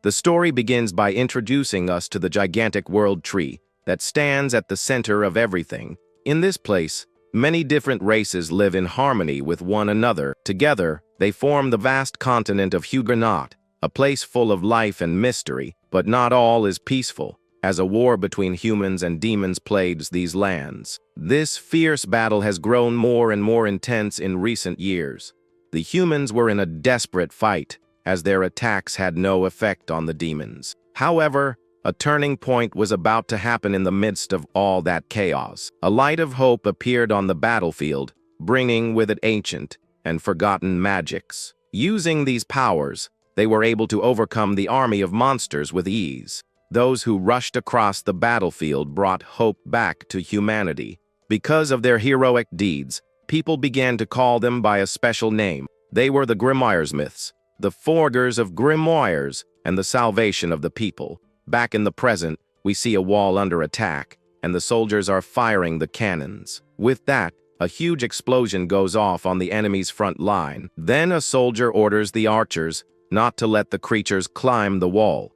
The story begins by introducing us to the gigantic world tree that stands at the center of everything. In this place, many different races live in harmony with one another. Together, they form the vast continent of Huguenot, a place full of life and mystery, but not all is peaceful, as a war between humans and demons plagues these lands. This fierce battle has grown more and more intense in recent years. The humans were in a desperate fight, as their attacks had no effect on the demons. However, a turning point was about to happen in the midst of all that chaos. A light of hope appeared on the battlefield, bringing with it ancient and forgotten magics. Using these powers, they were able to overcome the army of monsters with ease. Those who rushed across the battlefield brought hope back to humanity. Because of their heroic deeds, people began to call them by a special name. They were the Grimoiresmiths, the forgers of grimoires, and the salvation of the people. Back in the present, we see a wall under attack, and the soldiers are firing the cannons. With that, a huge explosion goes off on the enemy's front line. Then a soldier orders the archers not to let the creatures climb the wall.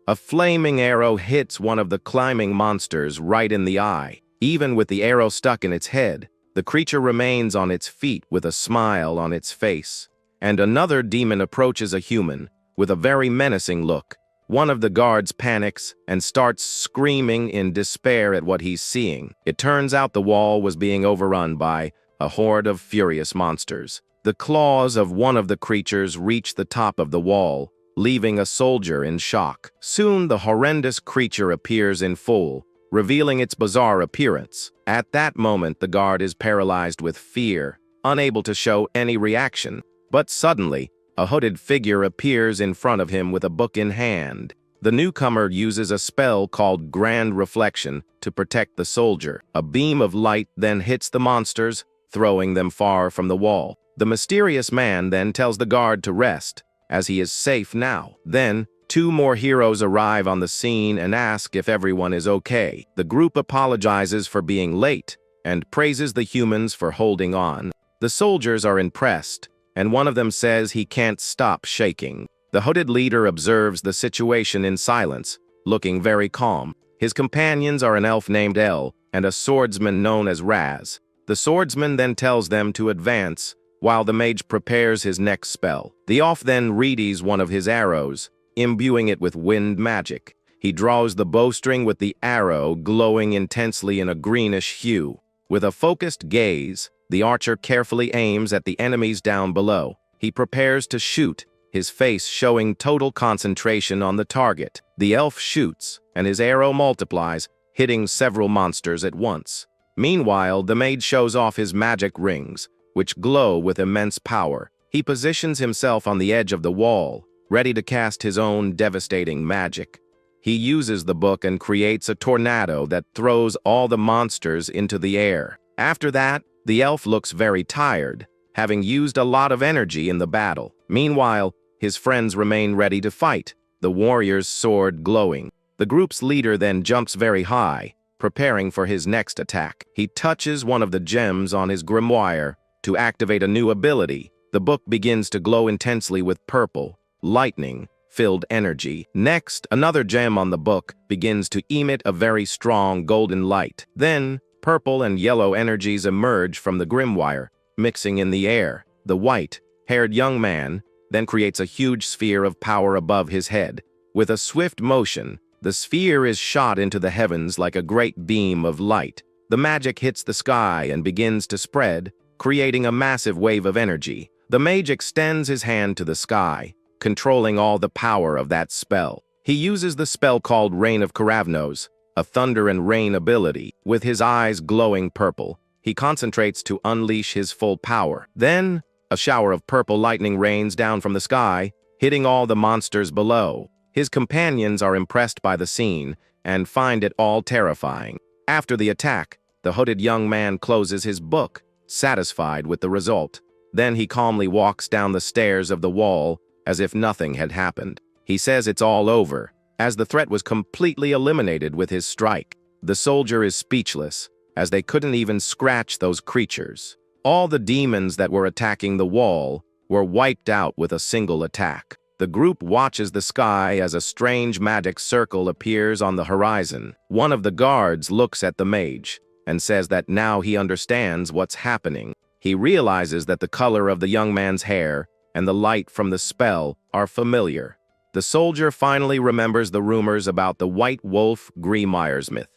A flaming arrow hits one of the climbing monsters right in the eye. Even with the arrow stuck in its head, the creature remains on its feet with a smile on its face. And another demon approaches a human with a very menacing look. One of the guards panics and starts screaming in despair at what he's seeing. It turns out the wall was being overrun by a horde of furious monsters. The claws of one of the creatures reach the top of the wall, leaving a soldier in shock. Soon the horrendous creature appears in full, revealing its bizarre appearance. At that moment, the guard is paralyzed with fear, unable to show any reaction. But suddenly, a hooded figure appears in front of him with a book in hand. The newcomer uses a spell called Grand Reflection to protect the soldier. A beam of light then hits the monsters, throwing them far from the wall. The mysterious man then tells the guard to rest, as he is safe now. Then, two more heroes arrive on the scene and ask if everyone is okay. The group apologizes for being late and praises the humans for holding on. The soldiers are impressed, and one of them says he can't stop shaking. The hooded leader observes the situation in silence, looking very calm. His companions are an elf named El and a swordsman known as Raz. The swordsman then tells them to advance, while the mage prepares his next spell. The elf then readies one of his arrows, imbuing it with wind magic. He draws the bowstring with the arrow glowing intensely in a greenish hue. With a focused gaze, the archer carefully aims at the enemies down below. He prepares to shoot, his face showing total concentration on the target. The elf shoots, and his arrow multiplies, hitting several monsters at once. Meanwhile, the mage shows off his magic rings, which glow with immense power. He positions himself on the edge of the wall, ready to cast his own devastating magic. He uses the book and creates a tornado that throws all the monsters into the air. After that, the elf looks very tired, having used a lot of energy in the battle. Meanwhile, his friends remain ready to fight, the warrior's sword glowing. The group's leader then jumps very high, preparing for his next attack. He touches one of the gems on his grimoire to activate a new ability. The book begins to glow intensely with purple, lightning-filled energy. Next, another gem on the book begins to emit a very strong golden light. Then, purple and yellow energies emerge from the grimoire, mixing in the air. The white-haired young man then creates a huge sphere of power above his head. With a swift motion, the sphere is shot into the heavens like a great beam of light. The magic hits the sky and begins to spread, creating a massive wave of energy. The mage extends his hand to the sky, controlling all the power of that spell. He uses the spell called Rain of Karavnos, a thunder and rain ability. With his eyes glowing purple, he concentrates to unleash his full power. Then, a shower of purple lightning rains down from the sky, hitting all the monsters below. His companions are impressed by the scene and find it all terrifying. After the attack, the hooded young man closes his book, satisfied with the result. Then he calmly walks down the stairs of the wall as if nothing had happened. He says it's all over, as the threat was completely eliminated with his strike. The soldier is speechless, as they couldn't even scratch those creatures. All the demons that were attacking the wall were wiped out with a single attack. The group watches the sky as a strange magic circle appears on the horizon. One of the guards looks at the mage and says that now he understands what's happening. He realizes that the color of the young man's hair and the light from the spell are familiar. The soldier finally remembers the rumors about the white wolf Grimoiresmith.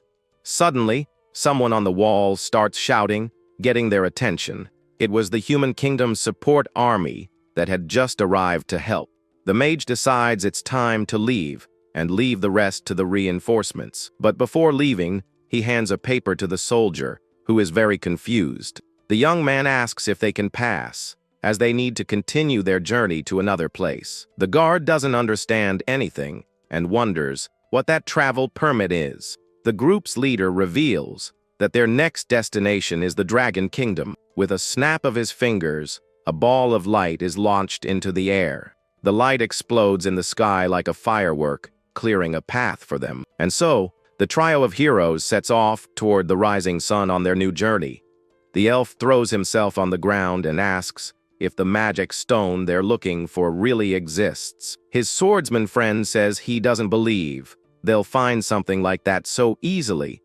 Suddenly, someone on the wall starts shouting, getting their attention. It was the Human Kingdom's support army that had just arrived to help. The mage decides it's time to leave and leave the rest to the reinforcements. But before leaving, he hands a paper to the soldier, who is very confused. The young man asks if they can pass, as they need to continue their journey to another place. The guard doesn't understand anything and wonders what that travel permit is. The group's leader reveals that their next destination is the Dragon Kingdom. With a snap of his fingers, a ball of light is launched into the air. The light explodes in the sky like a firework, clearing a path for them. And so, the trio of heroes sets off toward the rising sun on their new journey. The elf throws himself on the ground and asks if the magic stone they're looking for really exists. His swordsman friend says he doesn't believe they'll find something like that so easily.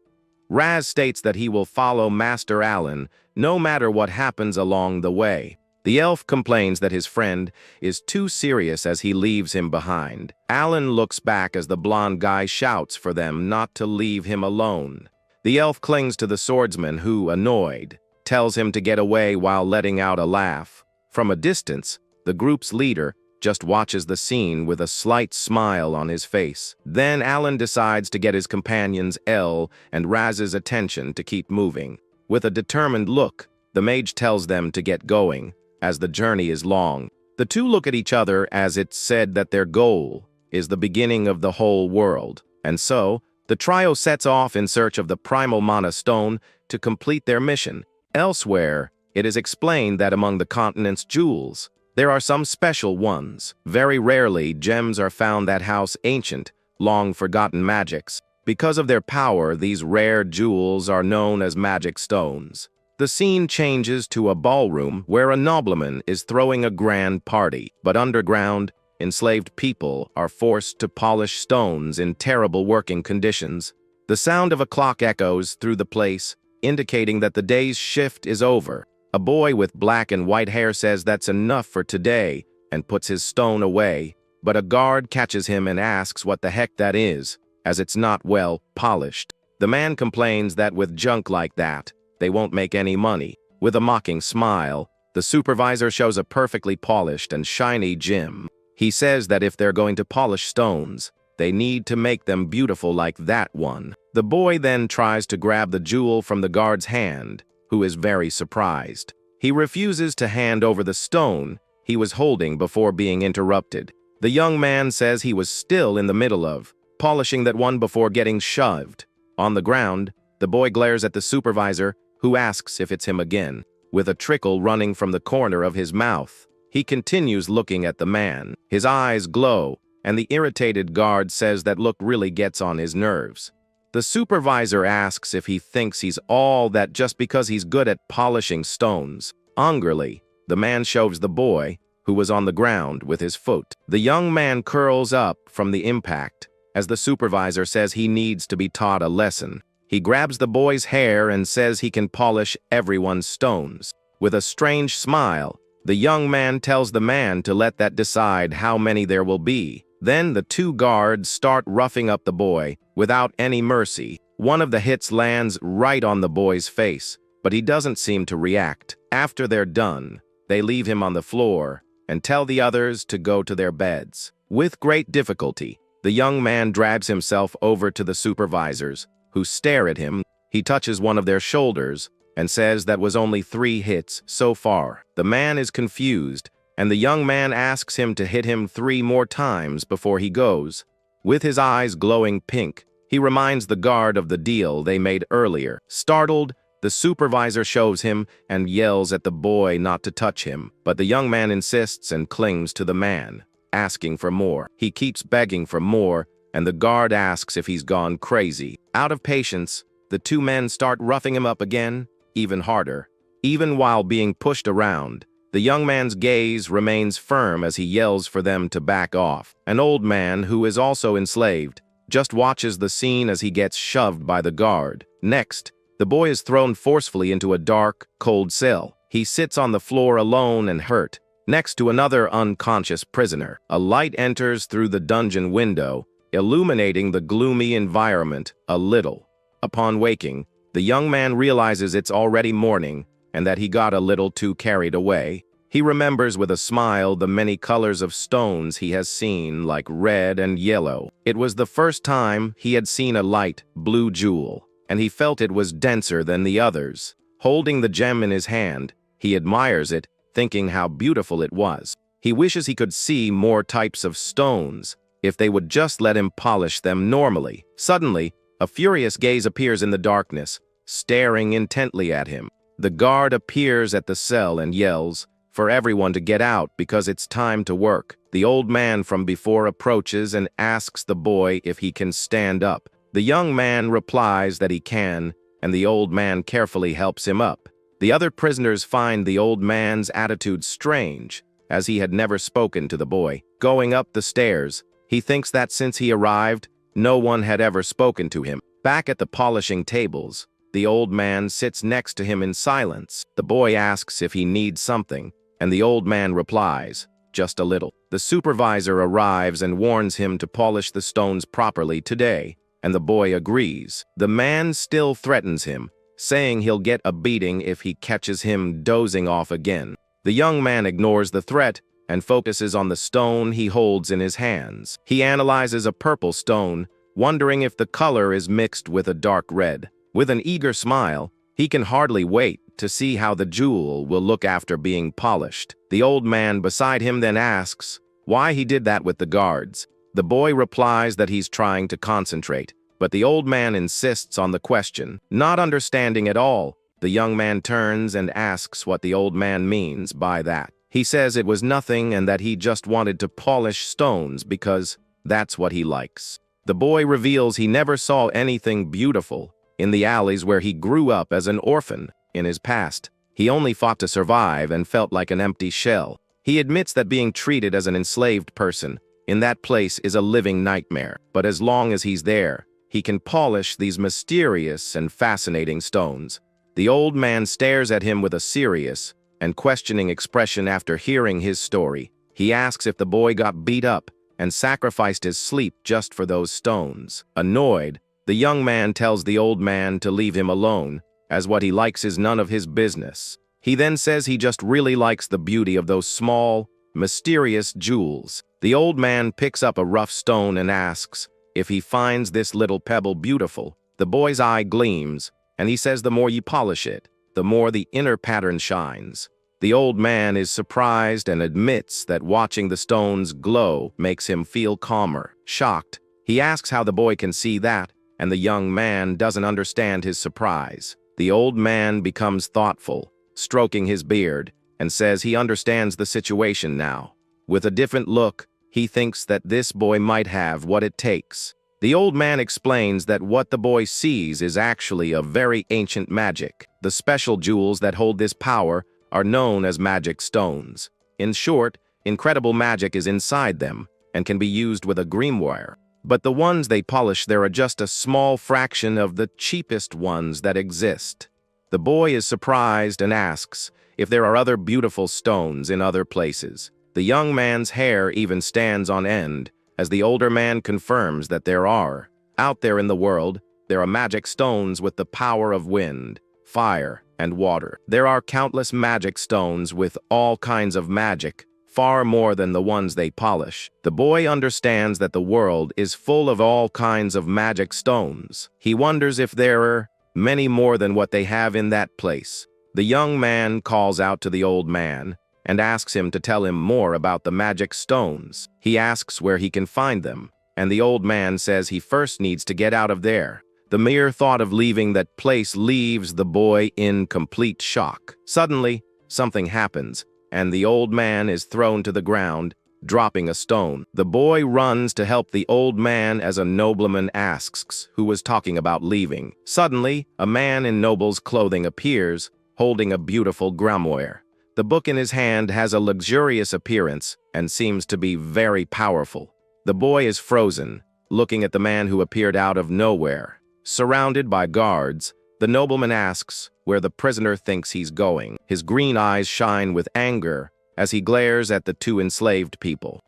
Raz states that he will follow Master Alan no matter what happens along the way. The elf complains that his friend is too serious as he leaves him behind. Alan looks back as the blonde guy shouts for them not to leave him alone. The elf clings to the swordsman who, annoyed, tells him to get away while letting out a laugh. From a distance, the group's leader just watches the scene with a slight smile on his face. Then Alan decides to get his companions Elle and Raz's attention to keep moving. With a determined look, the mage tells them to get going, as the journey is long. The two look at each other as it's said that their goal is the beginning of the whole world. And so, the trio sets off in search of the primal mana stone to complete their mission. Elsewhere, it is explained that among the continent's jewels, there are some special ones. Very rarely, gems are found that house ancient, long-forgotten magics. Because of their power, these rare jewels are known as magic stones. The scene changes to a ballroom where a nobleman is throwing a grand party, but underground, enslaved people are forced to polish stones in terrible working conditions. The sound of a clock echoes through the place, indicating that the day's shift is over. A boy with black and white hair says that's enough for today and puts his stone away, but a guard catches him and asks what the heck that is, as it's not well polished. The man complains that with junk like that, they won't make any money. With a mocking smile, the supervisor shows a perfectly polished and shiny gem. He says that if they're going to polish stones, they need to make them beautiful like that one. The boy then tries to grab the jewel from the guard's hand, who is very surprised. He refuses to hand over the stone he was holding before being interrupted. The young man says he was still in the middle of polishing that one before getting shoved. On the ground, the boy glares at the supervisor, who asks if it's him again. With a trickle running from the corner of his mouth, he continues looking at the man. His eyes glow, and the irritated guard says that look really gets on his nerves. The supervisor asks if he thinks he's all that just because he's good at polishing stones. Angrily, the man shoves the boy, who was on the ground, with his foot. The young man curls up from the impact, as the supervisor says he needs to be taught a lesson. He grabs the boy's hair and says he can polish everyone's stones. With a strange smile, the young man tells the man to let that decide how many there will be. Then the two guards start roughing up the boy without any mercy. One of the hits lands right on the boy's face, but he doesn't seem to react. After they're done, they leave him on the floor and tell the others to go to their beds. With great difficulty, the young man drags himself over to the supervisors, who stare at him. He touches one of their shoulders and says that was only 3 hits so far. The man is confused, and the young man asks him to hit him 3 more times before he goes. With his eyes glowing pink, he reminds the guard of the deal they made earlier. Startled, the supervisor shoves him and yells at the boy not to touch him, but the young man insists and clings to the man, asking for more. He keeps begging for more, and the guard asks if he's gone crazy. Out of patience, the 2 men start roughing him up again, even harder. Even while being pushed around, The young man's gaze remains firm as he yells for them to back off. An old man, who is also enslaved, just watches the scene as he gets shoved by the guard. Next, the boy is thrown forcefully into a dark, cold cell. He sits on the floor alone and hurt, next to another unconscious prisoner. A light enters through the dungeon window, illuminating the gloomy environment a little. Upon waking, the young man realizes it's already morning and that he got a little too carried away. He remembers with a smile the many colors of stones he has seen, like red and yellow. It was the first time he had seen a light blue jewel, and he felt it was denser than the others. Holding the gem in his hand, he admires it, thinking how beautiful it was. He wishes he could see more types of stones, if they would just let him polish them normally. Suddenly, a furious gaze appears in the darkness, staring intently at him. The guard appears at the cell and yells for everyone to get out because it's time to work. The old man from before approaches and asks the boy if he can stand up. The young man replies that he can, and the old man carefully helps him up. The other prisoners find the old man's attitude strange, as he had never spoken to the boy. Going up the stairs, he thinks that since he arrived, no one had ever spoken to him. Back at the polishing tables, the old man sits next to him in silence. The boy asks if he needs something, and the old man replies, "Just a little." The supervisor arrives and warns him to polish the stones properly today, and the boy agrees. The man still threatens him, saying he'll get a beating if he catches him dozing off again. The young man ignores the threat and focuses on the stone he holds in his hands. He analyzes a purple stone, wondering if the color is mixed with a dark red. With an eager smile, he can hardly wait to see how the jewel will look after being polished. The old man beside him then asks why he did that with the guards. The boy replies that he's trying to concentrate, but the old man insists on the question. Not understanding at all, the young man turns and asks what the old man means by that. He says it was nothing and that he just wanted to polish stones because that's what he likes. The boy reveals he never saw anything beautiful in the alleys where he grew up as an orphan. In his past, he only fought to survive and felt like an empty shell. He admits that being treated as an enslaved person in that place is a living nightmare, but as long as he's there, he can polish these mysterious and fascinating stones. The old man stares at him with a serious and questioning expression after hearing his story. He asks if the boy got beat up and sacrificed his sleep just for those stones. Annoyed, the young man tells the old man to leave him alone, as what he likes is none of his business. He then says he just really likes the beauty of those small, mysterious jewels. The old man picks up a rough stone and asks if he finds this little pebble beautiful. The boy's eye gleams, and he says the more you polish it, the more the inner pattern shines. The old man is surprised and admits that watching the stones glow makes him feel calmer. Shocked, he asks how the boy can see that, and the young man doesn't understand his surprise. The old man becomes thoughtful, stroking his beard, and says he understands the situation now. With a different look, he thinks that this boy might have what it takes. The old man explains that what the boy sees is actually a very ancient magic. The special jewels that hold this power are known as magic stones. In short, incredible magic is inside them and can be used with a grimoire. But the ones they polish there are just a small fraction of the cheapest ones that exist. The boy is surprised and asks if there are other beautiful stones in other places. The young man's hair even stands on end as the older man confirms that there are. Out there in the world, there are magic stones with the power of wind, fire, and water. There are countless magic stones with all kinds of magic, far more than the ones they polish. The boy understands that the world is full of all kinds of magic stones. He wonders if there are many more than what they have in that place. The young man calls out to the old man and asks him to tell him more about the magic stones. He asks where he can find them, and the old man says he first needs to get out of there. The mere thought of leaving that place leaves the boy in complete shock. Suddenly, something happens, and the old man is thrown to the ground, dropping a stone. The boy runs to help the old man as a nobleman asks who was talking about leaving. Suddenly, a man in noble's clothing appears, holding a beautiful grimoire. The book in his hand has a luxurious appearance and seems to be very powerful. The boy is frozen, looking at the man who appeared out of nowhere. Surrounded by guards, the nobleman asks where the prisoner thinks he's going. His green eyes shine with anger as he glares at the two enslaved people.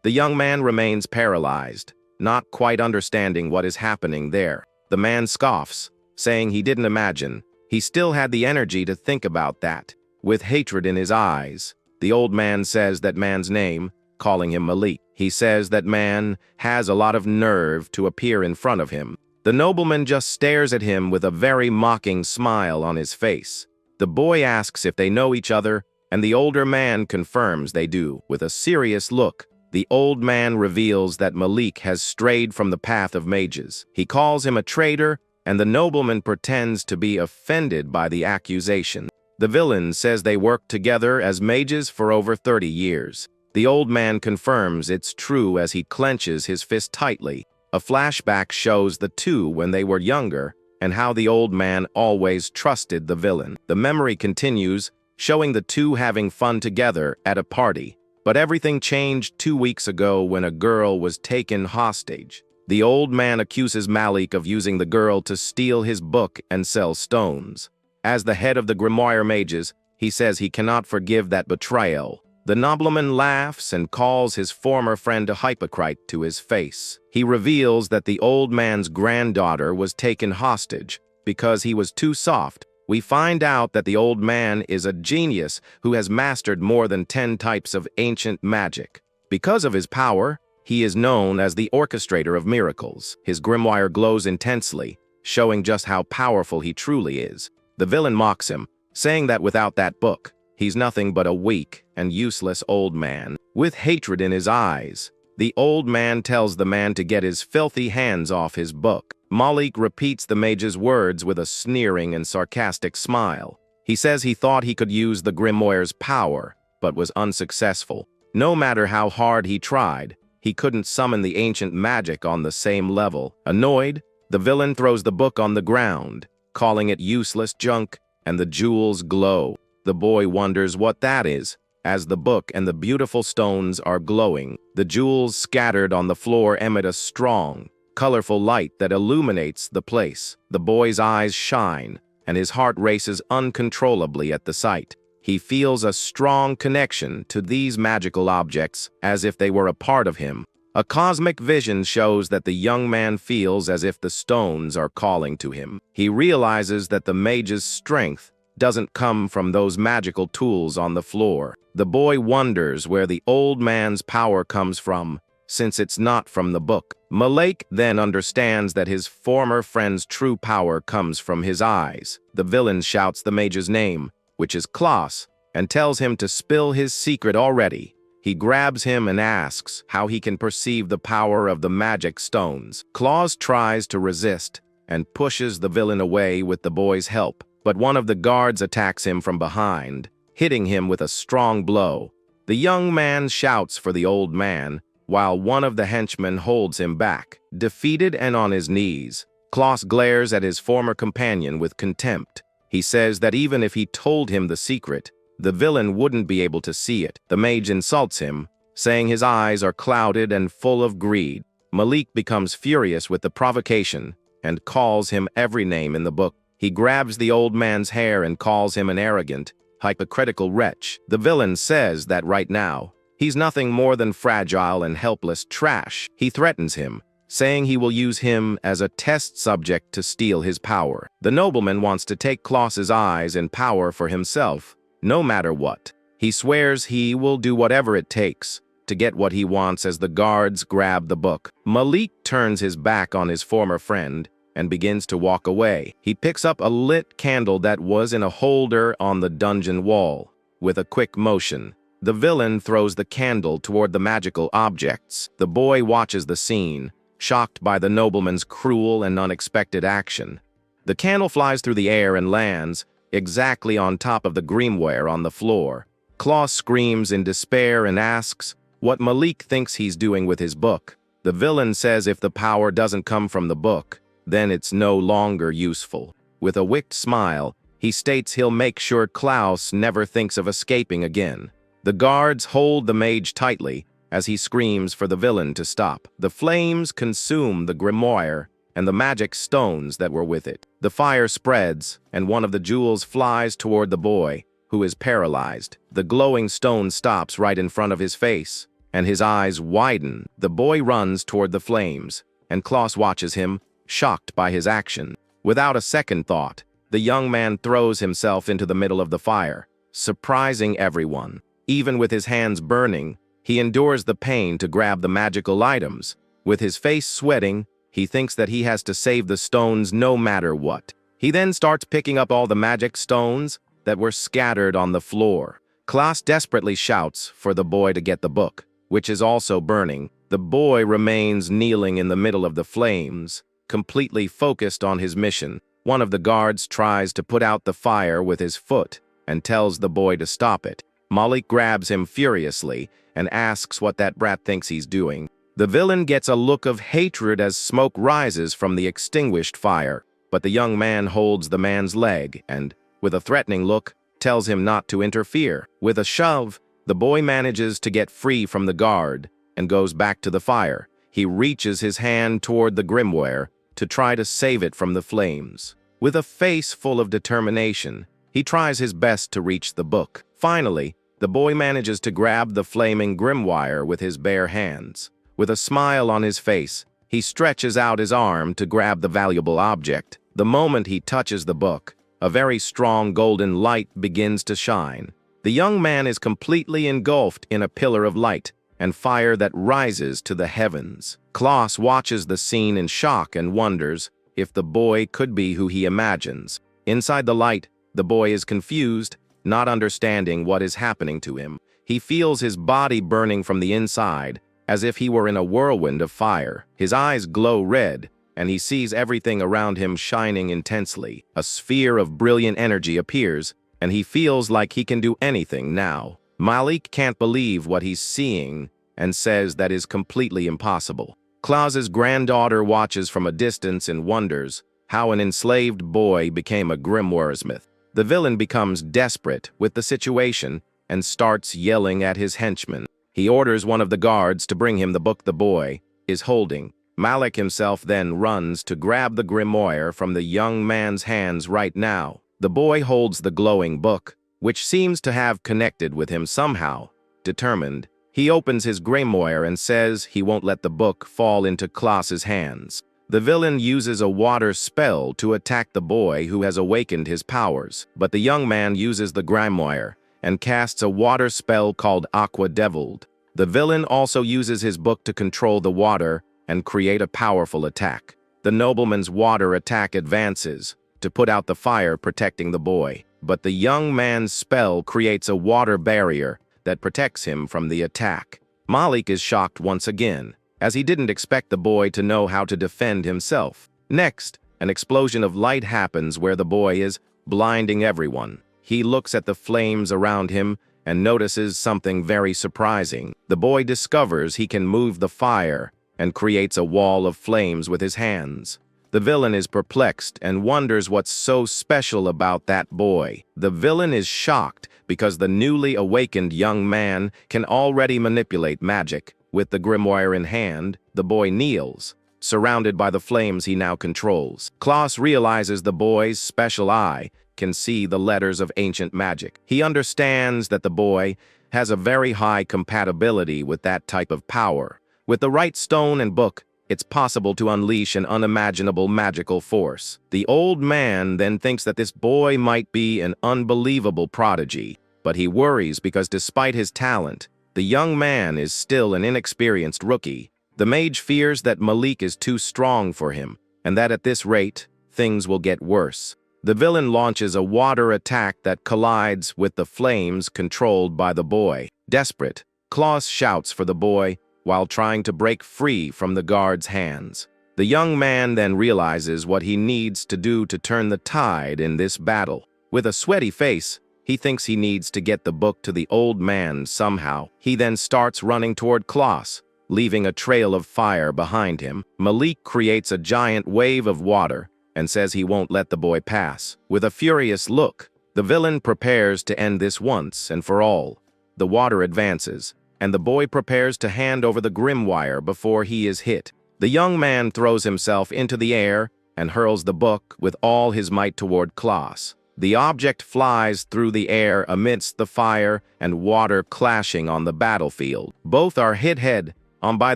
The young man remains paralyzed, not quite understanding what is happening there. The man scoffs, saying he didn't imagine he still had the energy to think about that. With hatred in his eyes, the old man says that man's name, calling him Malik. He says that man has a lot of nerve to appear in front of him. The nobleman just stares at him with a very mocking smile on his face. The boy asks if they know each other, and the older man confirms they do. With a serious look, the old man reveals that Malik has strayed from the path of mages. He calls him a traitor, and the nobleman pretends to be offended by the accusation. The villain says they worked together as mages for over 30 years. The old man confirms it's true as he clenches his fist tightly. A flashback shows the two when they were younger and how the old man always trusted the villain. The memory continues, showing the two having fun together at a party. But everything changed 2 weeks ago when a girl was taken hostage. The old man accuses Malik of using the girl to steal his book and sell stones. As the head of the Grimoire mages, he says he cannot forgive that betrayal. The nobleman laughs and calls his former friend a hypocrite to his face. He reveals that the old man's granddaughter was taken hostage because he was too soft. We find out that the old man is a genius who has mastered more than 10 types of ancient magic. Because of his power, he is known as the orchestrator of miracles. His grimoire glows intensely, showing just how powerful he truly is. The villain mocks him, saying that without that book, he's nothing but a weak and useless old man. With hatred in his eyes, the old man tells the man to get his filthy hands off his book. Malik repeats the mage's words with a sneering and sarcastic smile. He says he thought he could use the Grimoire's power, but was unsuccessful. No matter how hard he tried, he couldn't summon the ancient magic on the same level. Annoyed, the villain throws the book on the ground, calling it useless junk, and the jewels glow. The boy wonders what that is, as the book and the beautiful stones are glowing. The jewels scattered on the floor emit a strong, colorful light that illuminates the place. The boy's eyes shine, and his heart races uncontrollably at the sight. He feels a strong connection to these magical objects, as if they were a part of him. A cosmic vision shows that the young man feels as if the stones are calling to him. He realizes that the mage's strength doesn't come from those magical tools on the floor. The boy wonders where the old man's power comes from, since it's not from the book. Malik then understands that his former friend's true power comes from his eyes. The villain shouts the mage's name, which is Klaus, and tells him to spill his secret already. He grabs him and asks how he can perceive the power of the magic stones. Klaus tries to resist and pushes the villain away with the boy's help, but one of the guards attacks him from behind, hitting him with a strong blow. The young man shouts for the old man, while one of the henchmen holds him back. Defeated and on his knees, Klaus glares at his former companion with contempt. He says that even if he told him the secret, the villain wouldn't be able to see it. The mage insults him, saying his eyes are clouded and full of greed. Malik becomes furious with the provocation and calls him every name in the book. He grabs the old man's hair and calls him an arrogant, hypocritical wretch. The villain says that right now, he's nothing more than fragile and helpless trash. He threatens him, saying he will use him as a test subject to steal his power. The nobleman wants to take Klaus's eyes and power for himself, no matter what. He swears he will do whatever it takes to get what he wants as the guards grab the book. Malik turns his back on his former friend and begins to walk away. He picks up a lit candle that was in a holder on the dungeon wall. With a quick motion, the villain throws the candle toward the magical objects. The boy watches the scene, shocked by the nobleman's cruel and unexpected action. The candle flies through the air and lands exactly on top of the grimoire on the floor. Klaus screams in despair and asks what Malik thinks he's doing with his book. The villain says if the power doesn't come from the book, then it's no longer useful. With a wicked smile, He states he'll make sure Klaus never thinks of escaping again. The guards hold the mage tightly as he screams for the villain to stop. The flames consume the grimoire and the magic stones that were with it. The fire spreads, and one of the jewels flies toward the boy, who is paralyzed. The glowing stone stops right in front of his face, and his eyes widen. The boy runs toward the flames, and Klaus watches him, shocked by his action. Without a second thought, the young man throws himself into the middle of the fire, surprising everyone. Even with his hands burning, he endures the pain to grab the magical items. With his face sweating, he thinks that he has to save the stones no matter what. He then starts picking up all the magic stones that were scattered on the floor. Klaus desperately shouts for the boy to get the book, which is also burning. The boy remains kneeling in the middle of the flames, completely focused on his mission. One of the guards tries to put out the fire with his foot and tells the boy to stop it. Malik grabs him furiously and asks what that brat thinks he's doing. The villain gets a look of hatred as smoke rises from the extinguished fire, but the young man holds the man's leg and, with a threatening look, tells him not to interfere. With a shove, the boy manages to get free from the guard and goes back to the fire. He reaches his hand toward the grimoire to try to save it from the flames. With a face full of determination, he tries his best to reach the book. Finally, the boy manages to grab the flaming grimoire with his bare hands. With a smile on his face, he stretches out his arm to grab the valuable object. The moment he touches the book, a very strong golden light begins to shine. The young man is completely engulfed in a pillar of light and fire that rises to the heavens. Klaus watches the scene in shock and wonders if the boy could be who he imagines. Inside the light, the boy is confused, not understanding what is happening to him. He feels his body burning from the inside, as if he were in a whirlwind of fire. His eyes glow red, and he sees everything around him shining intensely. A sphere of brilliant energy appears, and he feels like he can do anything now. Malik can't believe what he's seeing and says that is completely impossible. Klaus's granddaughter watches from a distance and wonders how an enslaved boy became a Grimoiresmith. The villain becomes desperate with the situation and starts yelling at his henchmen. He orders one of the guards to bring him the book the boy is holding. Malik himself then runs to grab the grimoire from the young man's hands right now. The boy holds the glowing book, which seems to have connected with him somehow. Determined, he opens his grimoire and says he won't let the book fall into Klaus's hands. The villain uses a water spell to attack the boy who has awakened his powers, but the young man uses the grimoire and casts a water spell called Aqua Deviled. The villain also uses his book to control the water and create a powerful attack. The nobleman's water attack advances to put out the fire protecting the boy, but the young man's spell creates a water barrier that protects him from the attack. Malik is shocked once again, as he didn't expect the boy to know how to defend himself. Next, an explosion of light happens where the boy is, blinding everyone. He looks at the flames around him and notices something very surprising. The boy discovers he can move the fire and creates a wall of flames with his hands. The villain is perplexed and wonders what's so special about that boy. The villain is shocked because the newly awakened young man can already manipulate magic. With the grimoire in hand, the boy kneels, surrounded by the flames he now controls. Klaus realizes the boy's special eye can see the letters of ancient magic. He understands that the boy has a very high compatibility with that type of power. With the right stone and book, it's possible to unleash an unimaginable magical force. The old man then thinks that this boy might be an unbelievable prodigy, but he worries because despite his talent, the young man is still an inexperienced rookie. The mage fears that Malik is too strong for him, and that at this rate, things will get worse. The villain launches a water attack that collides with the flames controlled by the boy. Desperate, Klaus shouts for the boy while trying to break free from the guard's hands. The young man then realizes what he needs to do to turn the tide in this battle. With a sweaty face, he thinks he needs to get the book to the old man somehow. He then starts running toward Klaus, leaving a trail of fire behind him. Malik creates a giant wave of water and says he won't let the boy pass. With a furious look, the villain prepares to end this once and for all. The water advances, and the boy prepares to hand over the Grimoire before he is hit. The young man throws himself into the air and hurls the book with all his might toward Klaus. The object flies through the air amidst the fire and water clashing on the battlefield. Both are hit head-on by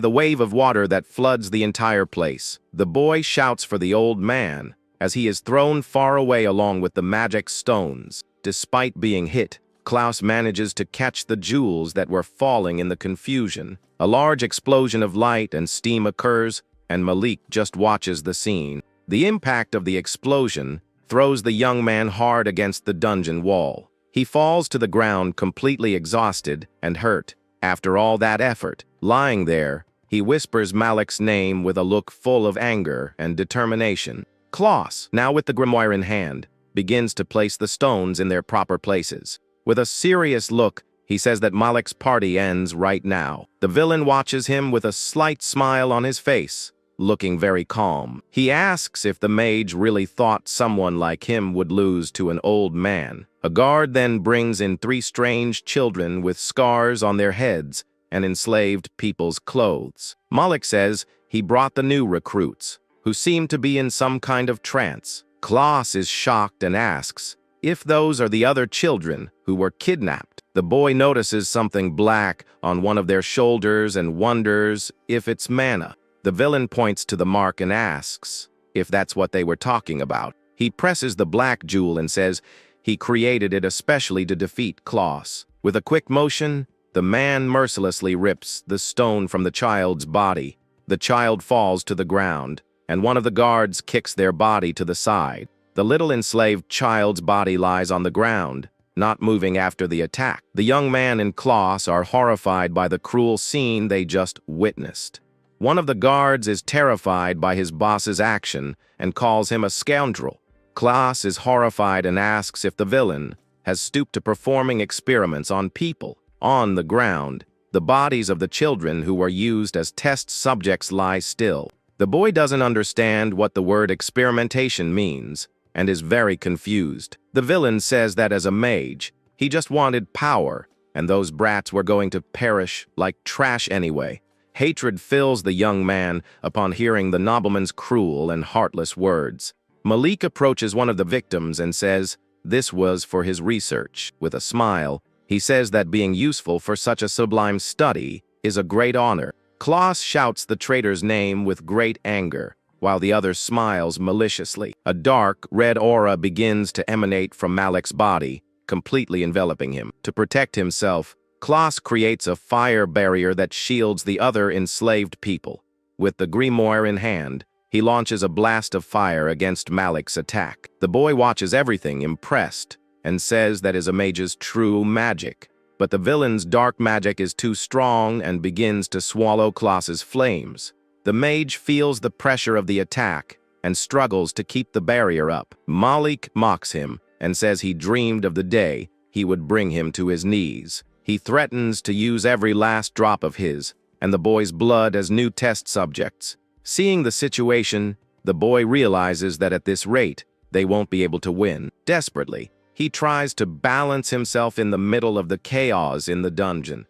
the wave of water that floods the entire place. The boy shouts for the old man as he is thrown far away along with the magic stones. Despite being hit, Klaus manages to catch the jewels that were falling in the confusion. A large explosion of light and steam occurs, and Malik just watches the scene. The impact of the explosion throws the young man hard against the dungeon wall. He falls to the ground completely exhausted and hurt. After all that effort, lying there, he whispers Malik's name with a look full of anger and determination. Klaus, now with the grimoire in hand, begins to place the stones in their proper places. With a serious look, he says that Malik's party ends right now. The villain watches him with a slight smile on his face, looking very calm. He asks if the mage really thought someone like him would lose to an old man. A guard then brings in 3 strange children with scars on their heads and enslaved people's clothes. Malik says he brought the new recruits, who seem to be in some kind of trance. Klaus is shocked and asks if those are the other children who were kidnapped. The boy notices something black on one of their shoulders and wonders if it's mana. The villain points to the mark and asks if that's what they were talking about. He presses the black jewel and says he created it especially to defeat Klaus. With a quick motion, the man mercilessly rips the stone from the child's body. The child falls to the ground, and one of the guards kicks their body to the side. The little enslaved child's body lies on the ground, not moving after the attack. The young man and Klaus are horrified by the cruel scene they just witnessed. One of the guards is terrified by his boss's action and calls him a scoundrel. Klaus is horrified and asks if the villain has stooped to performing experiments on people. On the ground, the bodies of the children who were used as test subjects lie still. The boy doesn't understand what the word experimentation means and is very confused. The villain says that as a mage, he just wanted power, and those brats were going to perish like trash anyway. Hatred fills the young man upon hearing the nobleman's cruel and heartless words. Malik approaches one of the victims and says this was for his research. With a smile, he says that being useful for such a sublime study is a great honor. Klaus shouts the traitor's name with great anger, while the other smiles maliciously. A dark, red aura begins to emanate from Malik's body, completely enveloping him. To protect himself, Klaus creates a fire barrier that shields the other enslaved people. With the grimoire in hand, he launches a blast of fire against Malik's attack. The boy watches everything, impressed, and says that is a mage's true magic. But the villain's dark magic is too strong and begins to swallow Klaus's flames. The mage feels the pressure of the attack and struggles to keep the barrier up. Malik mocks him and says he dreamed of the day he would bring him to his knees. He threatens to use every last drop of his and the boy's blood as new test subjects. Seeing the situation, the boy realizes that at this rate, they won't be able to win. Desperately, he tries to balance himself in the middle of the chaos in the dungeon.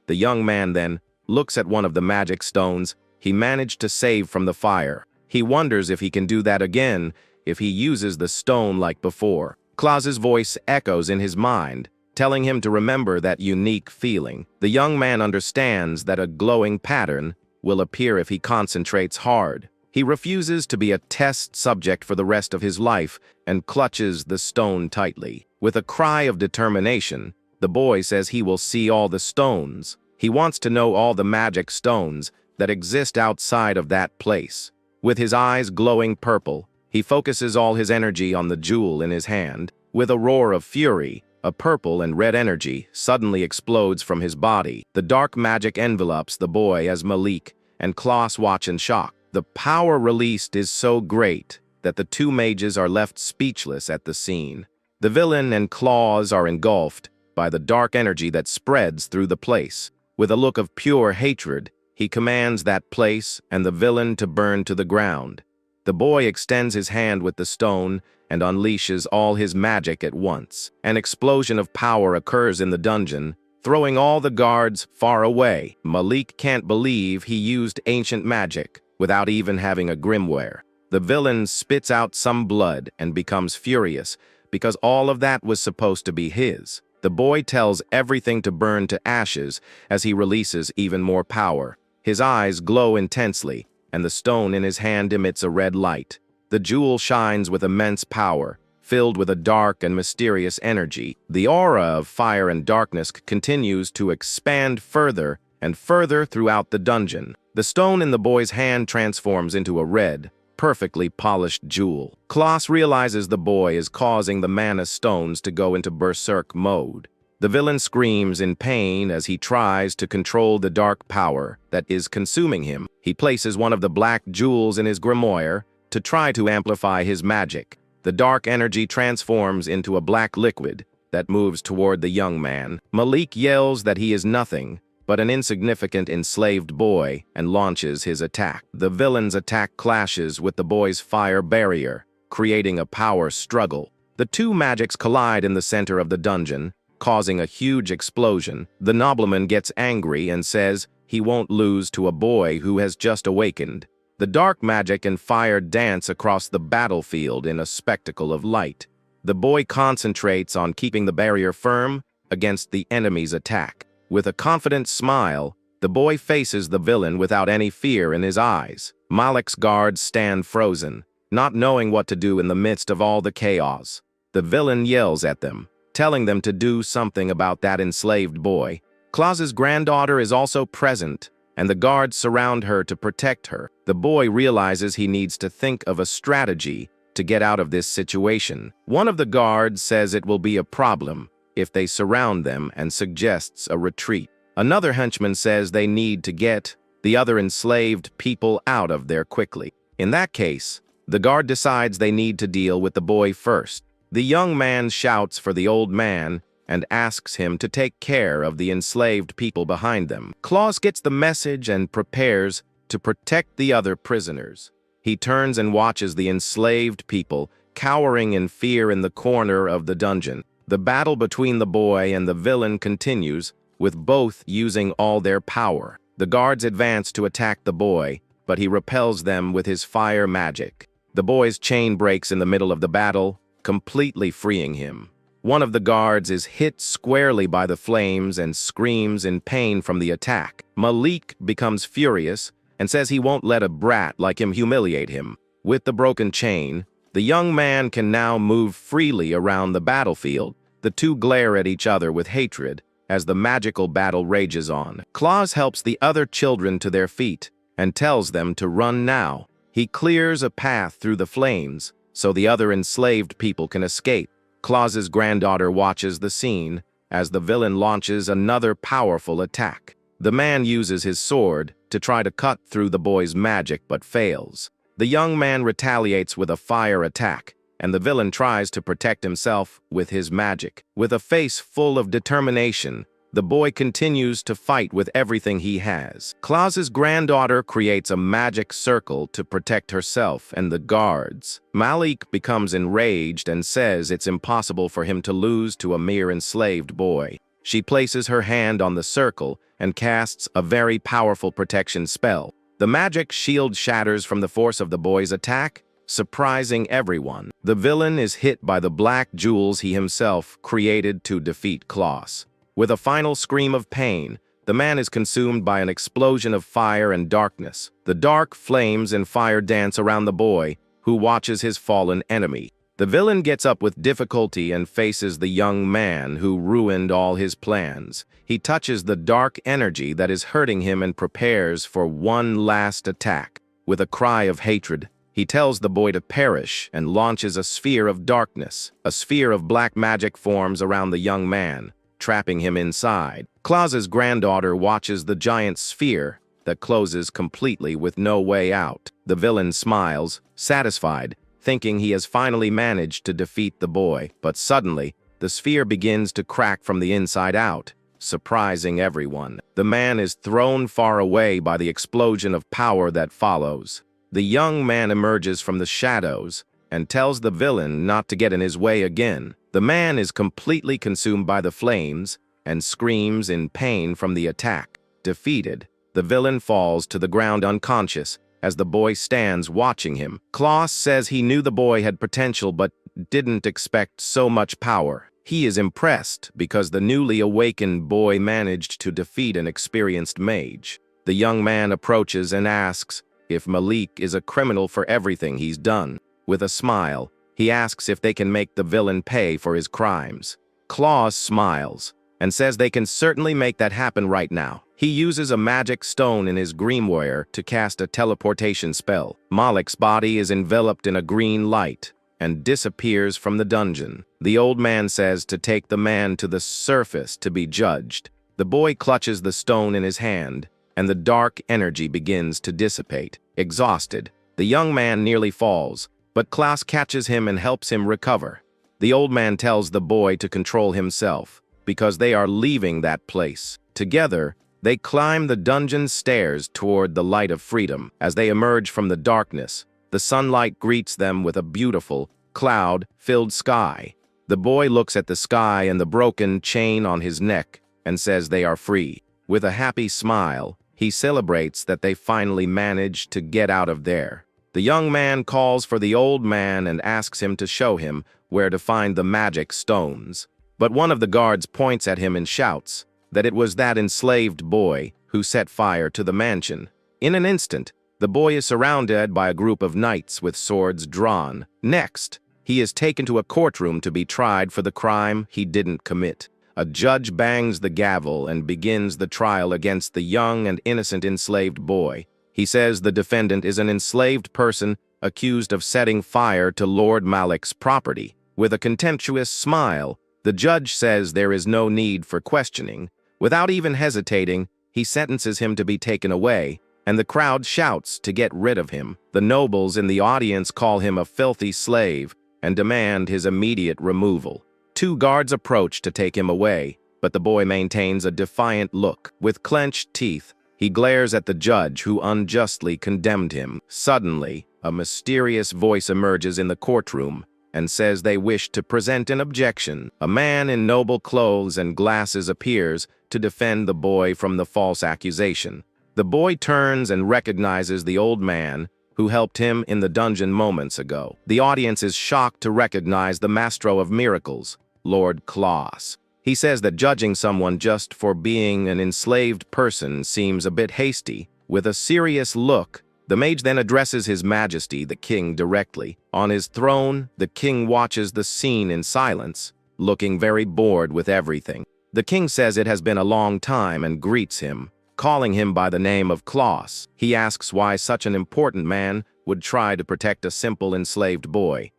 The young man then looks at one of the magic stones he managed to save from the fire. He wonders if he can do that again if he uses the stone like before. Klaus's voice echoes in his mind, telling him to remember that unique feeling. The young man understands that a glowing pattern will appear if he concentrates hard. He refuses to be a test subject for the rest of his life and clutches the stone tightly. With a cry of determination, the boy says he will see all the stones. He wants to know all the magic stones that exist outside of that place. With his eyes glowing purple, he focuses all his energy on the jewel in his hand. With a roar of fury, a purple and red energy suddenly explodes from his body. The dark magic envelops the boy as Malik and Klaus watch in shock. The power released is so great that the two mages are left speechless at the scene. The villain and Klaus are engulfed by the dark energy that spreads through the place. With a look of pure hatred, he commands that place and the villain to burn to the ground. The boy extends his hand with the stone and unleashes all his magic at once. An explosion of power occurs in the dungeon, throwing all the guards far away. Malik can't believe he used ancient magic without even having a grimoire. The villain spits out some blood and becomes furious because all of that was supposed to be his. The boy tells everything to burn to ashes as he releases even more power. His eyes glow intensely, and the stone in his hand emits a red light. The jewel shines with immense power, filled with a dark and mysterious energy. The aura of fire and darkness continues to expand further and further throughout the dungeon. The stone in the boy's hand transforms into a red, perfectly polished jewel. Klaus realizes the boy is causing the mana stones to go into berserk mode. The villain screams in pain as he tries to control the dark power that is consuming him. He places one of the black jewels in his grimoire to try to amplify his magic. The dark energy transforms into a black liquid that moves toward the young man. Malik yells that he is nothing but an insignificant enslaved boy and launches his attack. The villain's attack clashes with the boy's fire barrier, creating a power struggle. The two magics collide in the center of the dungeon, causing a huge explosion. The nobleman gets angry and says he won't lose to a boy who has just awakened. The dark magic and fire dance across the battlefield in a spectacle of light. The boy concentrates on keeping the barrier firm against the enemy's attack. With a confident smile, the boy faces the villain without any fear in his eyes. Malik's guards stand frozen, not knowing what to do in the midst of all the chaos. The villain yells at them, telling them to do something about that enslaved boy. Klaus's granddaughter is also present, and the guards surround her to protect her. The boy realizes he needs to think of a strategy to get out of this situation. One of the guards says it will be a problem if they surround them and suggests a retreat. Another henchman says they need to get the other enslaved people out of there quickly. In that case, the guard decides they need to deal with the boy first. The young man shouts for the old man and asks him to take care of the enslaved people behind them. Klaus gets the message and prepares to protect the other prisoners. He turns and watches the enslaved people cowering in fear in the corner of the dungeon. The battle between the boy and the villain continues, with both using all their power. The guards advance to attack the boy, but he repels them with his fire magic. The boy's chain breaks in the middle of the battle, completely freeing him. One of the guards is hit squarely by the flames and screams in pain from the attack. Malik becomes furious and says he won't let a brat like him humiliate him. With the broken chain, the young man can now move freely around the battlefield. The two glare at each other with hatred as the magical battle rages on. Klaus helps the other children to their feet and tells them to run now. He clears a path through the flames so the other enslaved people can escape. Klaus's granddaughter watches the scene as the villain launches another powerful attack. The man uses his sword to try to cut through the boy's magic but fails. The young man retaliates with a fire attack, and the villain tries to protect himself with his magic. With a face full of determination, the boy continues to fight with everything he has. Klaus's granddaughter creates a magic circle to protect herself and the guards. Malik becomes enraged and says it's impossible for him to lose to a mere enslaved boy. She places her hand on the circle and casts a very powerful protection spell. The magic shield shatters from the force of the boy's attack, surprising everyone. The villain is hit by the black jewels he himself created to defeat Klaus. With a final scream of pain, the man is consumed by an explosion of fire and darkness. The dark flames and fire dance around the boy, who watches his fallen enemy. The villain gets up with difficulty and faces the young man who ruined all his plans. He touches the dark energy that is hurting him and prepares for one last attack. With a cry of hatred, he tells the boy to perish and launches a sphere of darkness. A sphere of black magic forms around the young man, trapping him inside. Klaus's granddaughter watches the giant sphere that closes completely with no way out. The villain smiles, satisfied, thinking he has finally managed to defeat the boy. But suddenly, the sphere begins to crack from the inside out, surprising everyone. The man is thrown far away by the explosion of power that follows. The young man emerges from the shadows and tells the villain not to get in his way again. The man is completely consumed by the flames and screams in pain from the attack. Defeated, the villain falls to the ground unconscious as the boy stands watching him. Klaus says he knew the boy had potential but didn't expect so much power. He is impressed because the newly awakened boy managed to defeat an experienced mage. The young man approaches and asks if Malik is a criminal for everything he's done. With a smile, he asks if they can make the villain pay for his crimes. Klaus smiles and says they can certainly make that happen right now. He uses a magic stone in his Grimoire to cast a teleportation spell. Malik's body is enveloped in a green light and disappears from the dungeon. The old man says to take the man to the surface to be judged. The boy clutches the stone in his hand, and the dark energy begins to dissipate. Exhausted, the young man nearly falls, but Klaus catches him and helps him recover. The old man tells the boy to control himself, because they are leaving that place. Together, they climb the dungeon stairs toward the light of freedom. As they emerge from the darkness, the sunlight greets them with a beautiful, cloud-filled sky. The boy looks at the sky and the broken chain on his neck and says they are free. With a happy smile, he celebrates that they finally managed to get out of there. The young man calls for the old man and asks him to show him where to find the magic stones. But one of the guards points at him and shouts that it was that enslaved boy who set fire to the mansion. In an instant, the boy is surrounded by a group of knights with swords drawn. Next, he is taken to a courtroom to be tried for the crime he didn't commit. A judge bangs the gavel and begins the trial against the young and innocent enslaved boy. He says the defendant is an enslaved person accused of setting fire to Lord Malik's property. With a contemptuous smile, the judge says there is no need for questioning. Without even hesitating, he sentences him to be taken away, and the crowd shouts to get rid of him. The nobles in the audience call him a filthy slave and demand his immediate removal. Two guards approach to take him away, but the boy maintains a defiant look. With clenched teeth, he glares at the judge who unjustly condemned him. Suddenly, a mysterious voice emerges in the courtroom and says they wish to present an objection. A man in noble clothes and glasses appears to defend the boy from the false accusation. The boy turns and recognizes the old man who helped him in the dungeon moments ago. The audience is shocked to recognize the Maestro of Miracles, Lord Klaus. He says that judging someone just for being an enslaved person seems a bit hasty. With a serious look, the mage then addresses His Majesty, the king, directly. On his throne, the king watches the scene in silence, looking very bored with everything. The king says it has been a long time and greets him, calling him by the name of Klaus. He asks why such an important man would try to protect a simple enslaved boy.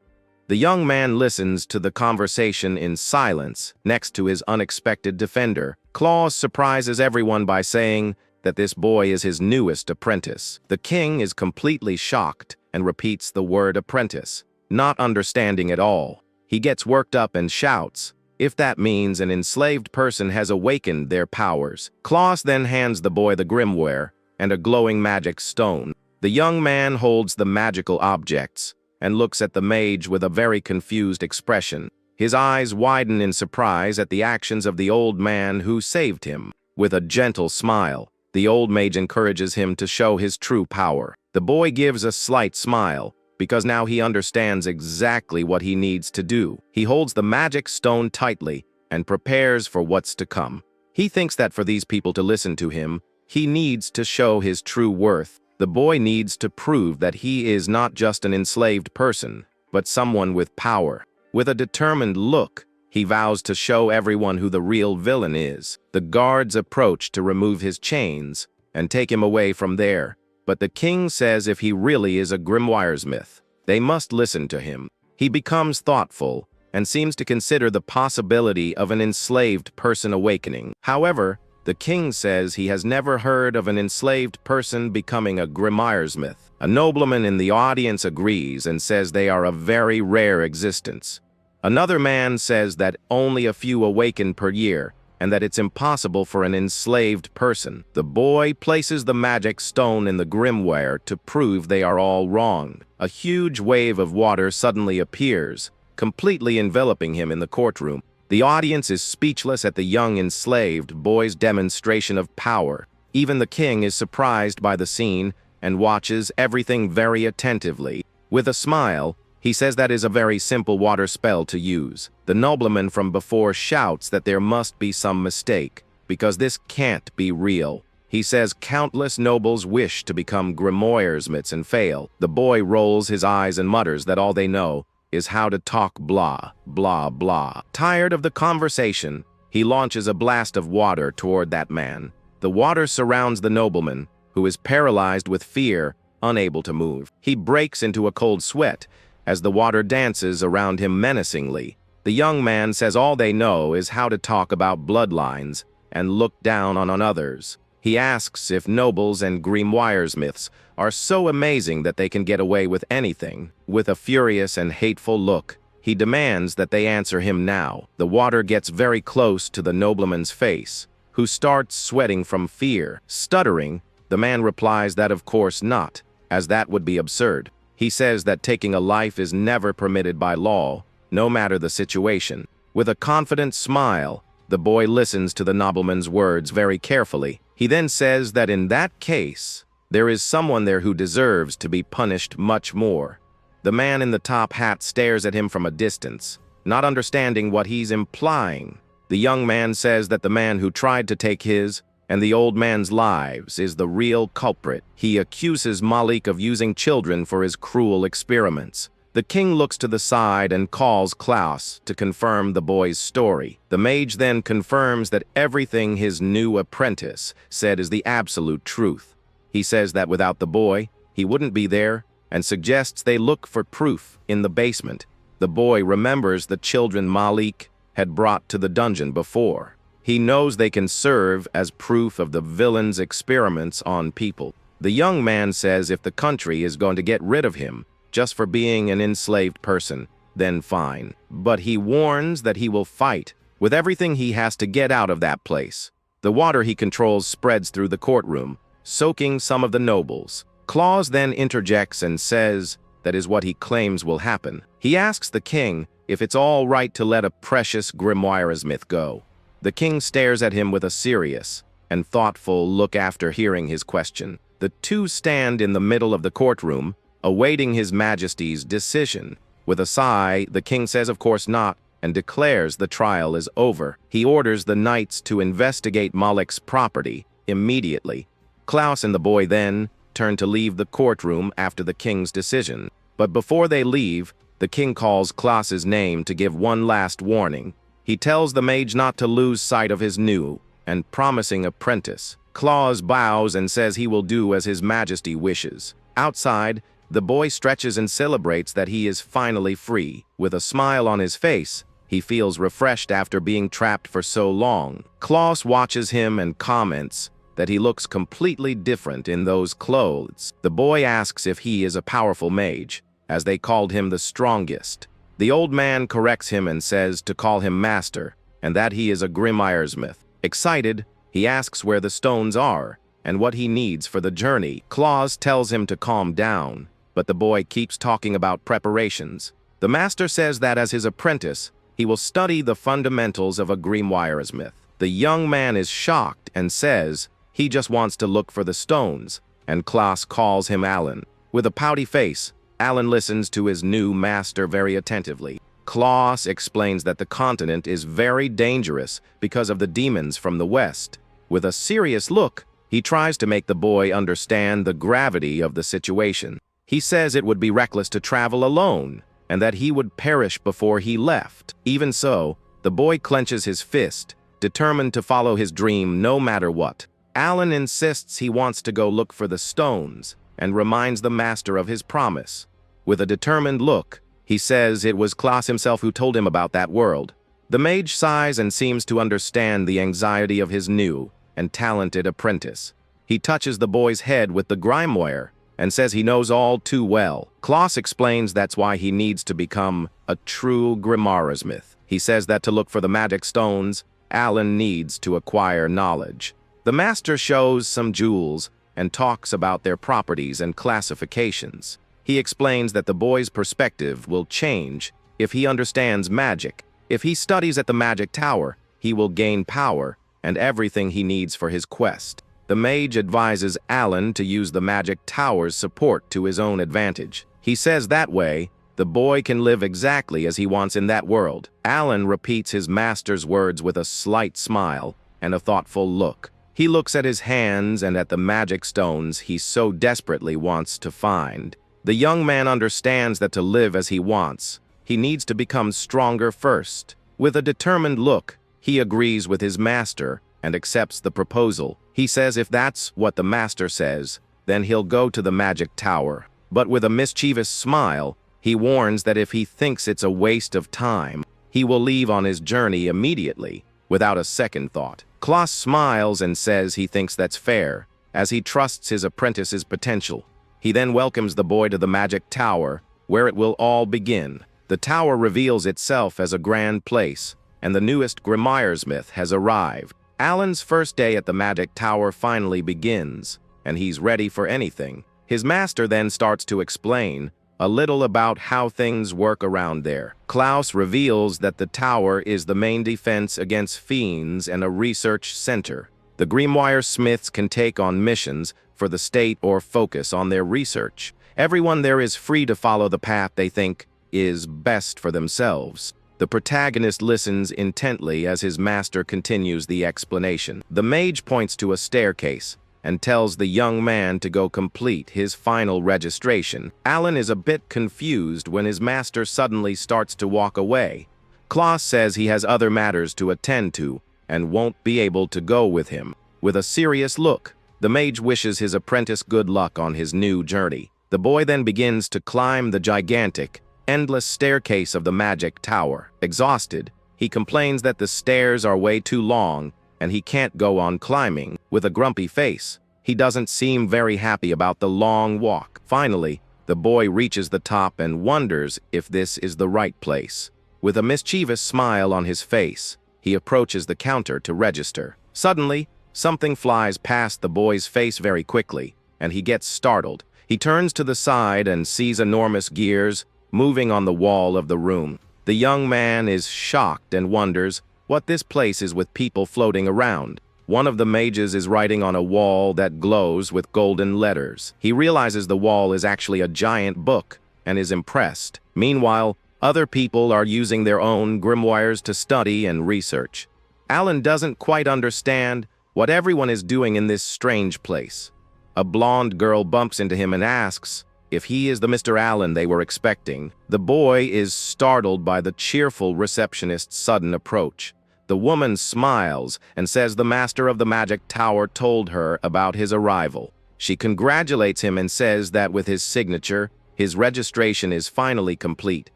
The young man listens to the conversation in silence next to his unexpected defender. Klaus surprises everyone by saying that this boy is his newest apprentice. The king is completely shocked and repeats the word apprentice, not understanding at all. He gets worked up and shouts if that means an enslaved person has awakened their powers. Klaus then hands the boy the Grimoire and a glowing magic stone. The young man holds the magical objects and looks at the mage with a very confused expression. His eyes widen in surprise at the actions of the old man who saved him. With a gentle smile, the old mage encourages him to show his true power. The boy gives a slight smile, because now he understands exactly what he needs to do. He holds the magic stone tightly and prepares for what's to come. He thinks that for these people to listen to him, he needs to show his true worth. The boy needs to prove that he is not just an enslaved person, but someone with power. With a determined look, he vows to show everyone who the real villain is. The guards approach to remove his chains and take him away from there. But the king says if he really is a Grimoiresmith, they must listen to him. He becomes thoughtful and seems to consider the possibility of an enslaved person awakening. However, the king says he has never heard of an enslaved person becoming a Grimoiresmith. A nobleman in the audience agrees and says they are a very rare existence. Another man says that only a few awaken per year, and that it's impossible for an enslaved person. The boy places the magic stone in the grimoire to prove they are all wrong. A huge wave of water suddenly appears, completely enveloping him in the courtroom. The audience is speechless at the young enslaved boy's demonstration of power. Even the king is surprised by the scene and watches everything very attentively. With a smile, he says that is a very simple water spell to use. The nobleman from before shouts that there must be some mistake, because this can't be real. He says countless nobles wish to become Grimoiresmiths and fail. The boy rolls his eyes and mutters that all they know is how to talk blah, blah, blah. Tired of the conversation, he launches a blast of water toward that man. The water surrounds the nobleman, who is paralyzed with fear, unable to move. He breaks into a cold sweat as the water dances around him menacingly. The young man says all they know is how to talk about bloodlines and look down on others. He asks if nobles and Grimoiresmiths are so amazing that they can get away with anything. With a furious and hateful look, he demands that they answer him now. The water gets very close to the nobleman's face, who starts sweating from fear. Stuttering, the man replies that of course not, as that would be absurd. He says that taking a life is never permitted by law, no matter the situation. With a confident smile, the boy listens to the nobleman's words very carefully. He then says that in that case, there is someone there who deserves to be punished much more. The man in the top hat stares at him from a distance, not understanding what he's implying. The young man says that the man who tried to take his and the old man's lives is the real culprit. He accuses Malik of using children for his cruel experiments. The king looks to the side and calls Klaus to confirm the boy's story. The mage then confirms that everything his new apprentice said is the absolute truth. He says that without the boy, he wouldn't be there, and suggests they look for proof in the basement. The boy remembers the children Malik had brought to the dungeon before. He knows they can serve as proof of the villain's experiments on people. The young man says if the country is going to get rid of him just for being an enslaved person, then fine. But he warns that he will fight with everything he has to get out of that place. The water he controls spreads through the courtroom, soaking some of the nobles. Klaus then interjects and says that is what he claims will happen. He asks the king if it's all right to let a precious Grimoiresmith go. The king stares at him with a serious and thoughtful look after hearing his question. The two stand in the middle of the courtroom, awaiting His Majesty's decision. With a sigh, the king says of course not, and declares the trial is over. He orders the knights to investigate Malik's property immediately. Klaus and the boy then turn to leave the courtroom after the king's decision. But before they leave, the king calls Klaus's name to give one last warning. He tells the mage not to lose sight of his new and promising apprentice. Klaus bows and says he will do as His Majesty wishes. Outside, the boy stretches and celebrates that he is finally free. With a smile on his face, he feels refreshed after being trapped for so long. Klaus watches him and comments that he looks completely different in those clothes. The boy asks if he is a powerful mage, as they called him the strongest. The old man corrects him and says to call him master, and that he is a Grimoiresmith. Excited, he asks where the stones are and what he needs for the journey. Klaus tells him to calm down, but the boy keeps talking about preparations. The master says that as his apprentice, he will study the fundamentals of a Grimoiresmith. The young man is shocked and says he just wants to look for the stones, and Klaus calls him Alan. With a pouty face, Alan listens to his new master very attentively. Klaus explains that the continent is very dangerous because of the demons from the west. With a serious look, he tries to make the boy understand the gravity of the situation. He says it would be reckless to travel alone, and that he would perish before he left. Even so, the boy clenches his fist, determined to follow his dream no matter what. Alan insists he wants to go look for the stones, and reminds the master of his promise. With a determined look, he says it was Klaus himself who told him about that world. The mage sighs and seems to understand the anxiety of his new and talented apprentice. He touches the boy's head with the grimoire and says he knows all too well. Klaus explains that's why he needs to become a true Grimoiresmith. He says that to look for the magic stones, Alan needs to acquire knowledge. The master shows some jewels and talks about their properties and classifications. He explains that the boy's perspective will change if he understands magic. If he studies at the magic tower, he will gain power and everything he needs for his quest. The mage advises Alan to use the magic tower's support to his own advantage. He says that way, the boy can live exactly as he wants in that world. Alan repeats his master's words with a slight smile and a thoughtful look. He looks at his hands and at the magic stones he so desperately wants to find. The young man understands that to live as he wants, he needs to become stronger first. With a determined look, he agrees with his master and accepts the proposal. He says if that's what the master says, then he'll go to the magic tower. But with a mischievous smile, he warns that if he thinks it's a waste of time, he will leave on his journey immediately, without a second thought. Klaus smiles and says he thinks that's fair, as he trusts his apprentice's potential. He then welcomes the boy to the magic tower, where it will all begin. The tower reveals itself as a grand place, and the newest Grimoiresmith has arrived. Alan's first day at the magic tower finally begins, and he's ready for anything. His master then starts to explain a little about how things work around there. Klaus reveals that the tower is the main defense against fiends and a research center. The Grimoiresmiths can take on missions for the state or focus on their research. Everyone there is free to follow the path they think is best for themselves. The protagonist listens intently as his master continues the explanation. The mage points to a staircase and tells the young man to go complete his final registration. Alan is a bit confused when his master suddenly starts to walk away. Klaus says he has other matters to attend to and won't be able to go with him. With a serious look, the mage wishes his apprentice good luck on his new journey. The boy then begins to climb the gigantic, endless staircase of the magic tower. Exhausted, he complains that the stairs are way too long and he can't go on climbing. With a grumpy face, he doesn't seem very happy about the long walk. Finally, the boy reaches the top and wonders if this is the right place. With a mischievous smile on his face, he approaches the counter to register. Suddenly, something flies past the boy's face very quickly, and he gets startled. He turns to the side and sees enormous gears moving on the wall of the room. The young man is shocked and wonders what this place is with people floating around. One of the mages is writing on a wall that glows with golden letters. He realizes the wall is actually a giant book and is impressed. Meanwhile, other people are using their own grimoires to study and research. Alan doesn't quite understand what everyone is doing in this strange place. A blonde girl bumps into him and asks if he is the Mr. Alan they were expecting. The boy is startled by the cheerful receptionist's sudden approach. The woman smiles and says the master of the magic tower told her about his arrival. She congratulates him and says that with his signature, his registration is finally complete.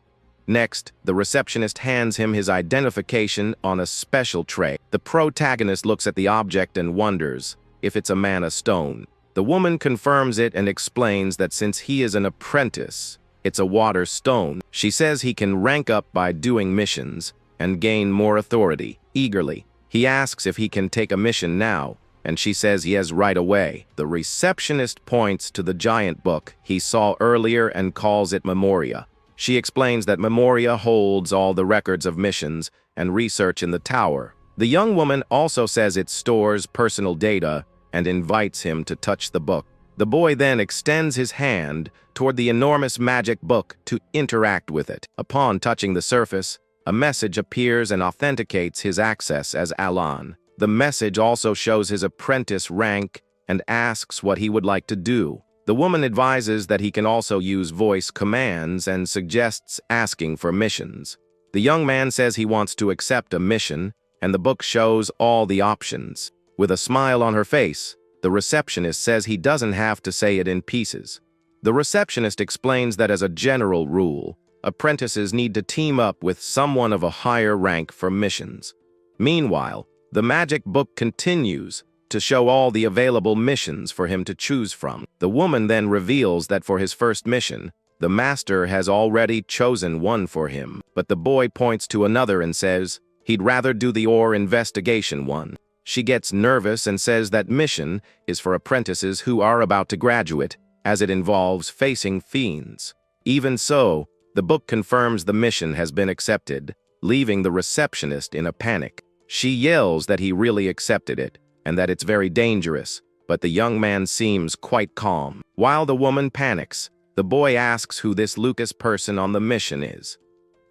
Next, the receptionist hands him his identification on a special tray. The protagonist looks at the object and wonders if it's a mana stone. The woman confirms it and explains that since he is an apprentice, it's a water stone. She says he can rank up by doing missions and gain more authority. Eagerly, he asks if he can take a mission now, and she says yes right away. The receptionist points to the giant book he saw earlier and calls it Memoria. She explains that Memoria holds all the records of missions and research in the tower. The young woman also says it stores personal data and invites him to touch the book. The boy then extends his hand toward the enormous magic book to interact with it. Upon touching the surface, a message appears and authenticates his access as Alan. The message also shows his apprentice rank and asks what he would like to do. The woman advises that he can also use voice commands and suggests asking for missions. The young man says he wants to accept a mission, and the book shows all the options. With a smile on her face, the receptionist says he doesn't have to say it in pieces. The receptionist explains that as a general rule, apprentices need to team up with someone of a higher rank for missions. Meanwhile, the magic book continues to show all the available missions for him to choose from. The woman then reveals that for his first mission, the master has already chosen one for him, but the boy points to another and says He'd rather do the ore investigation one. She gets nervous and says that mission is for apprentices who are about to graduate, as it involves facing fiends. Even so, the book confirms the mission has been accepted, leaving the receptionist in a panic. She yells that he really accepted it, and that it's very dangerous, but the young man seems quite calm. While the woman panics, the boy asks who this Lucas person on the mission is.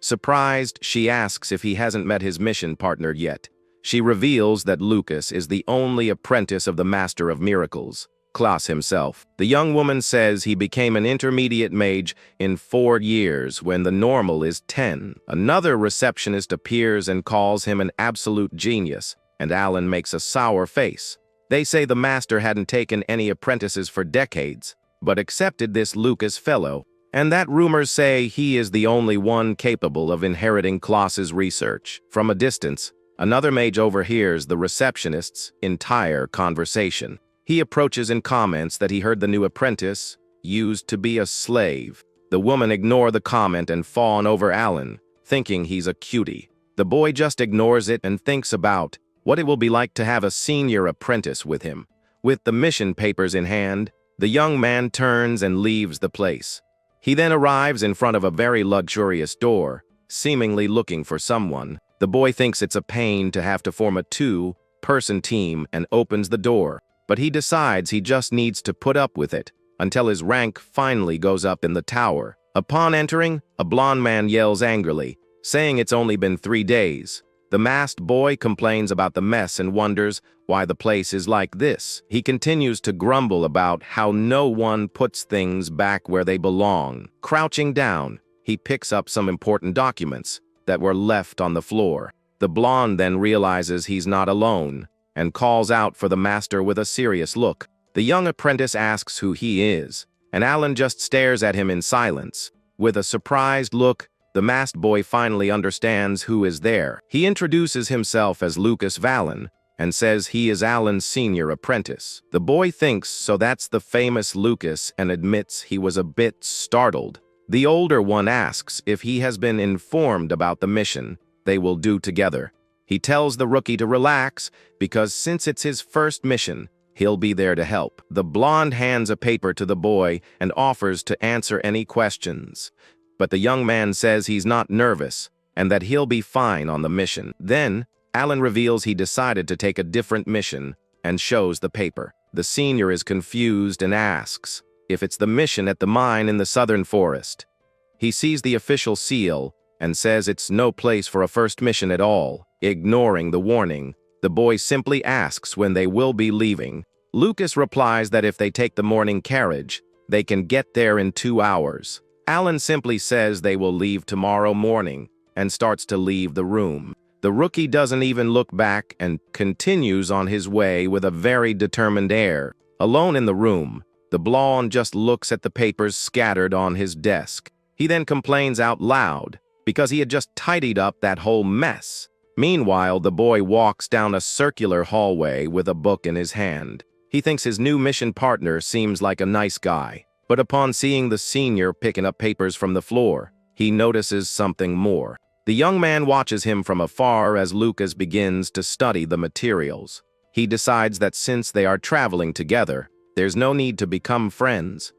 Surprised, she asks if he hasn't met his mission partner yet. She reveals that Lucas is the only apprentice of the Master of Miracles, Klaus himself. The young woman says he became an intermediate mage in 4 years when the normal is 10. Another receptionist appears and calls him an absolute genius, and Alan makes a sour face. They say the master hadn't taken any apprentices for decades, but accepted this Lucas fellow, and that rumors say he is the only one capable of inheriting Klaus's research. From a distance, another mage overhears the receptionist's entire conversation. He approaches and comments that he heard the new apprentice used to be a slave. The woman ignores the comment and fawn over Alan, thinking he's a cutie. The boy just ignores it and thinks about what it will be like to have a senior apprentice with him. With the mission papers in hand, the young man turns and leaves the place. He then arrives in front of a very luxurious door, seemingly looking for someone. The boy thinks it's a pain to have to form a 2-person team and opens the door, but he decides he just needs to put up with it until his rank finally goes up in the tower. Upon entering, a blonde man yells angrily, saying it's only been 3 days. The masked boy complains about the mess and wonders why the place is like this. He continues to grumble about how no one puts things back where they belong. Crouching down, he picks up some important documents that were left on the floor. The blonde then realizes he's not alone and calls out for the master with a serious look. The young apprentice asks who he is, and Alan just stares at him in silence. With a surprised look, the masked boy finally understands who is there. He introduces himself as Lucas Valen and says he is Alan's senior apprentice. The boy thinks so that's the famous Lucas and admits he was a bit startled. The older one asks if he has been informed about the mission they will do together. He tells the rookie to relax because since it's his first mission, he'll be there to help. The blonde hands a paper to the boy and offers to answer any questions. But the young man says he's not nervous and that he'll be fine on the mission. Then, Alan reveals he decided to take a different mission and shows the paper. The senior is confused and asks if it's the mission at the mine in the southern forest. He sees the official seal and says it's no place for a first mission at all. Ignoring the warning, the boy simply asks when they will be leaving. Lucas replies that if they take the morning carriage, they can get there in 2 hours. Alan simply says they will leave tomorrow morning and starts to leave the room. The rookie doesn't even look back and continues on his way with a very determined air. Alone in the room, the blonde just looks at the papers scattered on his desk. He then complains out loud because he had just tidied up that whole mess. Meanwhile, the boy walks down a circular hallway with a book in his hand. He thinks his new mission partner seems like a nice guy, but upon seeing the senior picking up papers from the floor, he notices something more. The young man watches him from afar as Lucas begins to study the materials. He decides that since they are traveling together, there's no need to become friends.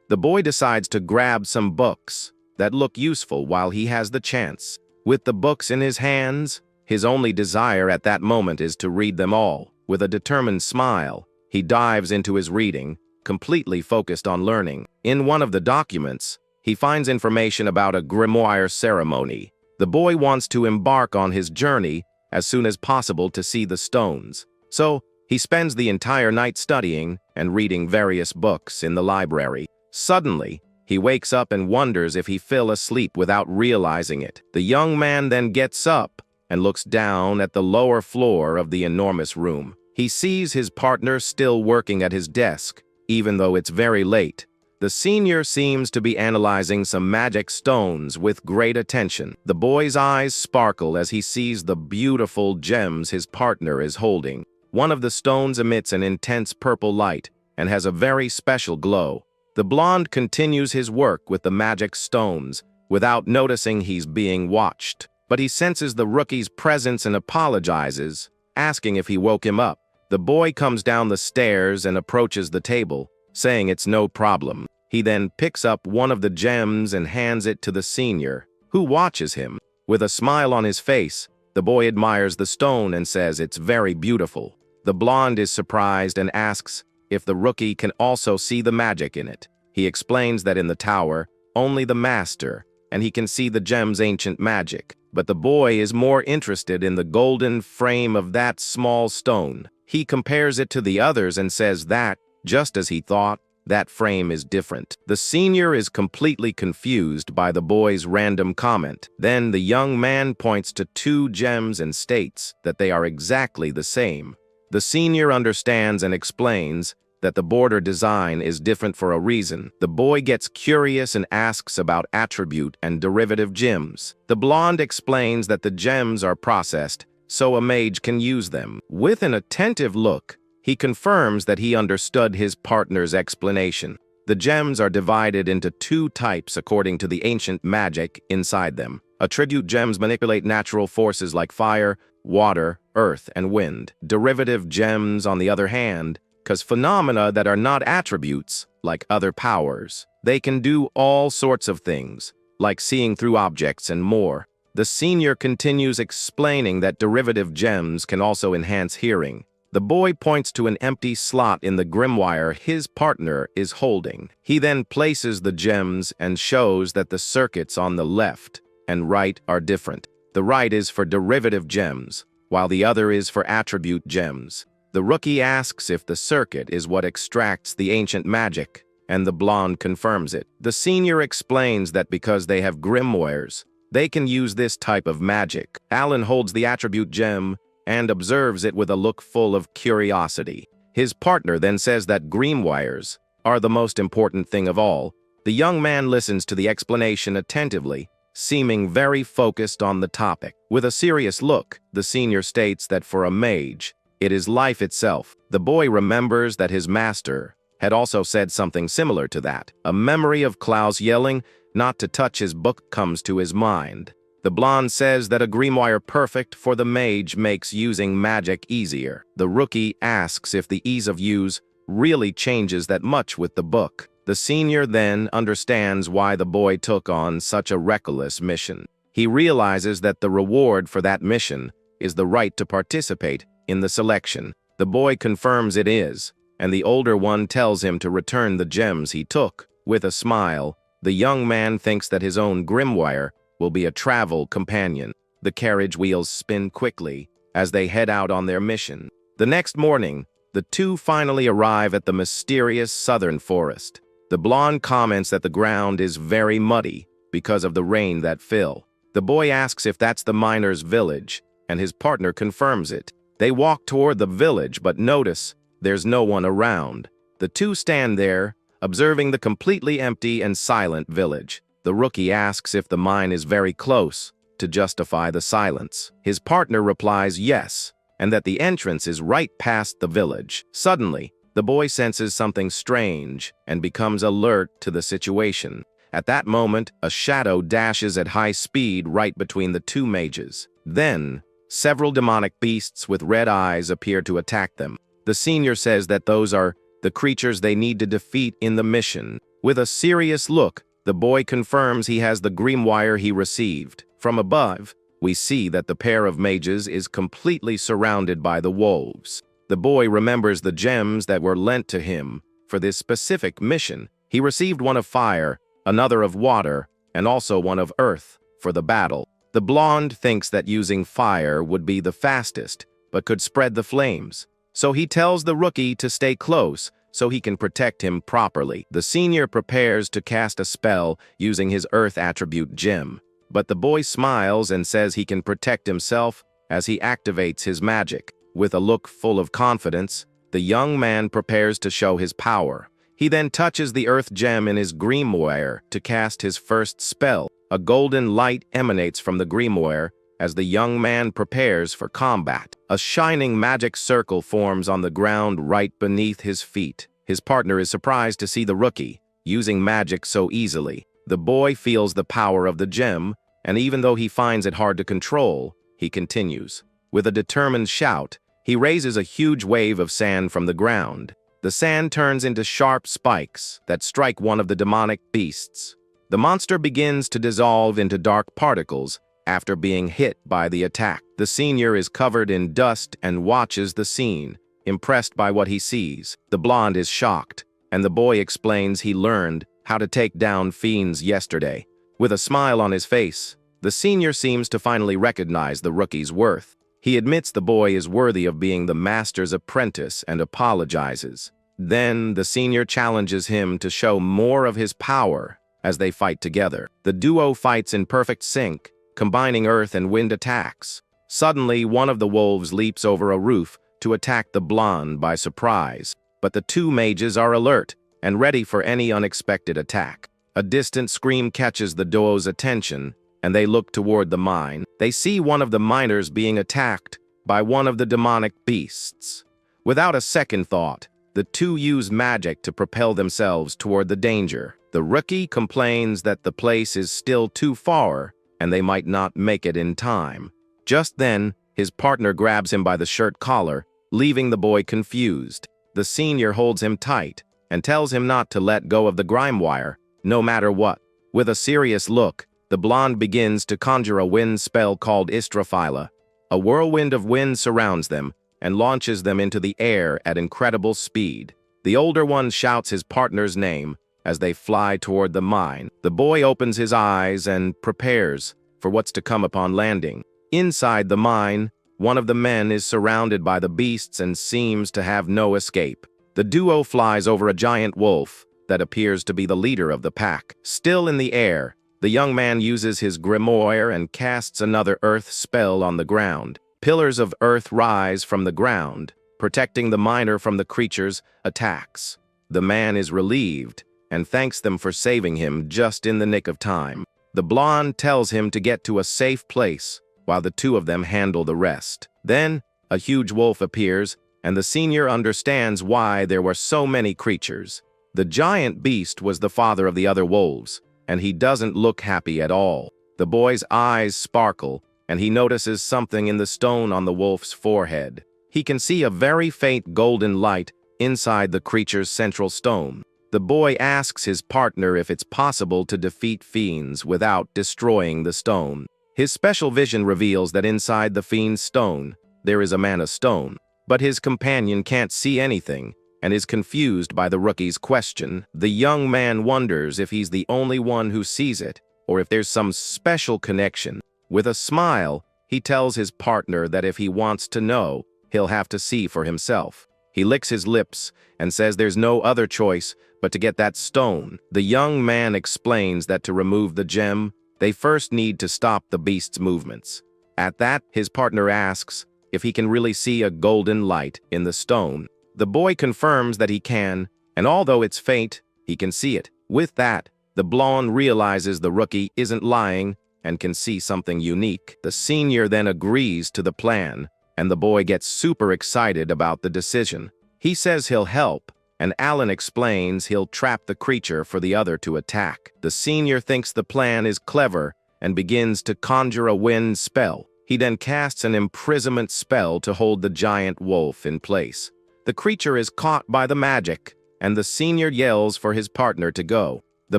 The boy decides to grab some books that look useful while he has the chance. With the books in his hands, his only desire at that moment is to read them all. With a determined smile, he dives into his reading, completely focused on learning. In one of the documents, he finds information about a Grimoire ceremony. The boy wants to embark on his journey as soon as possible to see the stones. So, he spends the entire night studying and reading various books in the library. Suddenly, he wakes up and wonders if he fell asleep without realizing it. The young man then gets up and looks down at the lower floor of the enormous room. He sees his partner still working at his desk, even though it's very late. The senior seems to be analyzing some magic stones with great attention. The boy's eyes sparkle as he sees the beautiful gems his partner is holding. One of the stones emits an intense purple light and has a very special glow. The blonde continues his work with the magic stones without noticing he's being watched. but he senses the rookie's presence and apologizes, asking if he woke him up. The boy comes down the stairs and approaches the table, saying it's no problem. He then picks up one of the gems and hands it to the senior, who watches him. With a smile on his face, the boy admires the stone and says it's very beautiful. The blonde is surprised and asks if the rookie can also see the magic in it. He explains that in the tower, only the master, and he can see the gem's ancient magic. But the boy is more interested in the golden frame of that small stone. He compares it to the others and says that, just as he thought, that frame is different. The senior is completely confused by the boy's random comment. Then the young man points to 2 gems and states that they are exactly the same. The senior understands and explains that the border design is different for a reason. The boy gets curious and asks about attribute and derivative gems. The blonde explains that the gems are processed so a mage can use them. With an attentive look, he confirms that he understood his partner's explanation. The gems are divided into 2 types according to the ancient magic inside them. Attribute gems manipulate natural forces like fire, water, earth, and wind. Derivative gems, on the other hand, cause phenomena that are not attributes, like other powers. They can do all sorts of things, like seeing through objects and more. The senior continues explaining that derivative gems can also enhance hearing. The boy points to an empty slot in the grimoire his partner is holding. He then places the gems and shows that the circuits on the left and right are different. The right is for derivative gems, while the other is for attribute gems. The rookie asks if the circuit is what extracts the ancient magic, and the blonde confirms it. The senior explains that because they have grimoires, they can use this type of magic. Alan holds the attribute gem and observes it with a look full of curiosity. His partner then says that grimoires are the most important thing of all. The young man listens to the explanation attentively, seeming very focused on the topic. With a serious look, the senior states that for a mage, it is life itself. The boy remembers that his master had also said something similar to that. A memory of Klaus yelling not to touch his book comes to his mind. The blonde says that a grimoire perfect for the mage makes using magic easier. The rookie asks if the ease of use really changes that much with the book. The senior then understands why the boy took on such a reckless mission. He realizes that the reward for that mission is the right to participate in the selection. The boy confirms it is, and the older one tells him to return the gems he took. With a smile, the young man thinks that his own grimoire will be a travel companion. The carriage wheels spin quickly as they head out on their mission. The next morning, the 2 finally arrive at the mysterious southern forest. The blonde comments that the ground is very muddy because of the rain that fell. The boy asks if that's the miner's village, and his partner confirms it. They walk toward the village but notice there's no one around. The 2 stand there, observing the completely empty and silent village. The rookie asks if the mine is very close to justify the silence. His partner replies yes, and that the entrance is right past the village. Suddenly, the boy senses something strange and becomes alert to the situation. At that moment, a shadow dashes at high speed right between the 2 mages. Then, several demonic beasts with red eyes appear to attack them. The senior says that those are the creatures they need to defeat in the mission. With a serious look, the boy confirms he has the grimoire he received. From above, we see that the pair of mages is completely surrounded by the wolves. The boy remembers the gems that were lent to him for this specific mission. He received one of fire, another of water, and also one of earth for the battle. The blonde thinks that using fire would be the fastest, but could spread the flames. So he tells the rookie to stay close so he can protect him properly. The senior prepares to cast a spell using his earth attribute gem, but the boy smiles and says he can protect himself as he activates his magic. With a look full of confidence, the young man prepares to show his power. He then touches the earth gem in his grimoire to cast his first spell. A golden light emanates from the grimoire as the young man prepares for combat. A shining magic circle forms on the ground right beneath his feet. His partner is surprised to see the rookie using magic so easily. The boy feels the power of the gem and even though he finds it hard to control, he continues. With a determined shout, he raises a huge wave of sand from the ground. The sand turns into sharp spikes that strike one of the demonic beasts. The monster begins to dissolve into dark particles after being hit by the attack. The senior is covered in dust and watches the scene, impressed by what he sees. The blonde is shocked, and the boy explains he learned how to take down fiends yesterday. With a smile on his face, the senior seems to finally recognize the rookie's worth. He admits the boy is worthy of being the master's apprentice and apologizes. Then the senior challenges him to show more of his power as they fight together. The duo fights in perfect sync, combining earth and wind attacks. Suddenly, one of the wolves leaps over a roof to attack the blonde by surprise, but the two mages are alert and ready for any unexpected attack. A distant scream catches the duo's attention, and they look toward the mine. They see one of the miners being attacked by one of the demonic beasts. Without a second thought, the two use magic to propel themselves toward the danger. The rookie complains that the place is still too far, and they might not make it in time. Just then, his partner grabs him by the shirt collar, leaving the boy confused. The senior holds him tight and tells him not to let go of the Grimoire, no matter what. With a serious look, the blonde begins to conjure a wind spell called Istrophyla. A whirlwind of wind surrounds them and launches them into the air at incredible speed. The older one shouts his partner's name as they fly toward the mine. The boy opens his eyes and prepares for what's to come upon landing. Inside the mine, one of the men is surrounded by the beasts and seems to have no escape. The duo flies over a giant wolf that appears to be the leader of the pack. Still in the air, the young man uses his Grimoire and casts another earth spell on the ground. Pillars of earth rise from the ground, protecting the miner from the creature's attacks. The man is relieved and thanks them for saving him just in the nick of time. The blonde tells him to get to a safe place while the two of them handle the rest. Then, a huge wolf appears, and the senior understands why there were so many creatures. The giant beast was the father of the other wolves, and he doesn't look happy at all. The boy's eyes sparkle, and he notices something in the stone on the wolf's forehead. He can see a very faint golden light inside the creature's central stone. The boy asks his partner if it's possible to defeat fiends without destroying the stone. His special vision reveals that inside the fiend's stone, there is a mana stone, but his companion can't see anything and is confused by the rookie's question. The young man wonders if he's the only one who sees it, or if there's some special connection. With a smile, he tells his partner that if he wants to know, he'll have to see for himself. He licks his lips and says there's no other choice but to get that stone. The young man explains that to remove the gem, they first need to stop the beast's movements. At that, his partner asks if he can really see a golden light in the stone. The boy confirms that he can, and although it's faint, he can see it. With that, the blonde realizes the rookie isn't lying and can see something unique. The senior then agrees to the plan, and the boy gets super excited about the decision. He says he'll help, and Alan explains he'll trap the creature for the other to attack. The senior thinks the plan is clever and begins to conjure a wind spell. He then casts an imprisonment spell to hold the giant wolf in place. The creature is caught by the magic, and the senior yells for his partner to go. The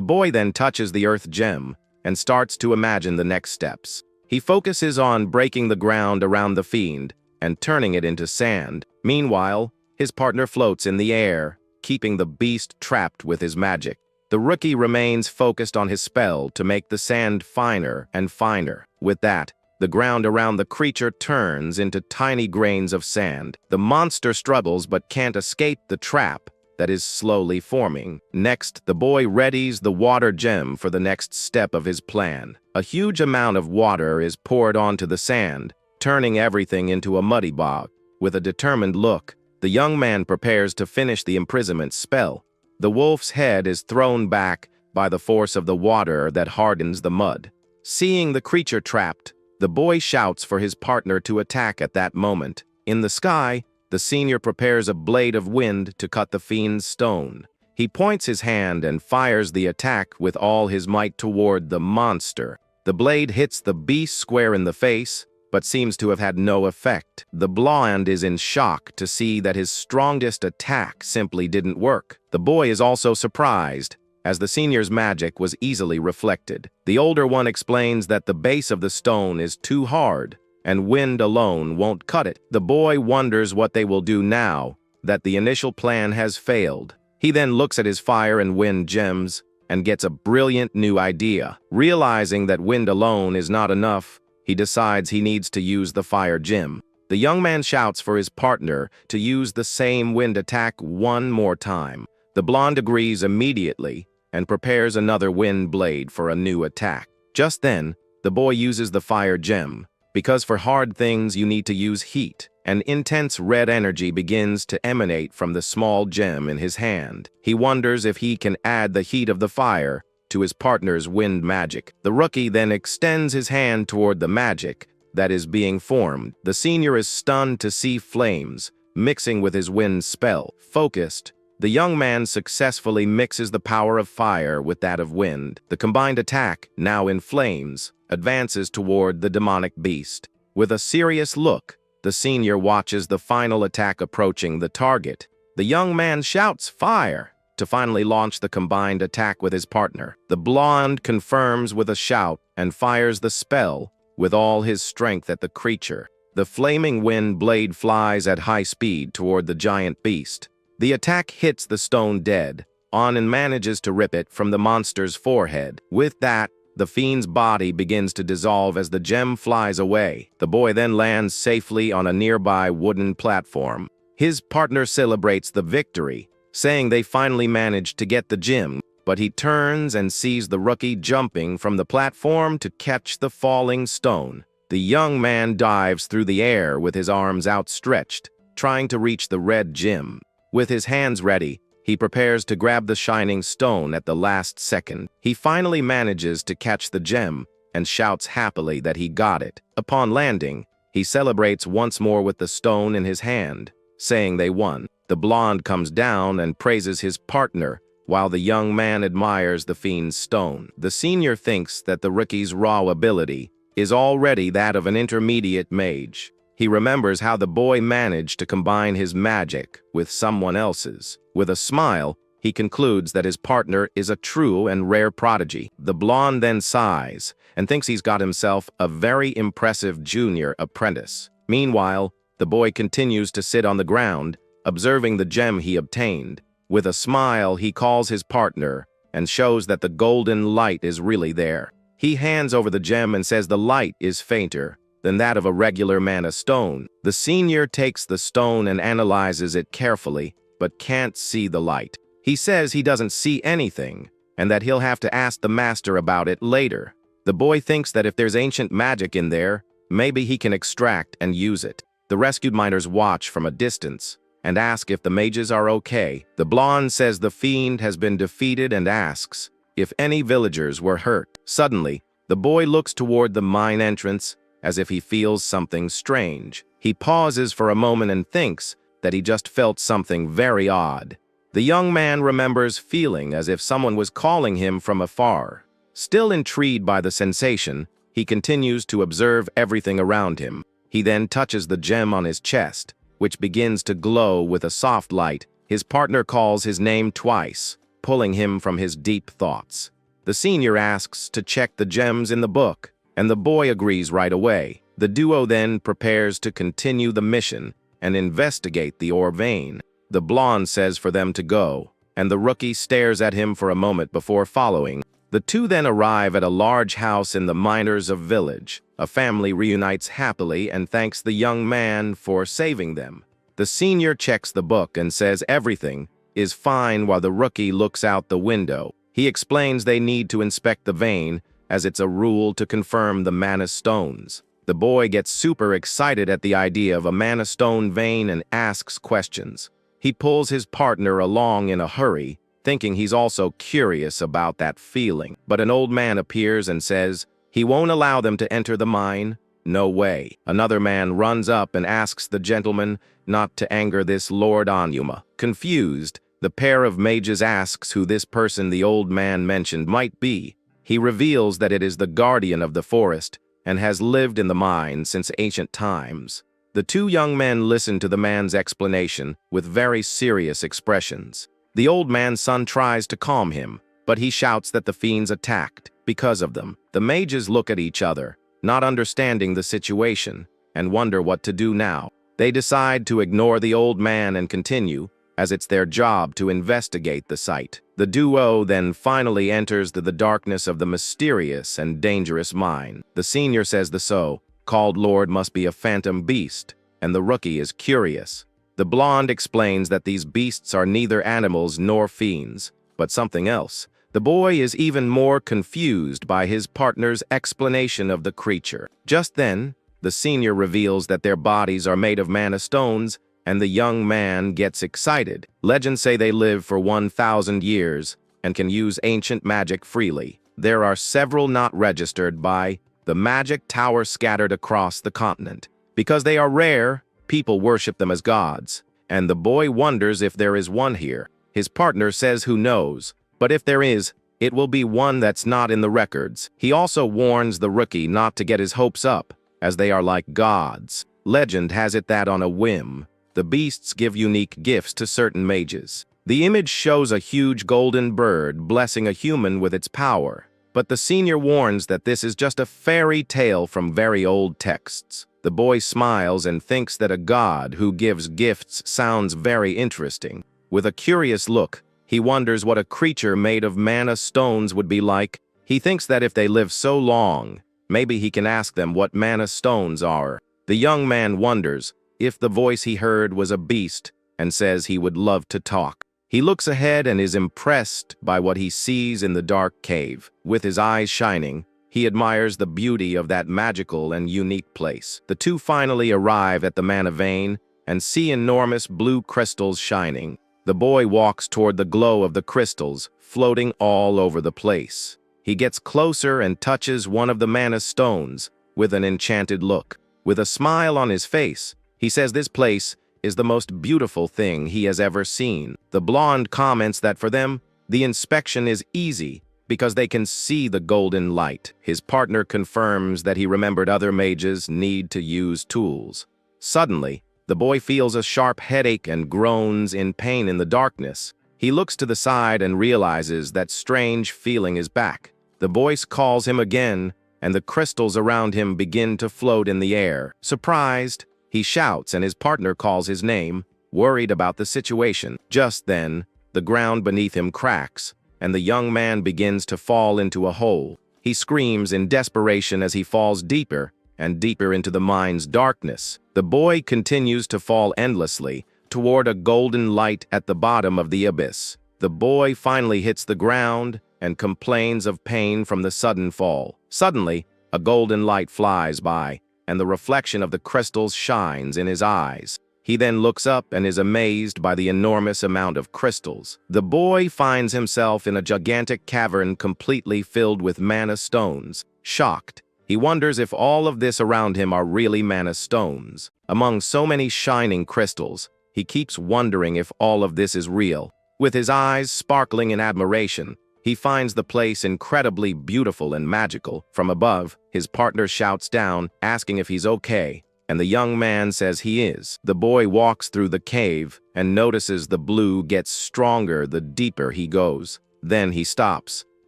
boy then touches the earth gem and starts to imagine the next steps. He focuses on breaking the ground around the fiend and turning it into sand. Meanwhile, his partner floats in the air, keeping the beast trapped with his magic. The rookie remains focused on his spell to make the sand finer and finer. With that, the ground around the creature turns into tiny grains of sand. The monster struggles but can't escape the trap that is slowly forming. Next, the boy readies the water gem for the next step of his plan. A huge amount of water is poured onto the sand, turning everything into a muddy bog. With a determined look, the young man prepares to finish the imprisonment spell. The wolf's head is thrown back by the force of the water that hardens the mud. Seeing the creature trapped, the boy shouts for his partner to attack at that moment. In the sky, the senior prepares a blade of wind to cut the fiend's stone. He points his hand and fires the attack with all his might toward the monster. The blade hits the beast square in the face, but seems to have had no effect. The blonde is in shock to see that his strongest attack simply didn't work. The boy is also surprised, as the senior's magic was easily reflected. The older one explains that the base of the stone is too hard, and wind alone won't cut it. The boy wonders what they will do now that the initial plan has failed. He then looks at his fire and wind gems and gets a brilliant new idea. Realizing that wind alone is not enough, he decides he needs to use the fire gem. The young man shouts for his partner to use the same wind attack one more time. The blonde agrees immediately and prepares another wind blade for a new attack. Just then, the boy uses the fire gem, because for hard things you need to use heat. An intense red energy begins to emanate from the small gem in his hand. He wonders if he can add the heat of the fire to his partner's wind magic. The rookie then extends his hand toward the magic that is being formed. The senior is stunned to see flames mixing with his wind spell. Focused, the young man successfully mixes the power of fire with that of wind. The combined attack, now in flames, advances toward the demonic beast. With a serious look, the senior watches the final attack approaching the target. The young man shouts "Fire!" to finally launch the combined attack with his partner. The blonde confirms with a shout and fires the spell with all his strength at the creature. The flaming wind blade flies at high speed toward the giant beast. The attack hits the stone dead on and manages to rip it from the monster's forehead. With that, the fiend's body begins to dissolve as the gem flies away. The boy then lands safely on a nearby wooden platform. His partner celebrates the victory, saying they finally managed to get the gem, but he turns and sees the rookie jumping from the platform to catch the falling stone. The young man dives through the air with his arms outstretched, trying to reach the red gem. With his hands ready, he prepares to grab the shining stone at the last second. He finally manages to catch the gem and shouts happily that he got it. Upon landing, he celebrates once more with the stone in his hand, saying they won. The blonde comes down and praises his partner, while the young man admires the fiend's stone. The senior thinks that the rookie's raw ability is already that of an intermediate mage. He remembers how the boy managed to combine his magic with someone else's. With a smile, he concludes that his partner is a true and rare prodigy. The blonde then sighs and thinks he's got himself a very impressive junior apprentice. Meanwhile, the boy continues to sit on the ground, observing the gem he obtained. With a smile, he calls his partner and shows that the golden light is really there. He hands over the gem and says the light is fainter than that of a regular mana stone. The senior takes the stone and analyzes it carefully, but can't see the light. He says he doesn't see anything, and that he'll have to ask the master about it later. The boy thinks that if there's ancient magic in there, maybe he can extract and use it. The rescued miners watch from a distance and ask if the mages are okay. The blonde says the fiend has been defeated and asks if any villagers were hurt. Suddenly, the boy looks toward the mine entrance as if he feels something strange. He pauses for a moment and thinks that he just felt something very odd. The young man remembers feeling as if someone was calling him from afar. Still intrigued by the sensation, he continues to observe everything around him. He then touches the gem on his chest, which begins to glow with a soft light. His partner calls his name twice, pulling him from his deep thoughts. The senior asks to check the gems in the book, and the boy agrees right away. The duo then prepares to continue the mission and investigate the ore vein. The blonde says for them to go, and the rookie stares at him for a moment before following. The two then arrive at a large house in the miners' village. A family reunites happily and thanks the young man for saving them. The senior checks the book and says everything is fine while the rookie looks out the window. He explains they need to inspect the vein, as it's a rule to confirm the mana stones. The boy gets super excited at the idea of a mana stone vein and asks questions. He pulls his partner along in a hurry, thinking he's also curious about that feeling. But an old man appears and says he won't allow them to enter the mine. No way. Another man runs up and asks the gentleman not to anger this Lord Anuma. Confused, the pair of mages asks who this person the old man mentioned might be, He reveals that it is the guardian of the forest and has lived in the mine since ancient times. The two young men listen to the man's explanation with very serious expressions. The old man's son tries to calm him, but he shouts that the fiends attacked because of them. The mages look at each other, not understanding the situation, and wonder what to do now. They decide to ignore the old man and continue, as it's their job to investigate the site. The duo then finally enters the darkness of the mysterious and dangerous mine. The senior says the so-called lord must be a phantom beast, and the rookie is curious. The blonde explains that these beasts are neither animals nor fiends, but something else. The boy is even more confused by his partner's explanation of the creature. Just then, the senior reveals that their bodies are made of mana stones, and the young man gets excited. Legends say they live for 1,000 years and can use ancient magic freely. There are several not registered by the magic tower scattered across the continent. Because they are rare, people worship them as gods, and the boy wonders if there is one here. His partner says who knows, but if there is, it will be one that's not in the records. He also warns the rookie not to get his hopes up, as they are like gods. Legend has it that on a whim, the beasts give unique gifts to certain mages. The image shows a huge golden bird blessing a human with its power, but the senior warns that this is just a fairy tale from very old texts. The boy smiles and thinks that a god who gives gifts sounds very interesting. With a curious look, he wonders what a creature made of mana stones would be like. He thinks that if they live so long, maybe he can ask them what mana stones are. The young man wonders if the voice he heard was a beast and says he would love to talk. He looks ahead and is impressed by what he sees in the dark cave. With his eyes shining, he admires the beauty of that magical and unique place. The two finally arrive at the mana vein and see enormous blue crystals shining. The boy walks toward the glow of the crystals, floating all over the place. He gets closer and touches one of the mana stones with an enchanted look. With a smile on his face, he says this place is the most beautiful thing he has ever seen. The blonde comments that for them, the inspection is easy because they can see the golden light. His partner confirms that he remembered other mages need to use tools. Suddenly, the boy feels a sharp headache and groans in pain in the darkness. He looks to the side and realizes that strange feeling is back. The voice calls him again, and the crystals around him begin to float in the air. Surprised, he shouts and his partner calls his name, worried about the situation. Just then, the ground beneath him cracks, and the young man begins to fall into a hole. He screams in desperation as he falls deeper and deeper into the mine's darkness. The boy continues to fall endlessly toward a golden light at the bottom of the abyss. The boy finally hits the ground and complains of pain from the sudden fall. Suddenly, a golden light flies by, and the reflection of the crystals shines in his eyes. He then looks up and is amazed by the enormous amount of crystals. The boy finds himself in a gigantic cavern completely filled with mana stones. Shocked, he wonders if all of this around him are really mana stones. Among so many shining crystals, he keeps wondering if all of this is real. With his eyes sparkling in admiration, he finds the place incredibly beautiful and magical. From above, his partner shouts down, asking if he's okay, and the young man says he is. The boy walks through the cave and notices the blue gets stronger the deeper he goes. Then he stops,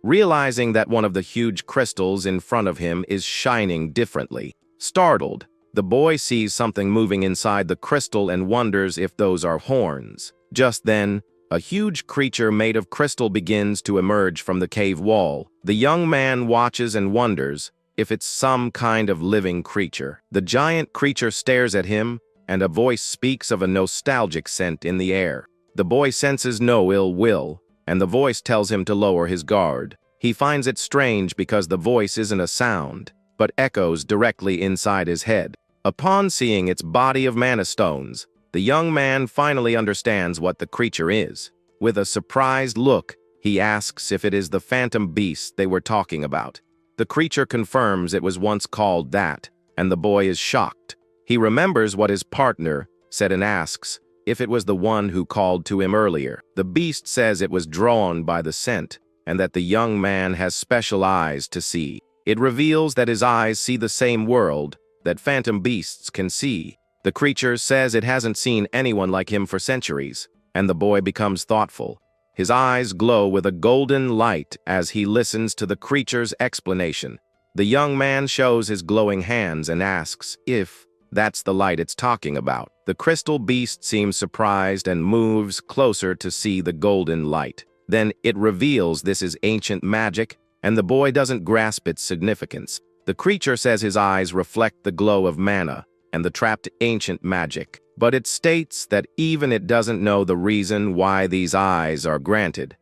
realizing that one of the huge crystals in front of him is shining differently. Startled, the boy sees something moving inside the crystal and wonders if those are horns. Just then, a huge creature made of crystal begins to emerge from the cave wall. The young man watches and wonders if it's some kind of living creature. The giant creature stares at him, and a voice speaks of a nostalgic scent in the air. The boy senses no ill will, and the voice tells him to lower his guard. He finds it strange because the voice isn't a sound, but echoes directly inside his head. Upon seeing its body of mana stones, the young man finally understands what the creature is. With a surprised look, he asks if it is the phantom beast they were talking about. The creature confirms it was once called that, and the boy is shocked. He remembers what his partner said and asks if it was the one who called to him earlier. The beast says it was drawn by the scent, and that the young man has special eyes to see. It reveals that his eyes see the same world that phantom beasts can see. The creature says it hasn't seen anyone like him for centuries, and the boy becomes thoughtful. His eyes glow with a golden light as he listens to the creature's explanation. The young man shows his glowing hands and asks if that's the light it's talking about. The crystal beast seems surprised and moves closer to see the golden light. Then it reveals this is ancient magic, and the boy doesn't grasp its significance. The creature says his eyes reflect the glow of mana and the trapped ancient magic, but it states that even it doesn't know the reason why these eyes are granted.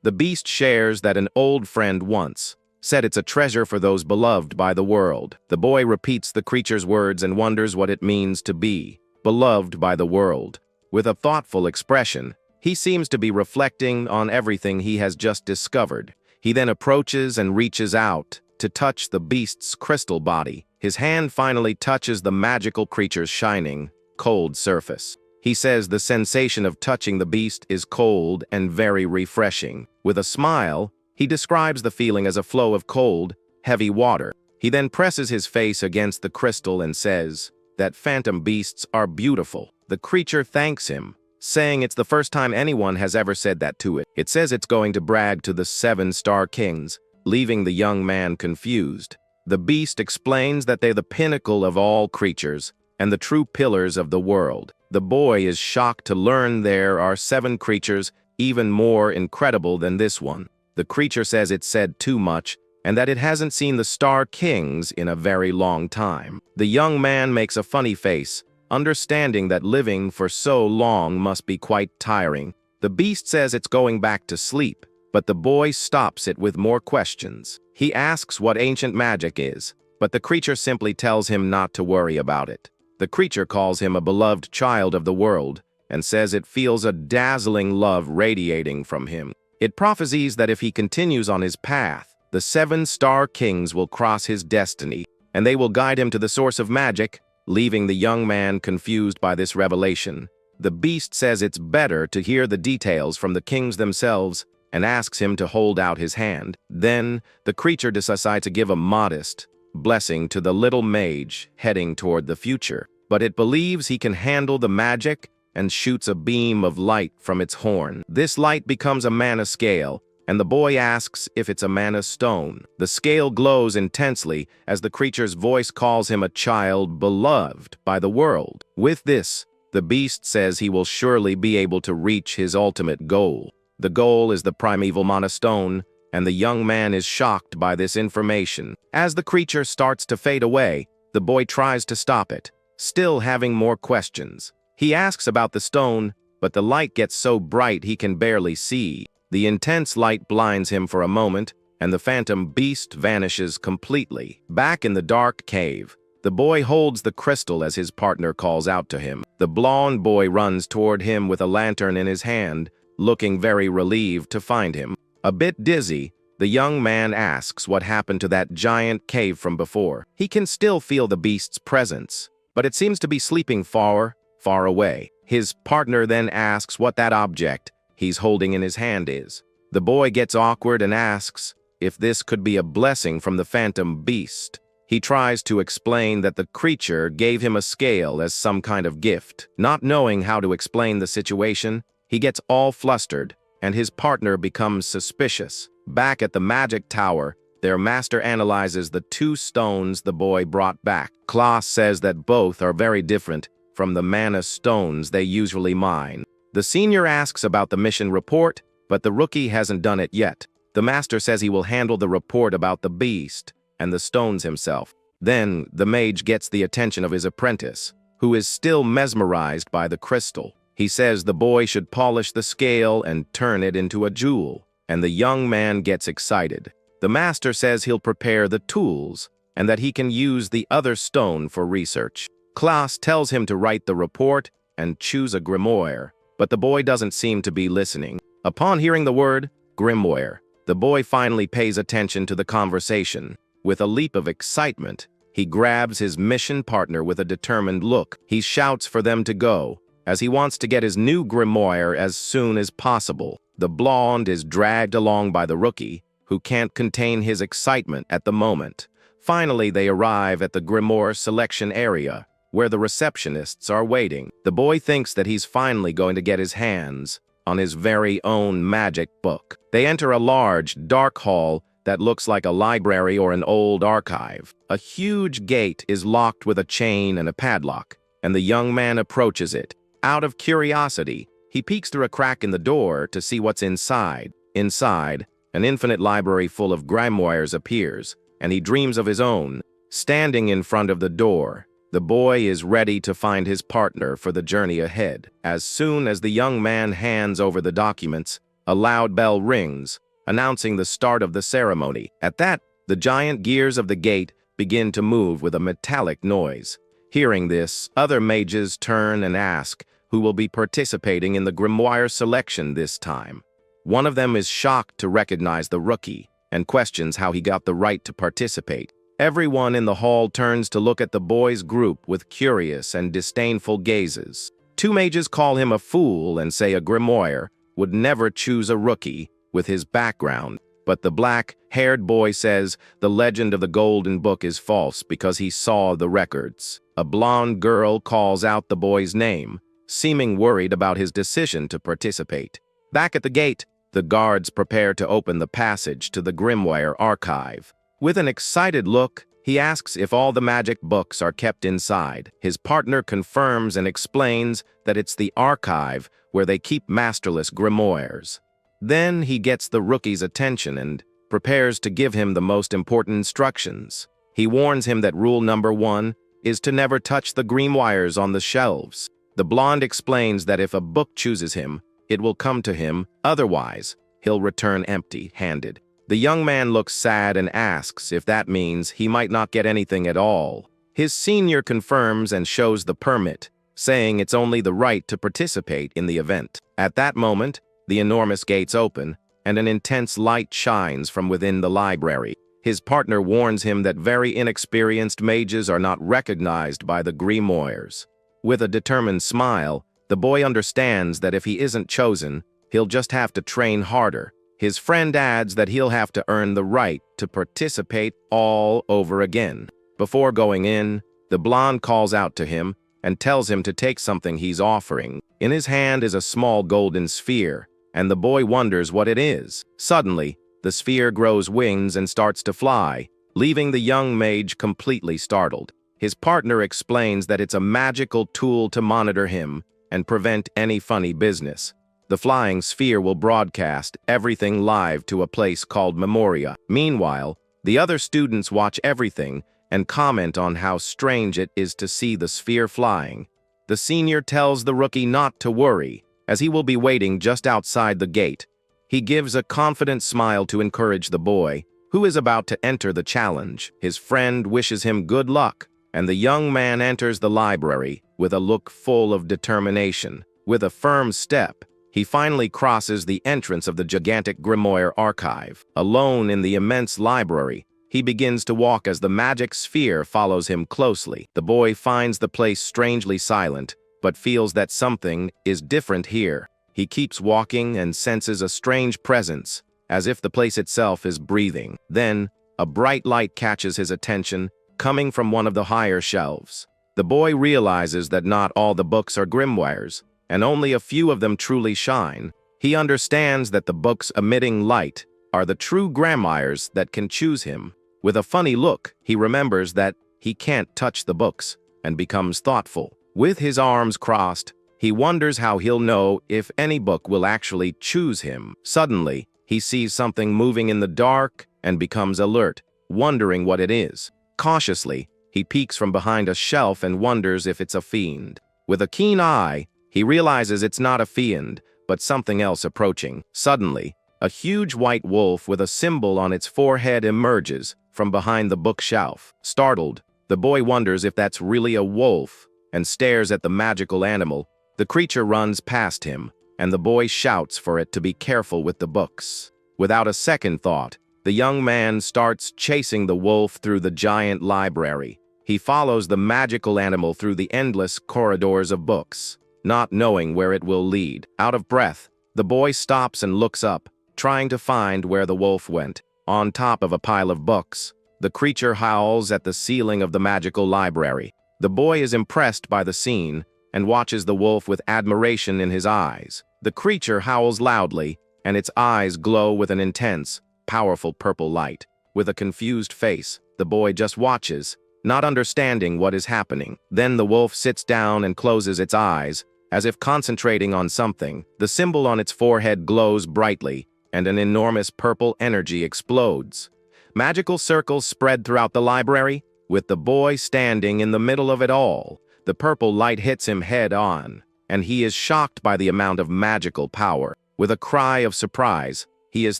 The beast shares that an old friend once said it's a treasure for those beloved by the world. The boy repeats the creature's words and wonders what it means to be beloved by the world. With a thoughtful expression, he seems to be reflecting on everything he has just discovered. He then approaches and reaches out to touch the beast's crystal body. His hand finally touches the magical creature's shining, cold surface. He says the sensation of touching the beast is cold and very refreshing. With a smile, he describes the feeling as a flow of cold, heavy water. He then presses his face against the crystal and says that phantom beasts are beautiful. The creature thanks him, saying it's the first time anyone has ever said that to it. It says it's going to brag to the 7-star kings, leaving the young man confused. The beast explains that they're the pinnacle of all creatures and the true pillars of the world. The boy is shocked to learn there are 7 creatures even more incredible than this one. The creature says it said too much and that it hasn't seen the Star Kings in a very long time. The young man makes a funny face, understanding that living for so long must be quite tiring. The beast says it's going back to sleep, but the boy stops it with more questions. He asks what ancient magic is, but the creature simply tells him not to worry about it. The creature calls him a beloved child of the world and says it feels a dazzling love radiating from him. It prophesies that if he continues on his path, the 7-star kings will cross his destiny, and they will guide him to the source of magic, leaving the young man confused by this revelation. The beast says it's better to hear the details from the kings themselves and asks him to hold out his hand. Then, the creature decides to give a modest blessing to the little mage heading toward the future. But it believes he can handle the magic and shoots a beam of light from its horn. This light becomes a mana scale, and the boy asks if it's a mana stone. The scale glows intensely as the creature's voice calls him a child beloved by the world. With this, the beast says he will surely be able to reach his ultimate goal. The goal is the primeval mana stone, and the young man is shocked by this information. As the creature starts to fade away, the boy tries to stop it, still having more questions. He asks about the stone, but the light gets so bright he can barely see. The intense light blinds him for a moment, and the phantom beast vanishes completely. Back in the dark cave, the boy holds the crystal as his partner calls out to him. The blonde boy runs toward him with a lantern in his hand, looking very relieved to find him. A bit dizzy, the young man asks what happened to that giant cave from before. He can still feel the beast's presence, but it seems to be sleeping far, far away. His partner then asks what that object he's holding in his hand is. The boy gets awkward and asks if this could be a blessing from the phantom beast. He tries to explain that the creature gave him a scale as some kind of gift. Not knowing how to explain the situation, he gets all flustered, and his partner becomes suspicious. Back at the magic tower, their master analyzes the 2 stones the boy brought back. Klaus says that both are very different from the mana stones they usually mine. The senior asks about the mission report, but the rookie hasn't done it yet. The master says he will handle the report about the beast and the stones himself. Then, the mage gets the attention of his apprentice, who is still mesmerized by the crystal. He says the boy should polish the scale and turn it into a jewel, and the young man gets excited. The master says he'll prepare the tools, and that he can use the other stone for research. Klaus tells him to write the report and choose a grimoire, but the boy doesn't seem to be listening. Upon hearing the word grimoire, the boy finally pays attention to the conversation. With a leap of excitement, he grabs his mission partner with a determined look. He shouts for them to go, as he wants to get his new grimoire as soon as possible. the blonde is dragged along by the rookie, who can't contain his excitement at the moment. Finally, they arrive at the Grimoire selection area, where the receptionists are waiting. The boy thinks that he's finally going to get his hands on his very own magic book. They enter a large, dark hall that looks like a library or an old archive. A huge gate is locked with a chain and a padlock, and the young man approaches it. Out of curiosity, he peeks through a crack in the door to see what's inside. Inside, an infinite library full of grimoires appears, and he dreams of his own. Standing in front of the door, the boy is ready to find his partner for the journey ahead. As soon as the young man hands over the documents, a loud bell rings, announcing the start of the ceremony. At that, the giant gears of the gate begin to move with a metallic noise. Hearing this, other mages turn and ask who will be participating in the Grimoire selection this time. One of them is shocked to recognize the rookie and questions how he got the right to participate. Everyone in the hall turns to look at the boy's group with curious and disdainful gazes. Two mages call him a fool and say a Grimoire would never choose a rookie with his background. But the black-haired boy says the legend of the Golden Book is false because he saw the records. A blonde girl calls out the boy's name, seeming worried about his decision to participate. Back at the gate, the guards prepare to open the passage to the Grimoire archive. With an excited look, he asks if all the magic books are kept inside. His partner confirms and explains that it's the archive where they keep masterless grimoires. Then he gets the rookie's attention and prepares to give him the most important instructions. He warns him that rule number 1 is to never touch the grimoires on the shelves. The blonde explains that if a book chooses him, it will come to him, otherwise, he'll return empty-handed. The young man looks sad and asks if that means he might not get anything at all. His senior confirms and shows the permit, saying it's only the right to participate in the event. At that moment, the enormous gates open, and an intense light shines from within the library. His partner warns him that very inexperienced mages are not recognized by the grimoires. With a determined smile, the boy understands that if he isn't chosen, he'll just have to train harder. His friend adds that he'll have to earn the right to participate all over again. Before going in, the blonde calls out to him and tells him to take something he's offering. In his hand is a small golden sphere, and the boy wonders what it is. Suddenly, the sphere grows wings and starts to fly, leaving the young mage completely startled. His partner explains that it's a magical tool to monitor him and prevent any funny business. The flying sphere will broadcast everything live to a place called Memoria. Meanwhile, the other students watch everything and comment on how strange it is to see the sphere flying. The senior tells the rookie not to worry, as he will be waiting just outside the gate. He gives a confident smile to encourage the boy, who is about to enter the challenge. His friend wishes him good luck, and the young man enters the library with a look full of determination. With a firm step, he finally crosses the entrance of the gigantic Grimoire archive. Alone in the immense library, he begins to walk as the magic sphere follows him closely. The boy finds the place strangely silent, but feels that something is different here. He keeps walking and senses a strange presence, as if the place itself is breathing. Then, a bright light catches his attention, coming from one of the higher shelves. The boy realizes that not all the books are grimoires, and only a few of them truly shine. He understands that the books emitting light are the true grimoires that can choose him. With a funny look, he remembers that he can't touch the books and becomes thoughtful. With his arms crossed, he wonders how he'll know if any book will actually choose him. Suddenly, he sees something moving in the dark and becomes alert, wondering what it is. Cautiously, he peeks from behind a shelf and wonders if it's a fiend. With a keen eye, he realizes it's not a fiend, but something else approaching. Suddenly, a huge white wolf with a symbol on its forehead emerges from behind the bookshelf. Startled, the boy wonders if that's really a wolf and stares at the magical animal. The creature runs past him, and the boy shouts for it to be careful with the books. Without a second thought, the young man starts chasing the wolf through the giant library. He follows the magical animal through the endless corridors of books, not knowing where it will lead. Out of breath, The boy stops and looks up, trying to find where the wolf went. On top of a pile of books, the creature howls at the ceiling of the magical library. The boy is impressed by the scene and watches the wolf with admiration in his eyes. The creature howls loudly, and its eyes glow with an intense, powerful purple light. With a confused face, the boy just watches, not understanding what is happening. Then the wolf sits down and closes its eyes, as if concentrating on something. The symbol on its forehead glows brightly, and an enormous purple energy explodes. Magical circles spread throughout the library, with the boy standing in the middle of it all. The purple light hits him head on, and he is shocked by the amount of magical power. With a cry of surprise, he is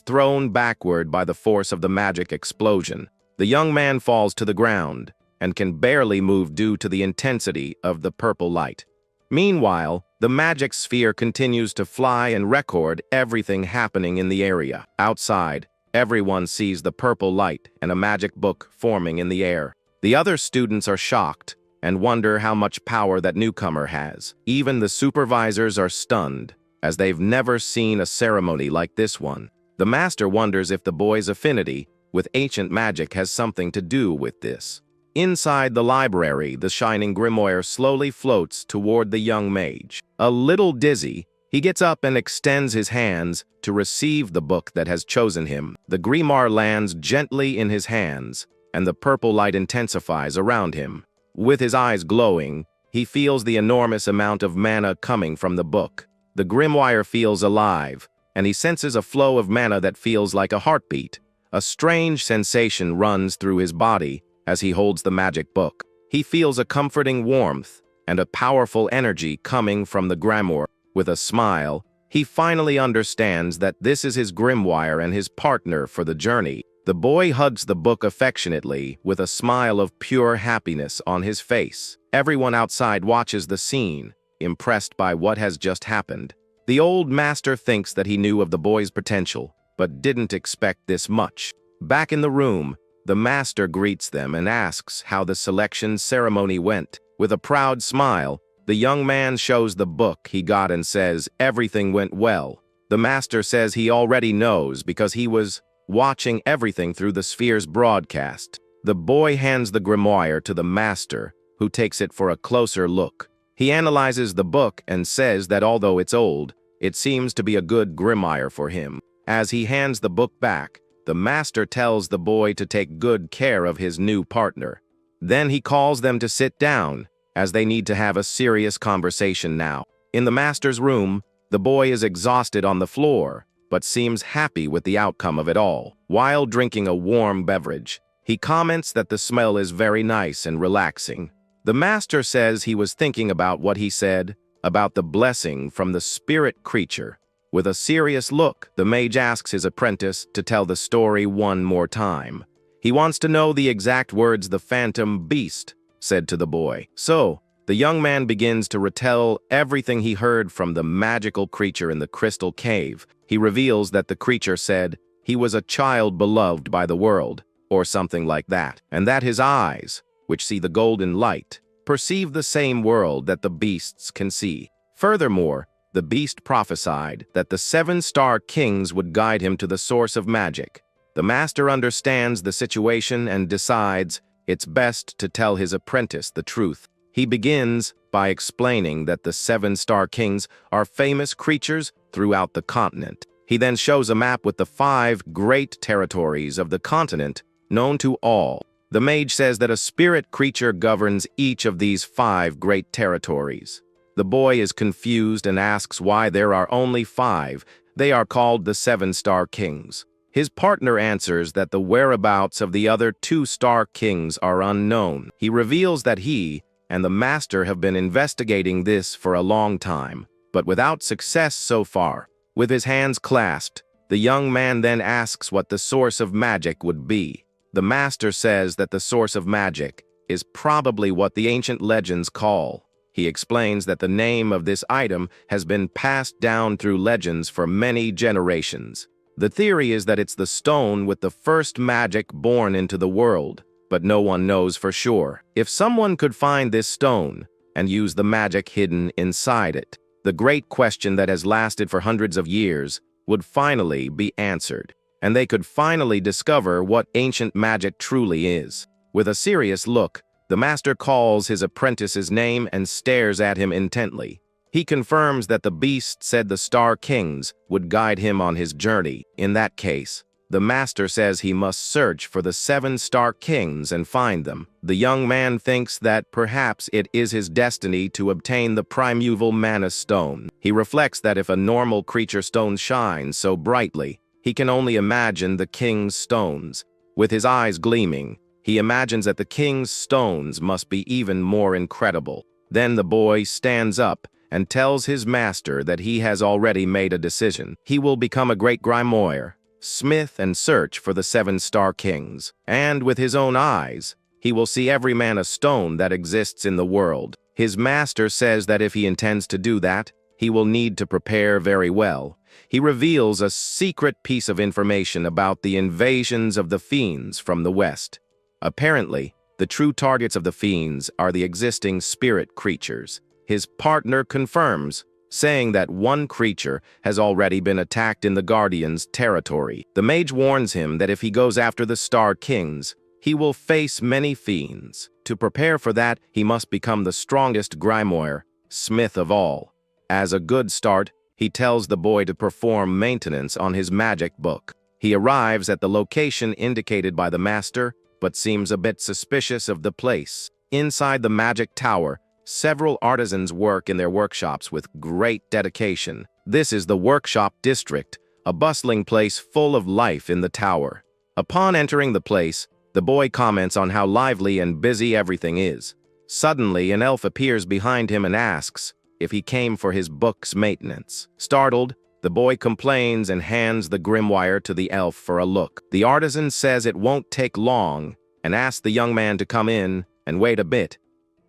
thrown backward by the force of the magic explosion. The young man falls to the ground and can barely move due to the intensity of the purple light. Meanwhile, the magic sphere continues to fly and record everything happening in the area. Outside, everyone sees the purple light and a magic book forming in the air. The other students are shocked and wonder how much power that newcomer has. Even the supervisors are stunned, as they've never seen a ceremony like this one. The master wonders if the boy's affinity with ancient magic has something to do with this. Inside the library, the shining Grimoire slowly floats toward the young mage. A little dizzy, he gets up and extends his hands to receive the book that has chosen him. The Grimoire lands gently in his hands, and the purple light intensifies around him. With his eyes glowing, he feels the enormous amount of mana coming from the book. The Grimoire feels alive, and he senses a flow of mana that feels like a heartbeat. A strange sensation runs through his body as he holds the magic book. He feels a comforting warmth and a powerful energy coming from the Grimoire. With a smile, he finally understands that this is his Grimoire and his partner for the journey. The boy hugs the book affectionately with a smile of pure happiness on his face. Everyone outside watches the scene, impressed by what has just happened. The old master thinks that he knew of the boy's potential, but didn't expect this much. Back in the room, the master greets them and asks how the selection ceremony went. With a proud smile, the young man shows the book he got and says everything went well. The master says he already knows because he was watching everything through the sphere's broadcast. The boy hands the Grimoire to the master, who takes it for a closer look. He analyzes the book and says that although it's old, it seems to be a good Grimoire for him. As he hands the book back, the master tells the boy to take good care of his new partner. Then he calls them to sit down, as they need to have a serious conversation now. In the master's room, the boy is exhausted on the floor, but seems happy with the outcome of it all. While drinking a warm beverage, he comments that the smell is very nice and relaxing. The master says he was thinking about what he said about the blessing from the spirit creature. With a serious look, the mage asks his apprentice to tell the story one more time. He wants to know the exact words the phantom beast said to the boy. So, the young man begins to retell everything he heard from the magical creature in the crystal cave. He reveals that the creature said he was a child beloved by the world, or something like that, and that his eyes, which see the golden light, perceive the same world that the beasts can see. Furthermore, the beast prophesied that the 7-star kings would guide him to the source of magic. The master understands the situation and decides it's best to tell his apprentice the truth. He begins by explaining that the 7-star kings are famous creatures throughout the continent. He then shows a map with the 5 great territories of the continent known to all. The mage says that a spirit creature governs each of these 5 great territories. The boy is confused and asks why there are only 5. They are called the 7-star kings. His partner answers that the whereabouts of the other 2-star kings are unknown. He reveals that he and the master have been investigating this for a long time, but without success so far. With his hands clasped, the young man then asks what the source of magic would be. The master says that the source of magic is probably what the ancient legends call. He explains that the name of this item has been passed down through legends for many generations. The theory is that it's the stone with the first magic born into the world, but no one knows for sure. If someone could find this stone and use the magic hidden inside it, The great question that has lasted for hundreds of years would finally be answered, and they could finally discover what ancient magic truly is. With a serious look, the master calls his apprentice's name and stares at him intently. He confirms that the beast said the Star Kings would guide him on his journey. In that case, the master says he must search for the 7 Star Kings and find them. The young man thinks that perhaps it is his destiny to obtain the primeval mana stone. He reflects that if a normal creature stone shines so brightly, he can only imagine the king's stones. With his eyes gleaming, he imagines that the king's stones must be even more incredible. Then the boy stands up and tells his master that he has already made a decision. He will become a great Grimoire smith and search for the 7 Star Kings. And with his own eyes, he will see every mana stone that exists in the world. His master says that if he intends to do that, he will need to prepare very well. He reveals a secret piece of information about the invasions of the fiends from the west. Apparently, the true targets of the fiends are the existing spirit creatures. His partner confirms, saying that one creature has already been attacked in the Guardian's territory. The mage warns him that if he goes after the Star Kings, he will face many fiends. To prepare for that, he must become the strongest Grimoire smith of all. As a good start, he tells the boy to perform maintenance on his magic book. He arrives at the location indicated by the master, but seems a bit suspicious of the place. Inside the magic tower, several artisans work in their workshops with great dedication. This is the workshop district, a bustling place full of life in the tower. Upon entering the place, the boy comments on how lively and busy everything is. Suddenly, an elf appears behind him and asks if he came for his book's maintenance. Startled, the boy complains and hands the grimoire to the elf for a look. The artisan says it won't take long and asks the young man to come in and wait a bit.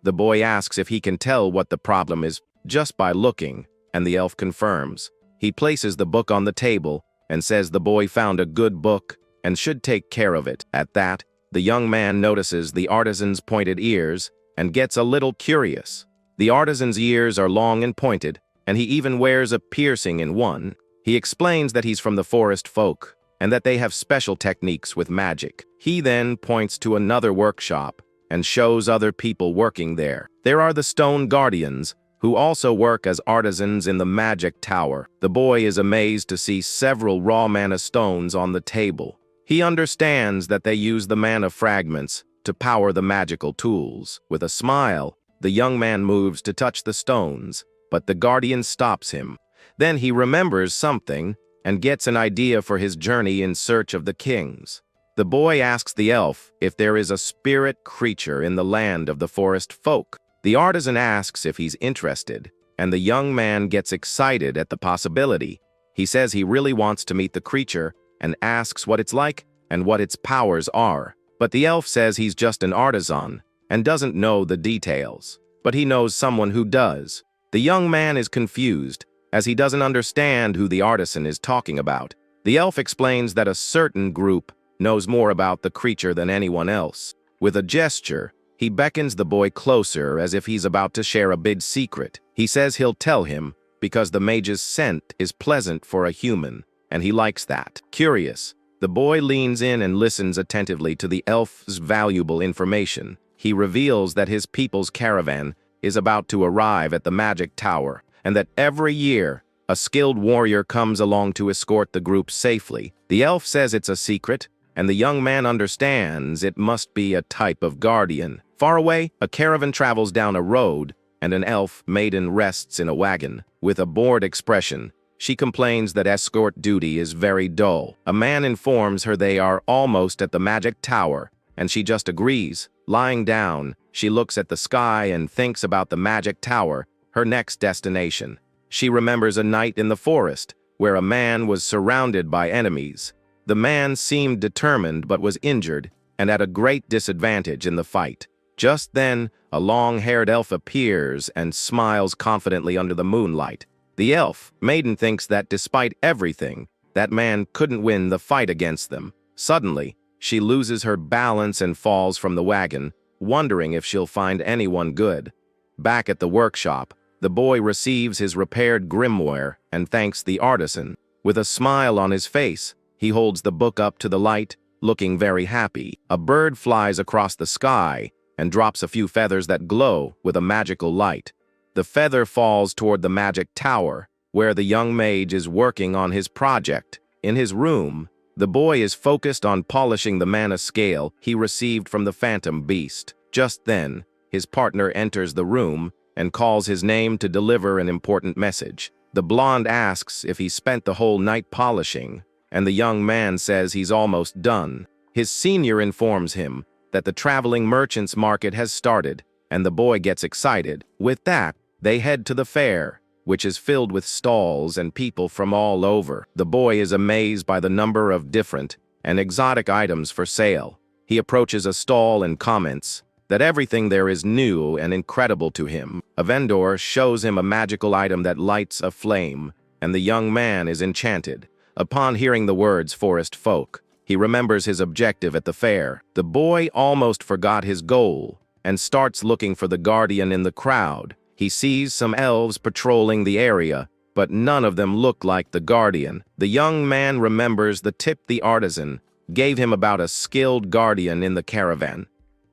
The boy asks if he can tell what the problem is just by looking, and the elf confirms. He places the book on the table and says the boy found a good book and should take care of it. At that, the young man notices the artisan's pointed ears and gets a little curious. The artisan's ears are long and pointed, and he even wears a piercing in one. He explains that he's from the forest folk and that they have special techniques with magic. He then points to another workshop and shows other people working there. There are the Stone Guardians, who also work as artisans in the magic tower. The boy is amazed to see several raw mana stones on the table. He understands that they use the mana fragments to power the magical tools. With a smile, the young man moves to touch the stones, but the guardian stops him. Then he remembers something and gets an idea for his journey in search of the kings. The boy asks the elf if there is a spirit creature in the land of the forest folk. The artisan asks if he's interested, and the young man gets excited at the possibility. He says he really wants to meet the creature and asks what it's like and what its powers are. But the elf says he's just an artisan and doesn't know the details. But he knows someone who does. The young man is confused, as he doesn't understand who the artisan is talking about. The elf explains that a certain group knows more about the creature than anyone else. With a gesture, he beckons the boy closer as if he's about to share a big secret. He says he'll tell him because the mage's scent is pleasant for a human, and he likes that. Curious, the boy leans in and listens attentively to the elf's valuable information. He reveals that his people's caravan is about to arrive at the magic tower, and that every year, a skilled warrior comes along to escort the group safely. The elf says it's a secret, and the young man understands it must be a type of guardian. Far away, a caravan travels down a road, and an elf maiden rests in a wagon. With a bored expression, she complains that escort duty is very dull. A man informs her they are almost at the magic tower, and she just agrees. Lying down, she looks at the sky and thinks about the magic tower, her next destination. She remembers a night in the forest, where a man was surrounded by enemies. The man seemed determined but was injured and at a great disadvantage in the fight. Just then, a long-haired elf appears and smiles confidently under the moonlight. The elf maiden thinks that despite everything, that man couldn't win the fight against them. Suddenly, she loses her balance and falls from the wagon, wondering if she'll find anyone good. Back at the workshop, The boy receives his repaired grimoire and thanks the artisan. With a smile on his face, he holds the book up to the light, looking very happy. A bird flies across the sky and drops a few feathers that glow with a magical light. The feather falls toward the magic tower, where the young mage is working on his project. In his room, the boy is focused on polishing the mana scale he received from the phantom beast. Just then, his partner enters the room and calls his name to deliver an important message. The blonde asks if he spent the whole night polishing, and the young man says he's almost done. His senior informs him that the traveling merchants market has started, and the boy gets excited. With that, they head to the fair, which is filled with stalls and people from all over. The boy is amazed by the number of different and exotic items for sale. He approaches a stall and comments that everything there is new and incredible to him. A vendor shows him a magical item that lights a flame, and the young man is enchanted. Upon hearing the words forest folk, he remembers his objective at the fair. The boy almost forgot his goal and starts looking for the guardian in the crowd. He sees some elves patrolling the area, but none of them look like the guardian. The young man remembers the tip the artisan gave him about a skilled guardian in the caravan.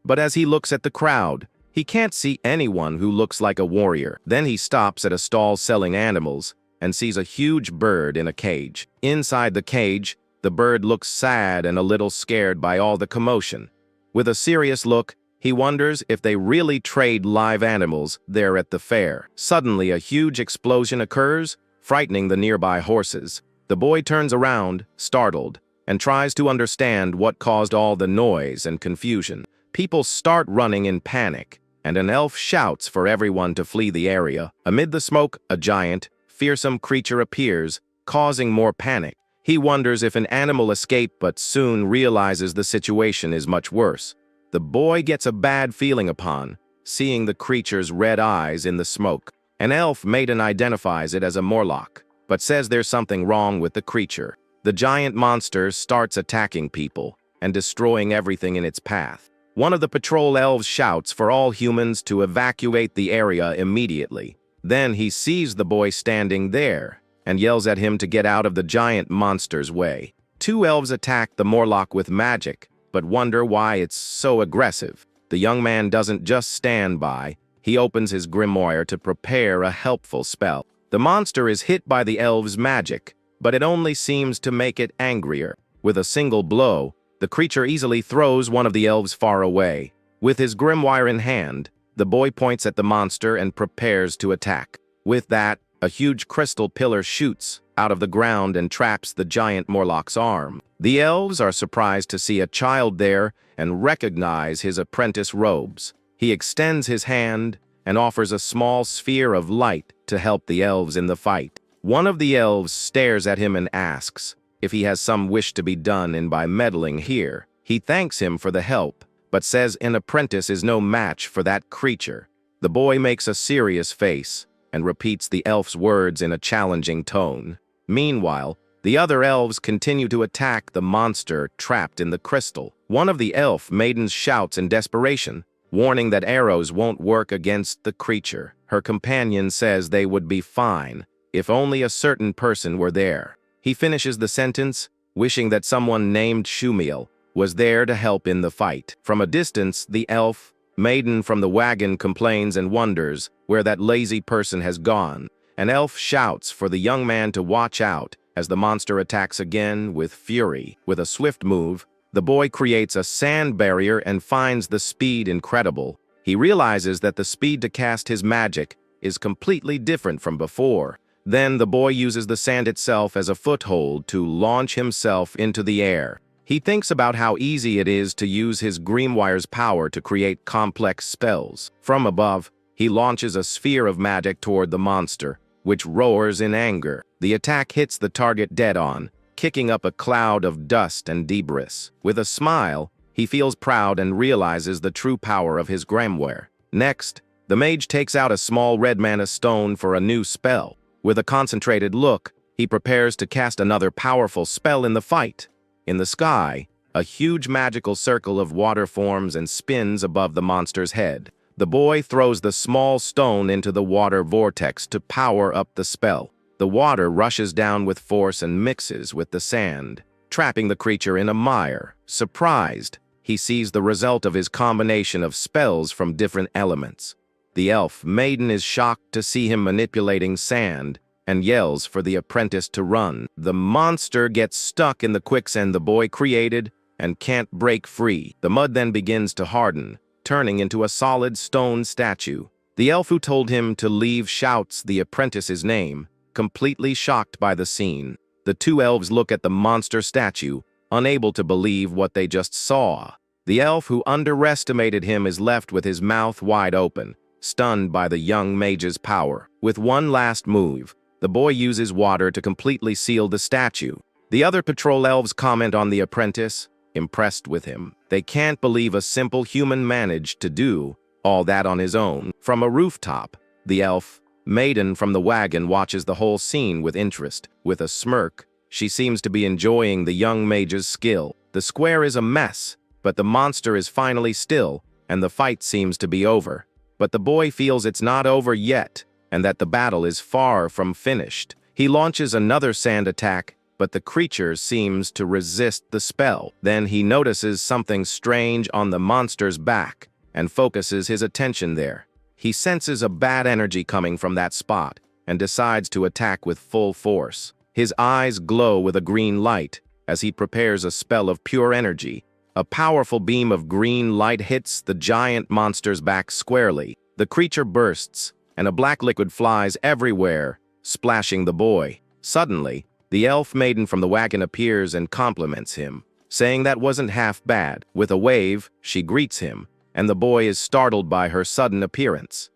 But as he looks at the crowd, he can't see anyone who looks like a warrior. Then he stops at a stall selling animals and sees a huge bird in a cage. Inside the cage, the bird looks sad and a little scared by all the commotion. With a serious look, he wonders if they really trade live animals there at the fair. Suddenly, a huge explosion occurs, frightening the nearby horses. The boy turns around, startled, and tries to understand what caused all the noise and confusion. People start running in panic, and an elf shouts for everyone to flee the area. Amid the smoke, a giant, fearsome creature appears, causing more panic. He wonders if an animal escaped, but soon realizes the situation is much worse. The boy gets a bad feeling upon seeing the creature's red eyes in the smoke. An elf maiden identifies it as a Morlock, but says there's something wrong with the creature. The giant monster starts attacking people and destroying everything in its path. One of the patrol elves shouts for all humans to evacuate the area immediately. Then he sees the boy standing there and yells at him to get out of the giant monster's way. Two elves attack the Morlock with magic, but wonder why it's so aggressive. The young man doesn't just stand by, he opens his grimoire to prepare a helpful spell. The monster is hit by the elves' magic, but it only seems to make it angrier. With a single blow, the creature easily throws one of the elves far away. With his grimoire in hand, the boy points at the monster and prepares to attack. With that, a huge crystal pillar shoots out of the ground and traps the giant Morlock's arm. The elves are surprised to see a child there and recognize his apprentice robes. He extends his hand and offers a small sphere of light to help the elves in the fight. One of the elves stares at him and asks if he has some wish to be done in by meddling here. He thanks him for the help, but says an apprentice is no match for that creature. The boy makes a serious face and repeats the elf's words in a challenging tone. Meanwhile, the other elves continue to attack the monster trapped in the crystal. One of the elf maidens shouts in desperation, warning that arrows won't work against the creature. Her companion says they would be fine if only a certain person were there. He finishes the sentence, wishing that someone named Shumiel was there to help in the fight. From a distance, the elf maiden from the wagon complains and wonders where that lazy person has gone. An elf shouts for the young man to watch out as the monster attacks again with fury. With a swift move, the boy creates a sand barrier and finds the speed incredible. He realizes that the speed to cast his magic is completely different from before. Then the boy uses the sand itself as a foothold to launch himself into the air. He thinks about how easy it is to use his grimoire's power to create complex spells. From above, he launches a sphere of magic toward the monster, which roars in anger. The attack hits the target dead on, kicking up a cloud of dust and debris. With a smile, he feels proud and realizes the true power of his grimoire. Next, the mage takes out a small red mana stone for a new spell. With a concentrated look, he prepares to cast another powerful spell in the fight. In the sky, a huge magical circle of water forms and spins above the monster's head. The boy throws the small stone into the water vortex to power up the spell. The water rushes down with force and mixes with the sand, trapping the creature in a mire. Surprised, he sees the result of his combination of spells from different elements. The elf maiden is shocked to see him manipulating sand and yells for the apprentice to run. The monster gets stuck in the quicksand the boy created and can't break free. The mud then begins to harden, turning into a solid stone statue. The elf who told him to leave shouts the apprentice's name, completely shocked by the scene. The two elves look at the monster statue, unable to believe what they just saw. The elf who underestimated him is left with his mouth wide open, stunned by the young mage's power. With one last move, the boy uses water to completely seal the statue. The other patrol elves comment on the apprentice, impressed with him. They can't believe a simple human managed to do all that on his own. From a rooftop, the elf maiden from the wagon watches the whole scene with interest. With a smirk, she seems to be enjoying the young mage's skill. The square is a mess, but the monster is finally still, and the fight seems to be over. But the boy feels it's not over yet, and that the battle is far from finished. He launches another sand attack, but the creature seems to resist the spell. Then he notices something strange on the monster's back and focuses his attention there. He senses a bad energy coming from that spot and decides to attack with full force. His eyes glow with a green light as he prepares a spell of pure energy. A powerful beam of green light hits the giant monster's back squarely. The creature bursts, and a black liquid flies everywhere, splashing the boy. Suddenly, the elf maiden from the wagon appears and compliments him, saying that wasn't half bad. With a wave, she greets him, and the boy is startled by her sudden appearance.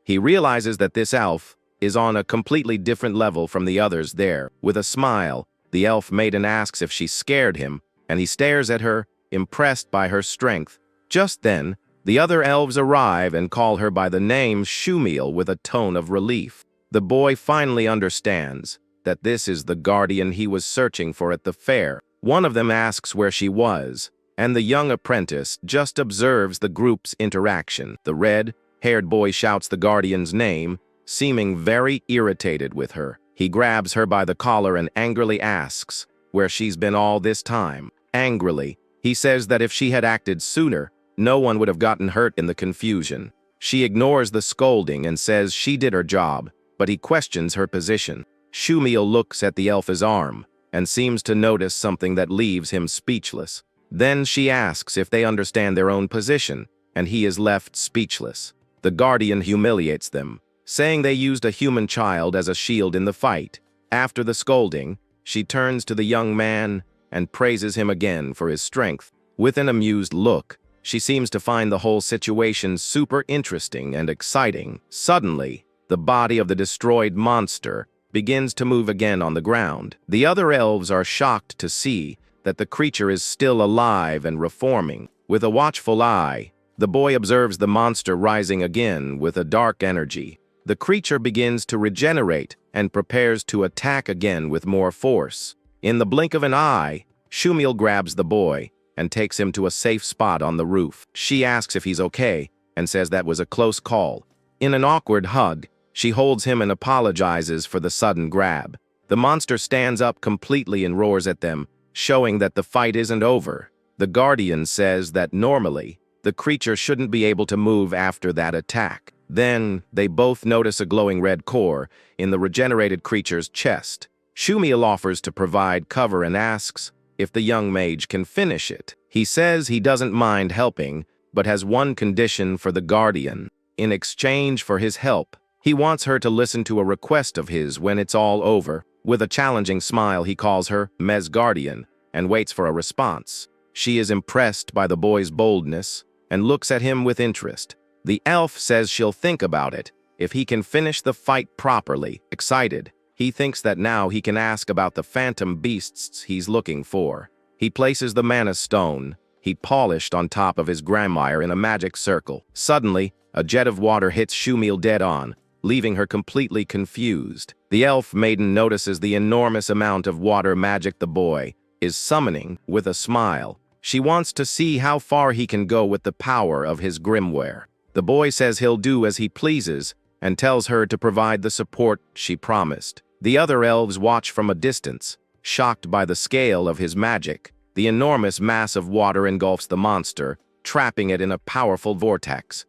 He realizes that this elf is on a completely different level from the others there. With a smile, the elf maiden asks if she scared him, and he stares at her, impressed by her strength. Just then, the other elves arrive and call her by the name Shumiel with a tone of relief. The boy finally understands that this is the guardian he was searching for at the fair. One of them asks where she was, and the young apprentice just observes the group's interaction. The red-haired boy shouts the guardian's name, seeming very irritated with her. He grabs her by the collar and angrily asks where she's been all this time. Angrily, he says that if she had acted sooner, no one would have gotten hurt in the confusion. She ignores the scolding and says she did her job, but he questions her position. Shumiel looks at the elf's arm and seems to notice something that leaves him speechless. Then she asks if they understand their own position, and he is left speechless. The guardian humiliates them, saying they used a human child as a shield in the fight. After the scolding, she turns to the young man and praises him again for his strength. With an amused look, she seems to find the whole situation super interesting and exciting. Suddenly, the body of the destroyed monster begins to move again on the ground. The other elves are shocked to see that the creature is still alive and reforming. With a watchful eye, the boy observes the monster rising again with a dark energy. The creature begins to regenerate and prepares to attack again with more force. In the blink of an eye, Shumiel grabs the boy and takes him to a safe spot on the roof. She asks if he's okay and says that was a close call. In an awkward hug, she holds him and apologizes for the sudden grab. The monster stands up completely and roars at them, showing that the fight isn't over. The guardian says that normally, the creature shouldn't be able to move after that attack. Then, they both notice a glowing red core in the regenerated creature's chest. Shumiel offers to provide cover and asks if the young mage can finish it. He says he doesn't mind helping, but has one condition for the guardian. In exchange for his help, he wants her to listen to a request of his when it's all over. With a challenging smile, he calls her Mez Guardian and waits for a response. She is impressed by the boy's boldness and looks at him with interest. The elf says she'll think about it if he can finish the fight properly. Excited, he thinks that now he can ask about the phantom beasts he's looking for. He places the mana stone he polished on top of his Grimoire in a magic circle. Suddenly, a jet of water hits Shumiel dead on, leaving her completely confused. The elf maiden notices the enormous amount of water magic the boy is summoning with a smile. She wants to see how far he can go with the power of his Grimoire. The boy says he'll do as he pleases and tells her to provide the support she promised. The other elves watch from a distance, shocked by the scale of his magic. The enormous mass of water engulfs the monster, trapping it in a powerful vortex.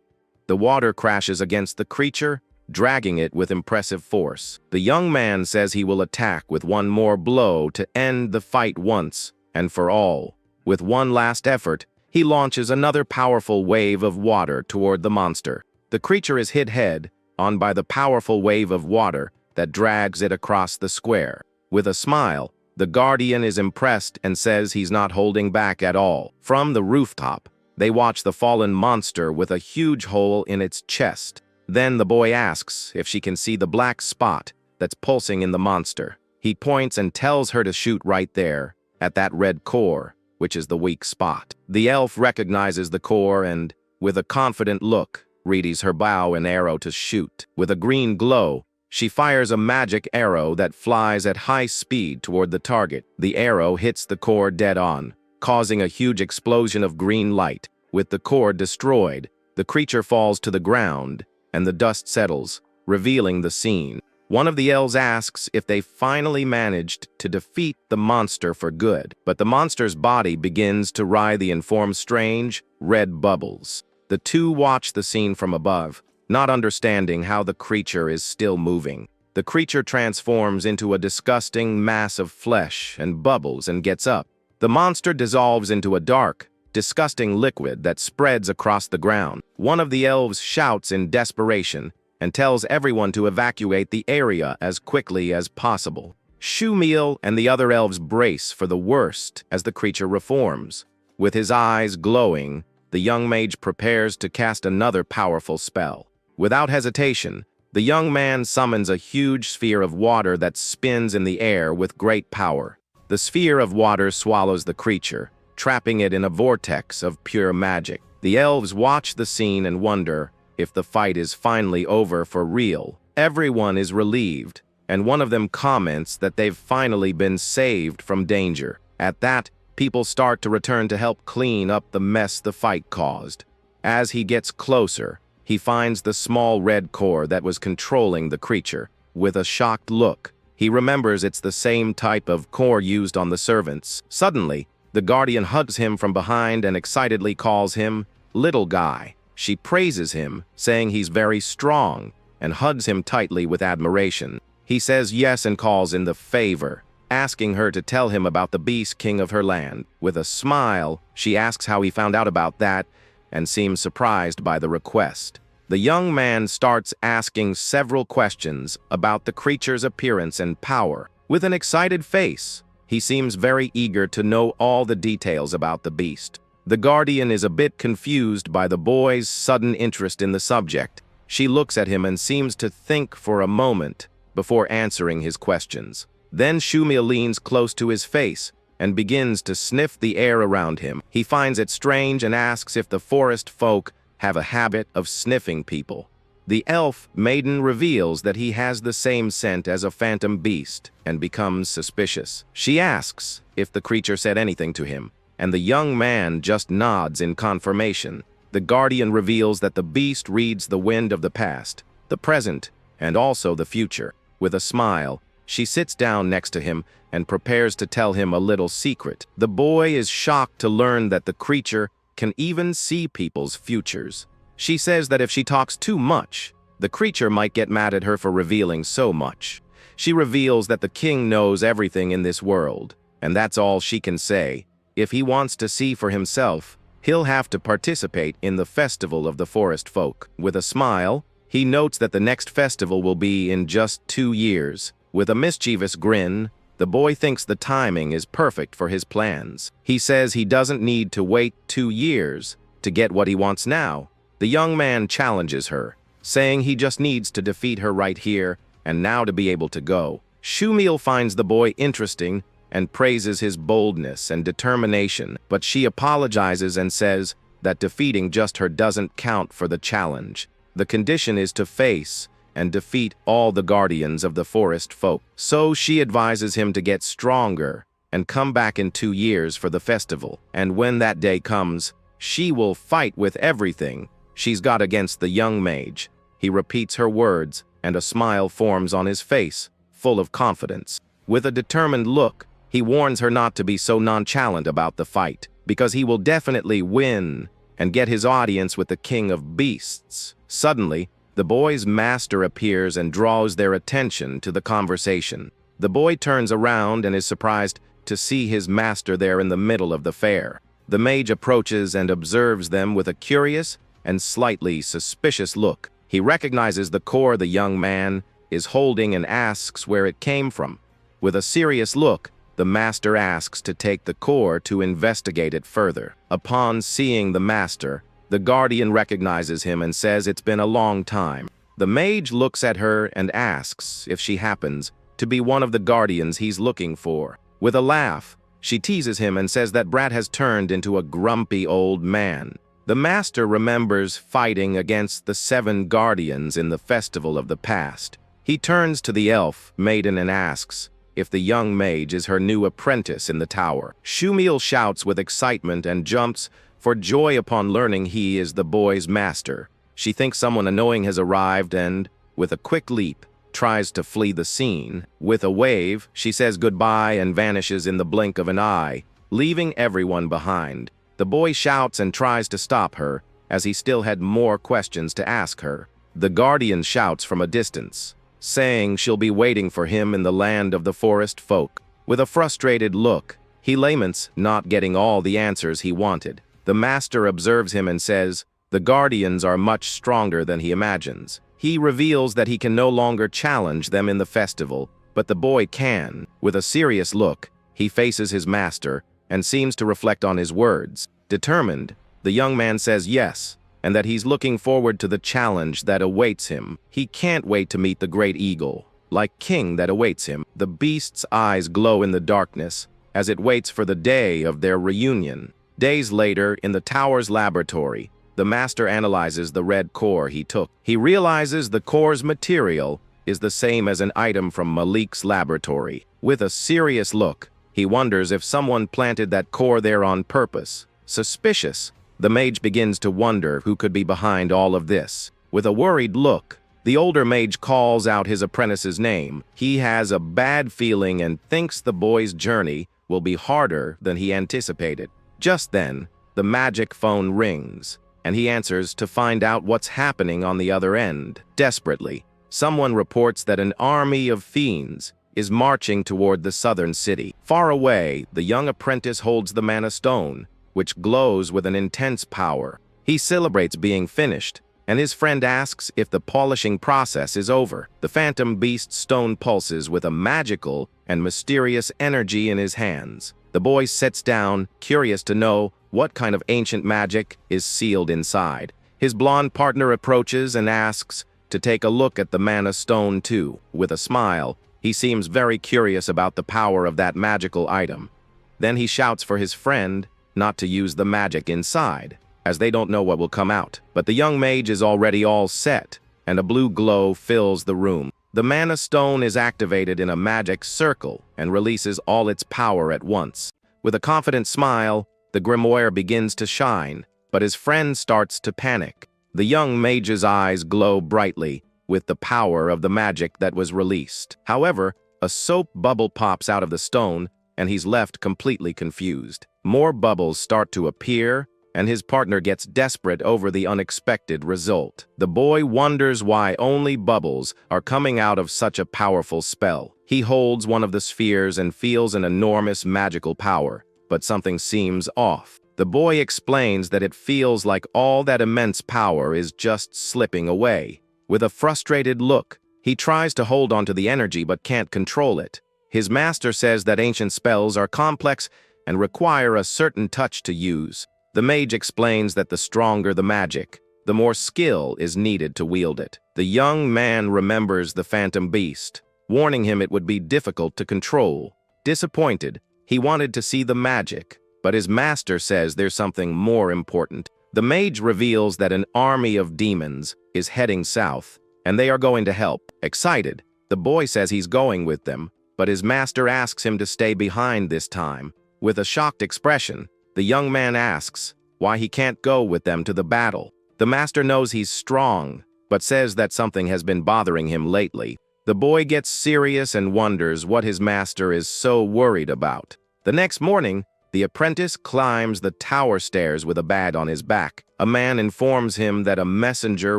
The water crashes against the creature, dragging it with impressive force. The young man says he will attack with one more blow to end the fight once and for all. With one last effort, he launches another powerful wave of water toward the monster. The creature is hit head-on by the powerful wave of water that drags it across the square. With a smile, the guardian is impressed and says he's not holding back at all. From the rooftop, they watch the fallen monster with a huge hole in its chest. Then the boy asks if she can see the black spot that's pulsing in the monster. He points and tells her to shoot right there, at that red core, which is the weak spot. The elf recognizes the core and, with a confident look, readies her bow and arrow to shoot. With a green glow, she fires a magic arrow that flies at high speed toward the target. The arrow hits the core dead on, causing a huge explosion of green light. With the core destroyed, the creature falls to the ground, and the dust settles, revealing the scene. One of the elves asks if they finally managed to defeat the monster for good, but the monster's body begins to writhe and form strange, red bubbles. The two watch the scene from above, not understanding how the creature is still moving. The creature transforms into a disgusting mass of flesh and bubbles and gets up. The monster dissolves into a dark, disgusting liquid that spreads across the ground. One of the elves shouts in desperation and tells everyone to evacuate the area as quickly as possible. Shumil and the other elves brace for the worst as the creature reforms. With his eyes glowing, the young mage prepares to cast another powerful spell. Without hesitation, the young man summons a huge sphere of water that spins in the air with great power. The sphere of water swallows the creature, trapping it in a vortex of pure magic. The elves watch the scene and wonder if the fight is finally over for real. Everyone is relieved, and one of them comments that they've finally been saved from danger. At that, people start to return to help clean up the mess the fight caused. As he gets closer, he finds the small red core that was controlling the creature. With a shocked look, he remembers it's the same type of core used on the servants. Suddenly, the guardian hugs him from behind and excitedly calls him "little guy." She praises him, saying he's very strong, and hugs him tightly with admiration. He says yes and calls in the favor, asking her to tell him about the beast king of her land. With a smile, she asks how he found out about that and seems surprised by the request. The young man starts asking several questions about the creature's appearance and power. With an excited face, he seems very eager to know all the details about the beast. The guardian is a bit confused by the boy's sudden interest in the subject. She looks at him and seems to think for a moment before answering his questions. Then Shumil leans close to his face and begins to sniff the air around him. He finds it strange and asks if the forest folk have a habit of sniffing people. The elf maiden reveals that he has the same scent as a phantom beast and becomes suspicious. She asks if the creature said anything to him, and the young man just nods in confirmation. The guardian reveals that the beast reads the wind of the past, the present, and also the future. With a smile, she sits down next to him and prepares to tell him a little secret. The boy is shocked to learn that the creature can even see people's futures. She says that if she talks too much, the creature might get mad at her for revealing so much. She reveals that the king knows everything in this world, and that's all she can say. If he wants to see for himself, he'll have to participate in the festival of the forest folk. With a smile, he notes that the next festival will be in just 2 years. With a mischievous grin, the boy thinks the timing is perfect for his plans. He says he doesn't need to wait 2 years to get what he wants now. The young man challenges her, saying he just needs to defeat her right here and now to be able to go. Shumil finds the boy interesting and praises his boldness and determination, but she apologizes and says that defeating just her doesn't count for the challenge. The condition is to face and defeat all the guardians of the forest folk. So she advises him to get stronger and come back in 2 years for the festival. And when that day comes, she will fight with everything she's got against the young mage. He repeats her words, and a smile forms on his face, full of confidence. With a determined look, he warns her not to be so nonchalant about the fight, because he will definitely win and get his audience with the king of beasts. Suddenly, the boy's master appears and draws their attention to the conversation. The boy turns around and is surprised to see his master there in the middle of the fair. The mage approaches and observes them with a curious and slightly suspicious look. He recognizes the core the young man is holding and asks where it came from. With a serious look, the master asks to take the core to investigate it further. Upon seeing the master, the guardian recognizes him and says it's been a long time. The mage looks at her and asks if she happens to be one of the guardians he's looking for. With a laugh, she teases him and says that Brat has turned into a grumpy old man. The master remembers fighting against the 7 guardians in the festival of the past. He turns to the elf maiden and asks if the young mage is her new apprentice in the tower. Shumil shouts with excitement and jumps for joy upon learning he is the boy's master. She thinks someone annoying has arrived and, with a quick leap, tries to flee the scene. With a wave, she says goodbye and vanishes in the blink of an eye, leaving everyone behind. The boy shouts and tries to stop her, as he still had more questions to ask her. The guardian shouts from a distance, saying she'll be waiting for him in the land of the forest folk. With a frustrated look, he laments not getting all the answers he wanted. The master observes him and says, the guardians are much stronger than he imagines. He reveals that he can no longer challenge them in the festival, but the boy can. With a serious look, he faces his master and seems to reflect on his words. Determined, the young man says yes, and that he's looking forward to the challenge that awaits him. He can't wait to meet the great eagle, like king that awaits him. The beast's eyes glow in the darkness as it waits for the day of their reunion. Days later, in the tower's laboratory, the master analyzes the red core he took. He realizes the core's material is the same as an item from Malik's laboratory. With a serious look, he wonders if someone planted that core there on purpose. Suspicious, the mage begins to wonder who could be behind all of this. With a worried look, the older mage calls out his apprentice's name. He has a bad feeling and thinks the boy's journey will be harder than he anticipated. Just then, the magic phone rings, and he answers to find out what's happening on the other end. Desperately, someone reports that an army of fiends is marching toward the southern city. Far away, the young apprentice holds the mana stone, which glows with an intense power. He celebrates being finished, and his friend asks if the polishing process is over. The phantom beast stone pulses with a magical and mysterious energy in his hands. The boy sits down, curious to know what kind of ancient magic is sealed inside. His blonde partner approaches and asks to take a look at the mana stone too. With a smile, he seems very curious about the power of that magical item. Then he shouts for his friend not to use the magic inside, as they don't know what will come out. But the young mage is already all set, and a blue glow fills the room. The mana stone is activated in a magic circle and releases all its power at once. With a confident smile, the Grimoire begins to shine, but his friend starts to panic. The young mage's eyes glow brightly with the power of the magic that was released. However, a soap bubble pops out of the stone, and he's left completely confused. More bubbles start to appear, and his partner gets desperate over the unexpected result. The boy wonders why only bubbles are coming out of such a powerful spell. He holds one of the spheres and feels an enormous magical power, but something seems off. The boy explains that it feels like all that immense power is just slipping away. With a frustrated look, he tries to hold onto the energy but can't control it. His master says that ancient spells are complex and require a certain touch to use. The mage explains that the stronger the magic, the more skill is needed to wield it. The young man remembers the phantom beast, warning him it would be difficult to control. Disappointed, he wanted to see the magic, but his master says there's something more important. The mage reveals that an army of demons is heading south, and they are going to help. Excited, the boy says he's going with them, but his master asks him to stay behind this time. With a shocked expression, the young man asks why he can't go with them to the battle. The master knows he's strong, but says that something has been bothering him lately. The boy gets serious and wonders what his master is so worried about. The next morning, the apprentice climbs the tower stairs with a bag on his back. A man informs him that a messenger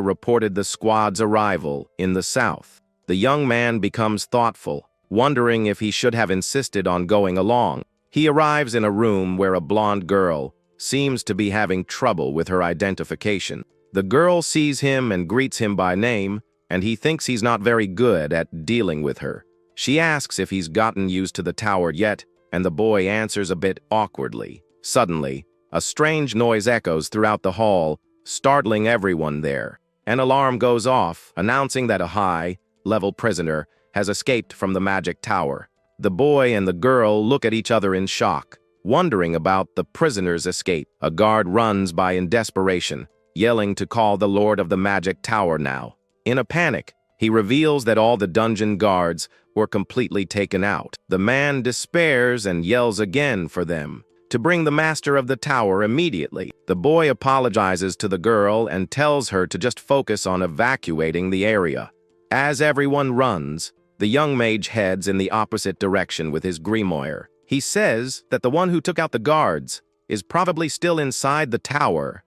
reported the squad's arrival in the south. The young man becomes thoughtful, wondering if he should have insisted on going along. He arrives in a room where a blonde girl seems to be having trouble with her identification. The girl sees him and greets him by name, and he thinks he's not very good at dealing with her. She asks if he's gotten used to the tower yet, and the boy answers a bit awkwardly. Suddenly, a strange noise echoes throughout the hall, startling everyone there. An alarm goes off, announcing that a high-level prisoner has escaped from the magic tower. The boy and the girl look at each other in shock, wondering about the prisoner's escape. A guard runs by in desperation, yelling to call the Lord of the Magic Tower now. In a panic, he reveals that all the dungeon guards were completely taken out. The man despairs and yells again for them to bring the master of the tower immediately. The boy apologizes to the girl and tells her to just focus on evacuating the area. As everyone runs, the young mage heads in the opposite direction with his grimoire. He says that the one who took out the guards is probably still inside the tower.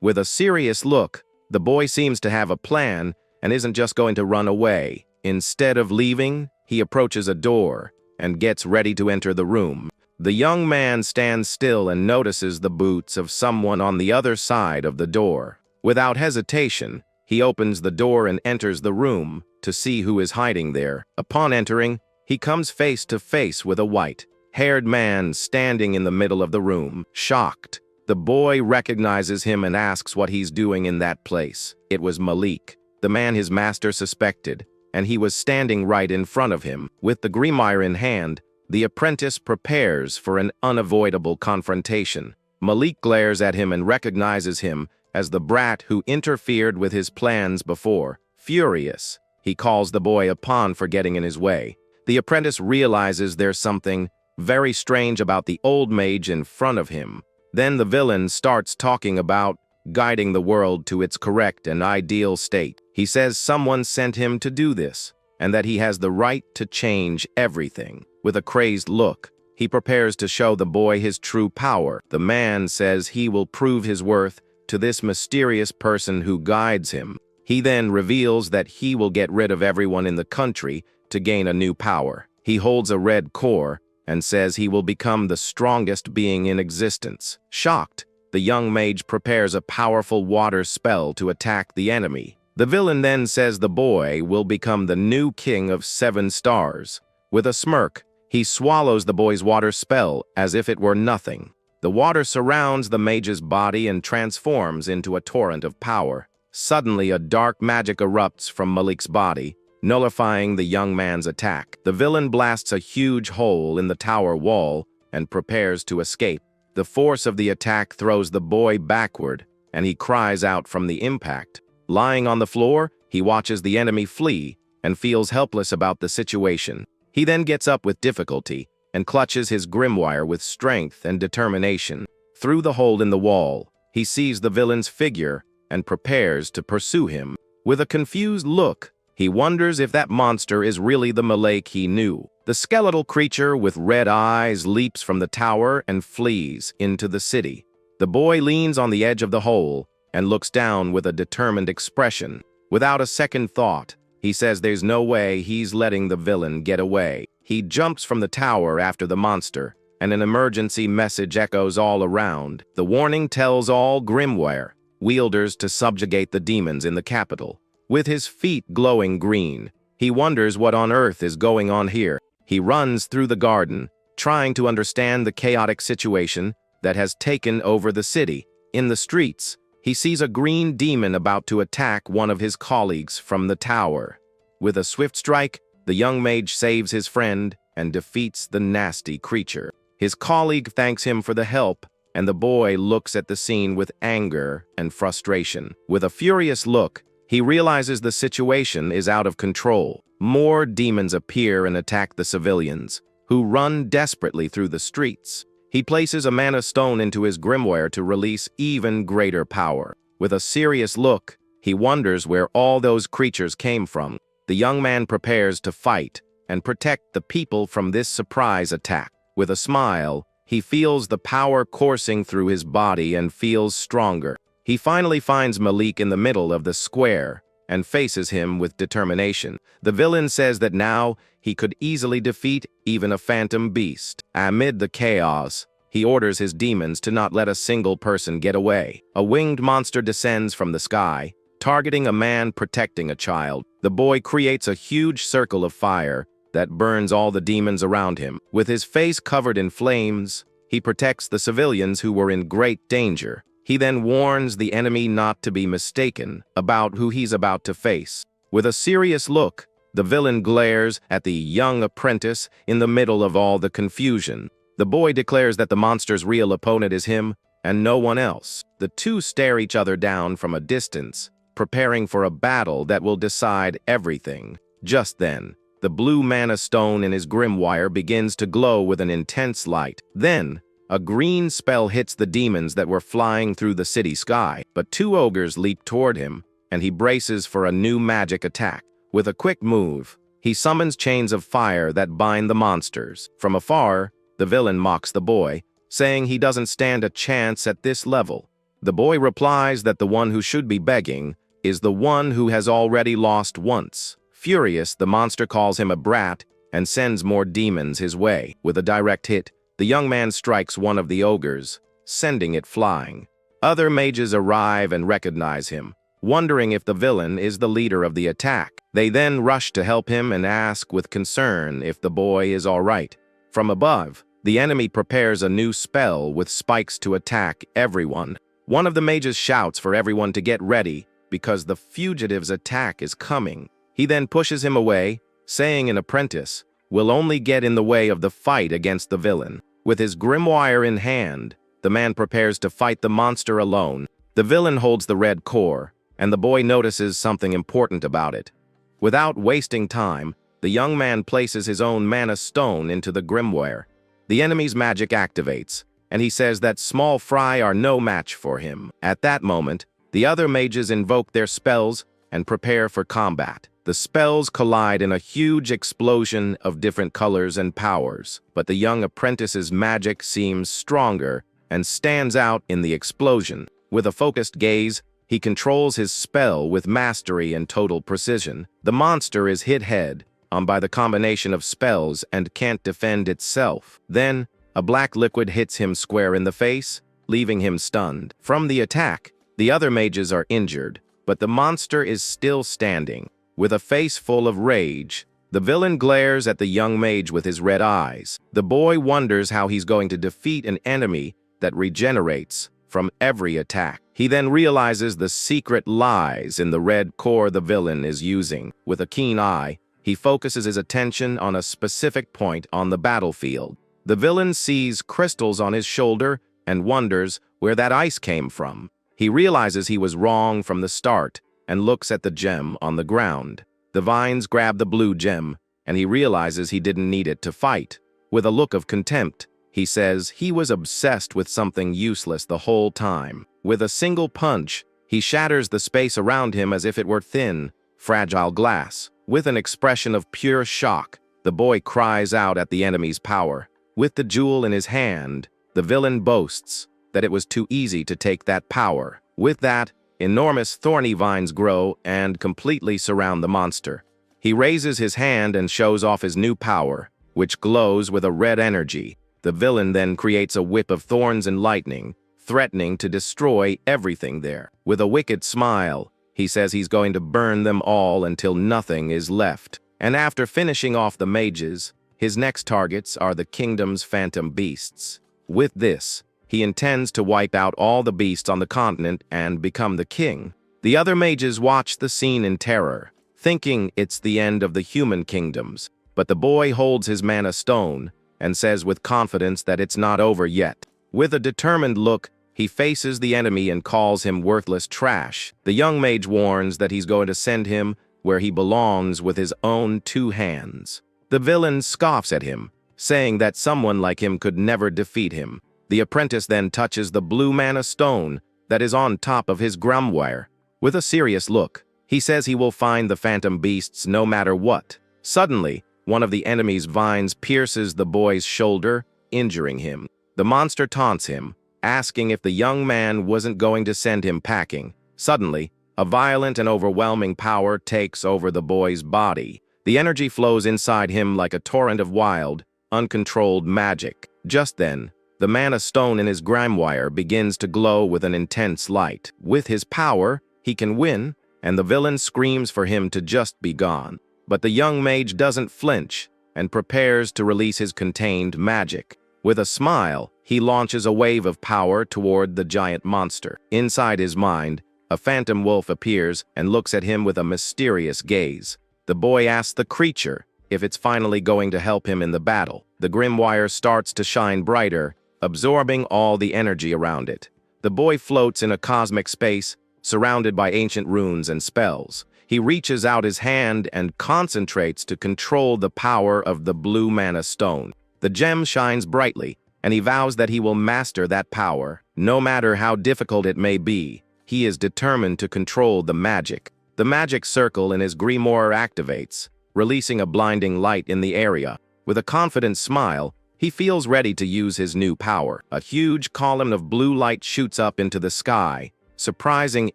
With a serious look, the boy seems to have a plan and isn't just going to run away. Instead of leaving, he approaches a door and gets ready to enter the room. The young man stands still and notices the boots of someone on the other side of the door. Without hesitation, he opens the door and enters the room to see who is hiding there. Upon entering, he comes face to face with a white-haired man standing in the middle of the room. Shocked, the boy recognizes him and asks what he's doing in that place. It was Malik, the man his master suspected, and he was standing right in front of him. With the grimoire in hand, the apprentice prepares for an unavoidable confrontation. Malik glares at him and recognizes him as the brat who interfered with his plans before. Furious, he calls the boy a pawn for getting in his way. The apprentice realizes there's something very strange about the old mage in front of him. Then the villain starts talking about guiding the world to its correct and ideal state. He says someone sent him to do this, and that he has the right to change everything. With a crazed look, he prepares to show the boy his true power. The man says he will prove his worth to this mysterious person who guides him. He then reveals that he will get rid of everyone in the country to gain a new power. He holds a red core and says he will become the strongest being in existence. Shocked, the young mage prepares a powerful water spell to attack the enemy. The villain then says the boy will become the new king of 7 stars. With a smirk, he swallows the boy's water spell as if it were nothing. The water surrounds the mage's body and transforms into a torrent of power. Suddenly, a dark magic erupts from Malik's body, nullifying the young man's attack. The villain blasts a huge hole in the tower wall and prepares to escape. The force of the attack throws the boy backward, and he cries out from the impact. Lying on the floor, he watches the enemy flee and feels helpless about the situation. He then gets up with difficulty and clutches his grimoire with strength and determination. Through the hole in the wall, he sees the villain's figure and prepares to pursue him. With a confused look, he wonders if that monster is really the Malik he knew. The skeletal creature with red eyes leaps from the tower and flees into the city. The boy leans on the edge of the hole and looks down with a determined expression. Without a second thought, he says there's no way he's letting the villain get away. He jumps from the tower after the monster, and an emergency message echoes all around. The warning tells all Grimoire wielders to subjugate the demons in the capital. With his feet glowing green, he wonders what on earth is going on here. He runs through the garden, trying to understand the chaotic situation that has taken over the city. In the streets, he sees a green demon about to attack one of his colleagues from the tower. With a swift strike, the young mage saves his friend and defeats the nasty creature. His colleague thanks him for the help, and the boy looks at the scene with anger and frustration. With a furious look, he realizes the situation is out of control. More demons appear and attack the civilians, who run desperately through the streets. He places a mana stone into his grimoire to release even greater power. With a serious look, he wonders where all those creatures came from. The young man prepares to fight and protect the people from this surprise attack. With a smile, he feels the power coursing through his body and feels stronger. He finally finds Malik in the middle of the square and faces him with determination. The villain says that now he could easily defeat even a phantom beast. Amid the chaos, he orders his demons to not let a single person get away. A winged monster descends from the sky, targeting a man protecting a child. The boy creates a huge circle of fire that burns all the demons around him. With his face covered in flames, he protects the civilians who were in great danger. He then warns the enemy not to be mistaken about who he's about to face. With a serious look, the villain glares at the young apprentice in the middle of all the confusion. The boy declares that the monster's real opponent is him and no one else. The two stare each other down from a distance, preparing for a battle that will decide everything. Just then, the blue mana stone in his grimoire begins to glow with an intense light. Then, a green spell hits the demons that were flying through the city sky, but two ogres leap toward him, and he braces for a new magic attack. With a quick move, he summons chains of fire that bind the monsters. From afar, the villain mocks the boy, saying he doesn't stand a chance at this level. The boy replies that the one who should be begging is the one who has already lost once. Furious, the monster calls him a brat and sends more demons his way. With a direct hit, the young man strikes one of the ogres, sending it flying. Other mages arrive and recognize him, wondering if the villain is the leader of the attack. They then rush to help him and ask with concern if the boy is all right. From above, the enemy prepares a new spell with spikes to attack everyone. One of the mages shouts for everyone to get ready because the fugitive's attack is coming. He then pushes him away, saying an apprentice will only get in the way of the fight against the villain. With his grimoire in hand, the man prepares to fight the monster alone. The villain holds the red core, and the boy notices something important about it. Without wasting time, the young man places his own mana stone into the grimoire. The enemy's magic activates, and he says that small fry are no match for him. At that moment, the other mages invoke their spells and prepare for combat. The spells collide in a huge explosion of different colors and powers, but the young apprentice's magic seems stronger and stands out in the explosion. With a focused gaze, he controls his spell with mastery and total precision. The monster is hit head on by the combination of spells and can't defend itself. Then, a black liquid hits him square in the face, leaving him stunned. From the attack, the other mages are injured, but the monster is still standing. With a face full of rage, the villain glares at the young mage with his red eyes. The boy wonders how he's going to defeat an enemy that regenerates from every attack. He then realizes the secret lies in the red core the villain is using. With a keen eye, he focuses his attention on a specific point on the battlefield. The villain sees crystals on his shoulder and wonders where that ice came from. He realizes he was wrong from the start and looks at the gem on the ground. The vines grab the blue gem, and he realizes he didn't need it to fight. With a look of contempt, he says he was obsessed with something useless the whole time. With a single punch, he shatters the space around him as if it were thin, fragile glass. With an expression of pure shock, the boy cries out at the enemy's power. With the jewel in his hand, the villain boasts that it was too easy to take that power. With that, enormous thorny vines grow and completely surround the monster. He raises his hand and shows off his new power, which glows with a red energy. The villain then creates a whip of thorns and lightning, threatening to destroy everything there. With a wicked smile, he says he's going to burn them all until nothing is left. And after finishing off the mages, his next targets are the kingdom's phantom beasts. With this, he intends to wipe out all the beasts on the continent and become the king. The other mages watch the scene in terror, thinking it's the end of the human kingdoms, but the boy holds his mana stone and says with confidence that it's not over yet. With a determined look, he faces the enemy and calls him worthless trash. The young mage warns that he's going to send him where he belongs with his own two hands. The villain scoffs at him, saying that someone like him could never defeat him. The apprentice then touches the blue mana stone, that is on top of his Grimoire. With a serious look, he says he will find the phantom beasts no matter what. Suddenly, one of the enemy's vines pierces the boy's shoulder, injuring him. The monster taunts him, asking if the young man wasn't going to send him packing. Suddenly, a violent and overwhelming power takes over the boy's body. The energy flows inside him like a torrent of wild, uncontrolled magic. Just then, the mana stone in his Grimoire begins to glow with an intense light. With his power, he can win, and the villain screams for him to just be gone. But the young mage doesn't flinch and prepares to release his contained magic. With a smile, he launches a wave of power toward the giant monster. Inside his mind, a phantom wolf appears and looks at him with a mysterious gaze. The boy asks the creature if it's finally going to help him in the battle. The Grimoire starts to shine brighter, absorbing all the energy around it. The boy floats in a cosmic space, surrounded by ancient runes and spells. He reaches out his hand and concentrates to control the power of the blue mana stone. The gem shines brightly, and he vows that he will master that power. No matter how difficult it may be, he is determined to control the magic. The magic circle in his Grimoire activates, releasing a blinding light in the area. With a confident smile, he feels ready to use his new power. A huge column of blue light shoots up into the sky, surprising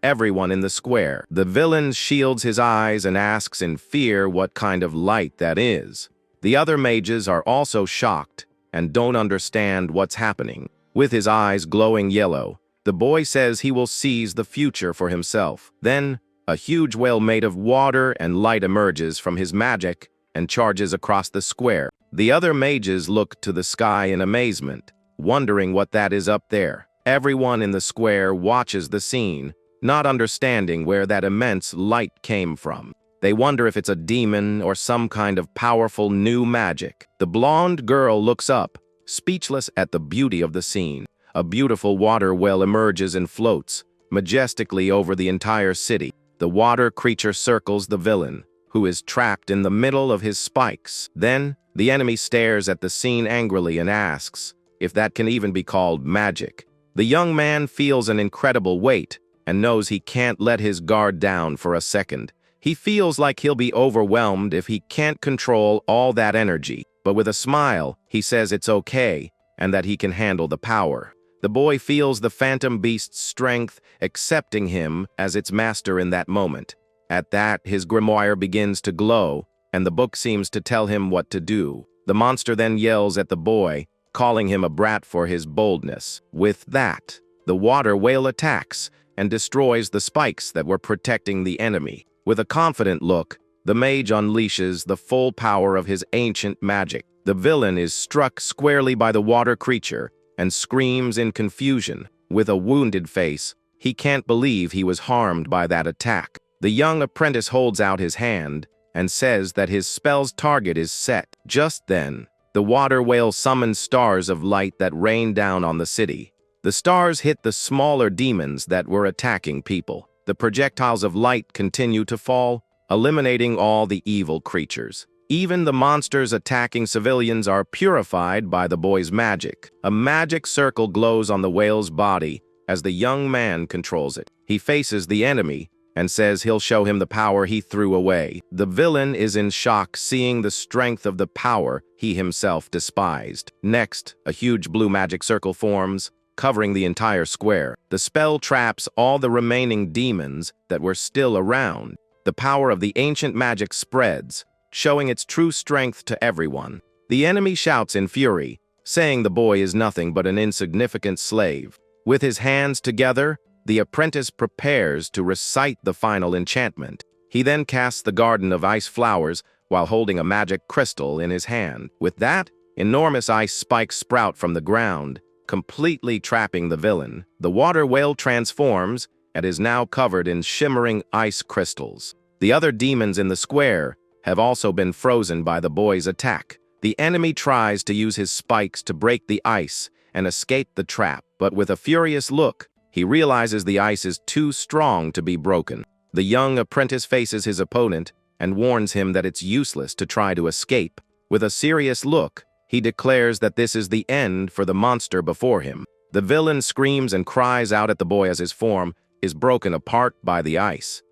everyone in the square. The villain shields his eyes and asks in fear what kind of light that is. The other mages are also shocked and don't understand what's happening. With his eyes glowing yellow, the boy says he will seize the future for himself. Then, a huge whale made of water and light emerges from his magic and charges across the square. The other mages look to the sky in amazement, wondering what that is up there. Everyone in the square watches the scene, not understanding where that immense light came from. They wonder if it's a demon or some kind of powerful new magic. The blonde girl looks up, speechless at the beauty of the scene. A beautiful water well emerges and floats majestically over the entire city. The water creature circles the villain, who is trapped in the middle of his spikes. Then, the enemy stares at the scene angrily and asks if that can even be called magic. The young man feels an incredible weight and knows he can't let his guard down for a second. He feels like he'll be overwhelmed if he can't control all that energy, but with a smile, he says it's okay and that he can handle the power. The boy feels the phantom beast's strength, accepting him as its master in that moment. At that, his Grimoire begins to glow, and the book seems to tell him what to do. The monster then yells at the boy, calling him a brat for his boldness. With that, the water whale attacks and destroys the spikes that were protecting the enemy. With a confident look, the mage unleashes the full power of his ancient magic. The villain is struck squarely by the water creature and screams in confusion. With a wounded face, he can't believe he was harmed by that attack. The young apprentice holds out his hand and says that his spell's target is set. Just then, the water whale summons stars of light that rain down on the city. The stars hit the smaller demons that were attacking people. The projectiles of light continue to fall, eliminating all the evil creatures. Even the monsters attacking civilians are purified by the boy's magic. A magic circle glows on the whale's body as the young man controls it. He faces the enemy and says he'll show him the power he threw away. The villain is in shock, seeing the strength of the power he himself despised. Next, a huge blue magic circle forms, covering the entire square. The spell traps all the remaining demons that were still around. The power of the ancient magic spreads, showing its true strength to everyone. The enemy shouts in fury, saying the boy is nothing but an insignificant slave. With his hands together, the apprentice prepares to recite the final enchantment. He then casts the garden of ice flowers while holding a magic crystal in his hand. With that, enormous ice spikes sprout from the ground, completely trapping the villain. The water whale transforms and is now covered in shimmering ice crystals. The other demons in the square have also been frozen by the boy's attack. The enemy tries to use his spikes to break the ice and escape the trap, but with a furious look, he realizes the ice is too strong to be broken. The young apprentice faces his opponent and warns him that it's useless to try to escape. With a serious look, he declares that this is the end for the monster before him. The villain screams and cries out at the boy as his form is broken apart by the ice.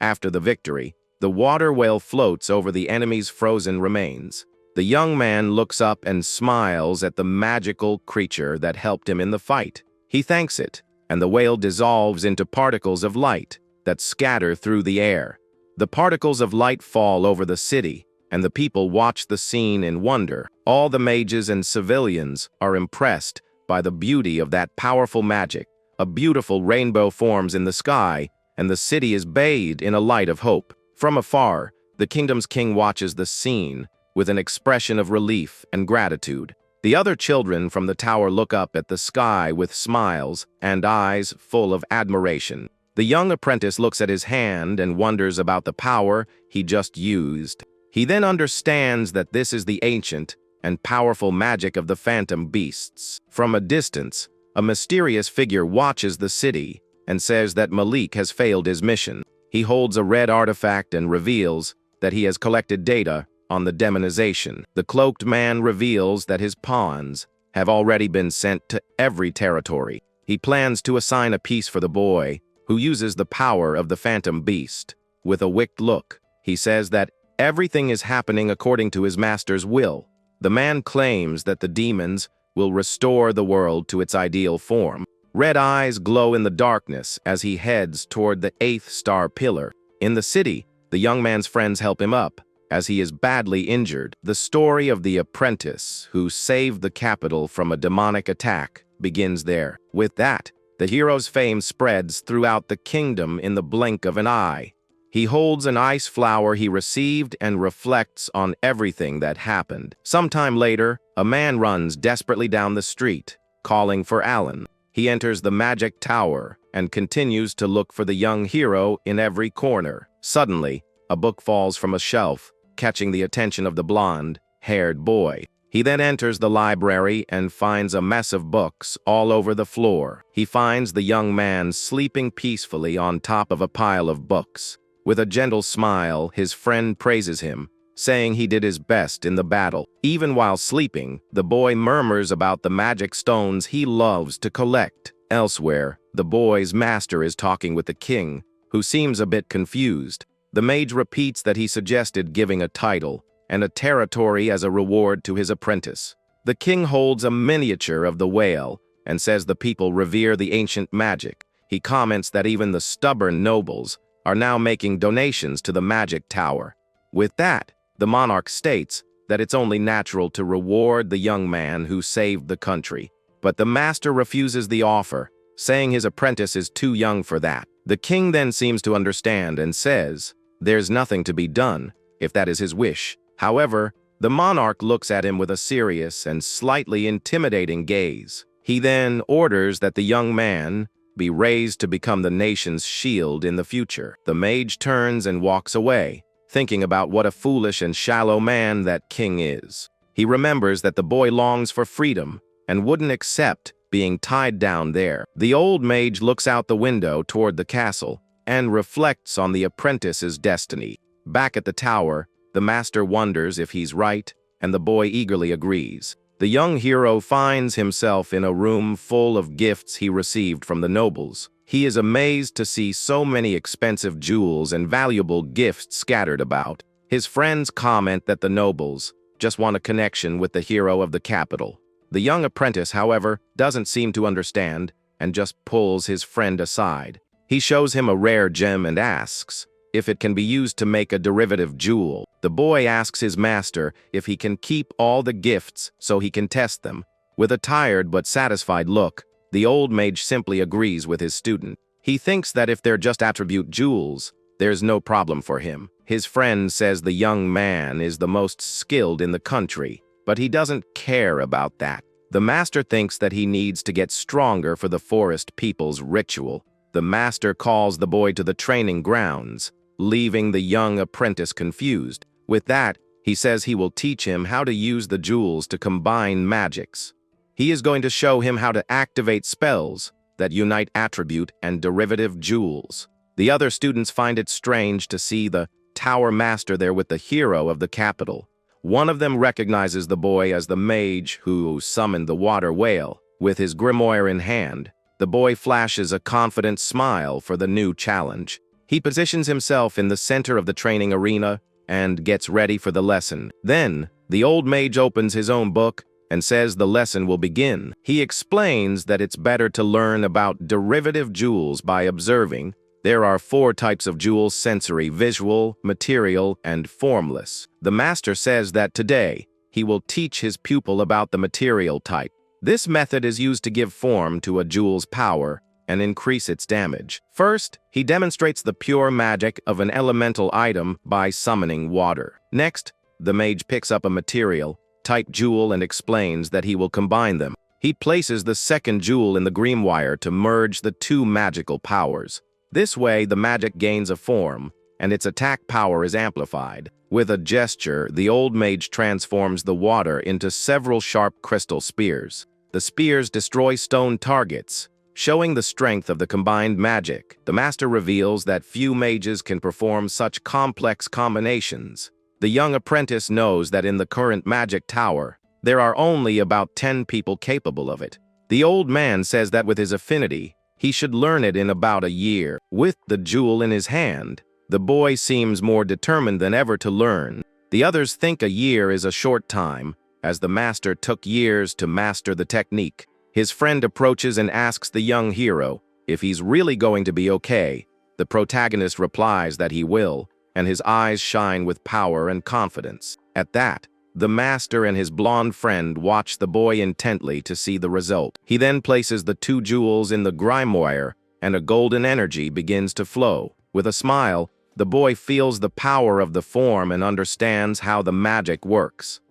After the victory, the water whale floats over the enemy's frozen remains. The young man looks up and smiles at the magical creature that helped him in the fight. He thanks it, and the whale dissolves into particles of light that scatter through the air. The particles of light fall over the city, and the people watch the scene in wonder. All the mages and civilians are impressed by the beauty of that powerful magic. A beautiful rainbow forms in the sky, and the city is bathed in a light of hope. From afar, the kingdom's king watches the scene with an expression of relief and gratitude. The other children from the tower look up at the sky with smiles and eyes full of admiration. The young apprentice looks at his hand and wonders about the power he just used. He then understands that this is the ancient and powerful magic of the phantom beasts. From a distance, a mysterious figure watches the city and says that Malik has failed his mission. He holds a red artifact and reveals that he has collected data on the demonization. The cloaked man reveals that his pawns have already been sent to every territory. He plans to assign a piece for the boy, who uses the power of the phantom beast. With a wicked look, he says that everything is happening according to his master's will. The man claims that the demons will restore the world to its ideal form. Red eyes glow in the darkness as he heads toward the 8th star pillar. In the city, the young man's friends help him up, as he is badly injured. The story of the apprentice who saved the capital from a demonic attack begins there. With that, the hero's fame spreads throughout the kingdom in the blink of an eye. He holds an ice flower he received and reflects on everything that happened. Sometime later, a man runs desperately down the street, calling for Alan. He enters the magic tower and continues to look for the young hero in every corner. Suddenly, a book falls from a shelf, catching the attention of the blonde-haired boy. He then enters the library and finds a mess of books all over the floor. He finds the young man sleeping peacefully on top of a pile of books. With a gentle smile, his friend praises him, saying he did his best in the battle. Even while sleeping, the boy murmurs about the magic stones he loves to collect. Elsewhere, the boy's master is talking with the king, who seems a bit confused. The mage repeats that he suggested giving a title and a territory as a reward to his apprentice. The king holds a miniature of the whale and says the people revere the ancient magic. He comments that even the stubborn nobles are now making donations to the magic tower. With that, the monarch states that it's only natural to reward the young man who saved the country. But the master refuses the offer, saying his apprentice is too young for that. The king then seems to understand and says there's nothing to be done if that is his wish. However, the monarch looks at him with a serious and slightly intimidating gaze. He then orders that the young man be raised to become the nation's shield in the future. The mage turns and walks away, thinking about what a foolish and shallow man that king is. He remembers that the boy longs for freedom and wouldn't accept being tied down there. The old mage looks out the window toward the castle and reflects on the apprentice's destiny. Back at the tower, the master wonders if he's right, and the boy eagerly agrees. The young hero finds himself in a room full of gifts he received from the nobles. He is amazed to see so many expensive jewels and valuable gifts scattered about. His friends comment that the nobles just want a connection with the hero of the capital. The young apprentice, however, doesn't seem to understand and just pulls his friend aside. He shows him a rare gem and asks if it can be used to make a derivative jewel. The boy asks his master if he can keep all the gifts so he can test them. With a tired but satisfied look, the old mage simply agrees with his student. He thinks that if they're just attribute jewels, there's no problem for him. His friend says the young man is the most skilled in the country, but he doesn't care about that. The master thinks that he needs to get stronger for the forest people's ritual. The master calls the boy to the training grounds, leaving the young apprentice confused. With that, he says he will teach him how to use the jewels to combine magics. He is going to show him how to activate spells that unite attribute and derivative jewels. The other students find it strange to see the tower master there with the hero of the capital. One of them recognizes the boy as the mage who summoned the water whale. With his grimoire in hand, the boy flashes a confident smile for the new challenge. He positions himself in the center of the training arena and gets ready for the lesson. Then, the old mage opens his own book and says the lesson will begin. He explains that it's better to learn about derivative jewels by observing. There are 4 types of jewels: sensory, visual, material, and formless. The master says that today, he will teach his pupil about the material type. This method is used to give form to a jewel's power and increase its damage. First, he demonstrates the pure magic of an elemental item by summoning water. Next, the mage picks up a material type jewel and explains that he will combine them. He places the second jewel in the Grimoire to merge the 2 magical powers. This way, the magic gains a form, and its attack power is amplified. With a gesture, the old mage transforms the water into several sharp crystal spears. The spears destroy stone targets, showing the strength of the combined magic. The master reveals that few mages can perform such complex combinations. The young apprentice knows that in the current magic tower, there are only about 10 people capable of it. The old man says that with his affinity, he should learn it in about a year. With the jewel in his hand, the boy seems more determined than ever to learn. The others think a year is a short time, as the master took years to master the technique. His friend approaches and asks the young hero if he's really going to be okay. The protagonist replies that he will, and his eyes shine with power and confidence. At that, the master and his blonde friend watch the boy intently to see the result. He then places the 2 jewels in the Grimoire, and a golden energy begins to flow. With a smile, the boy feels the power of the form and understands how the magic works.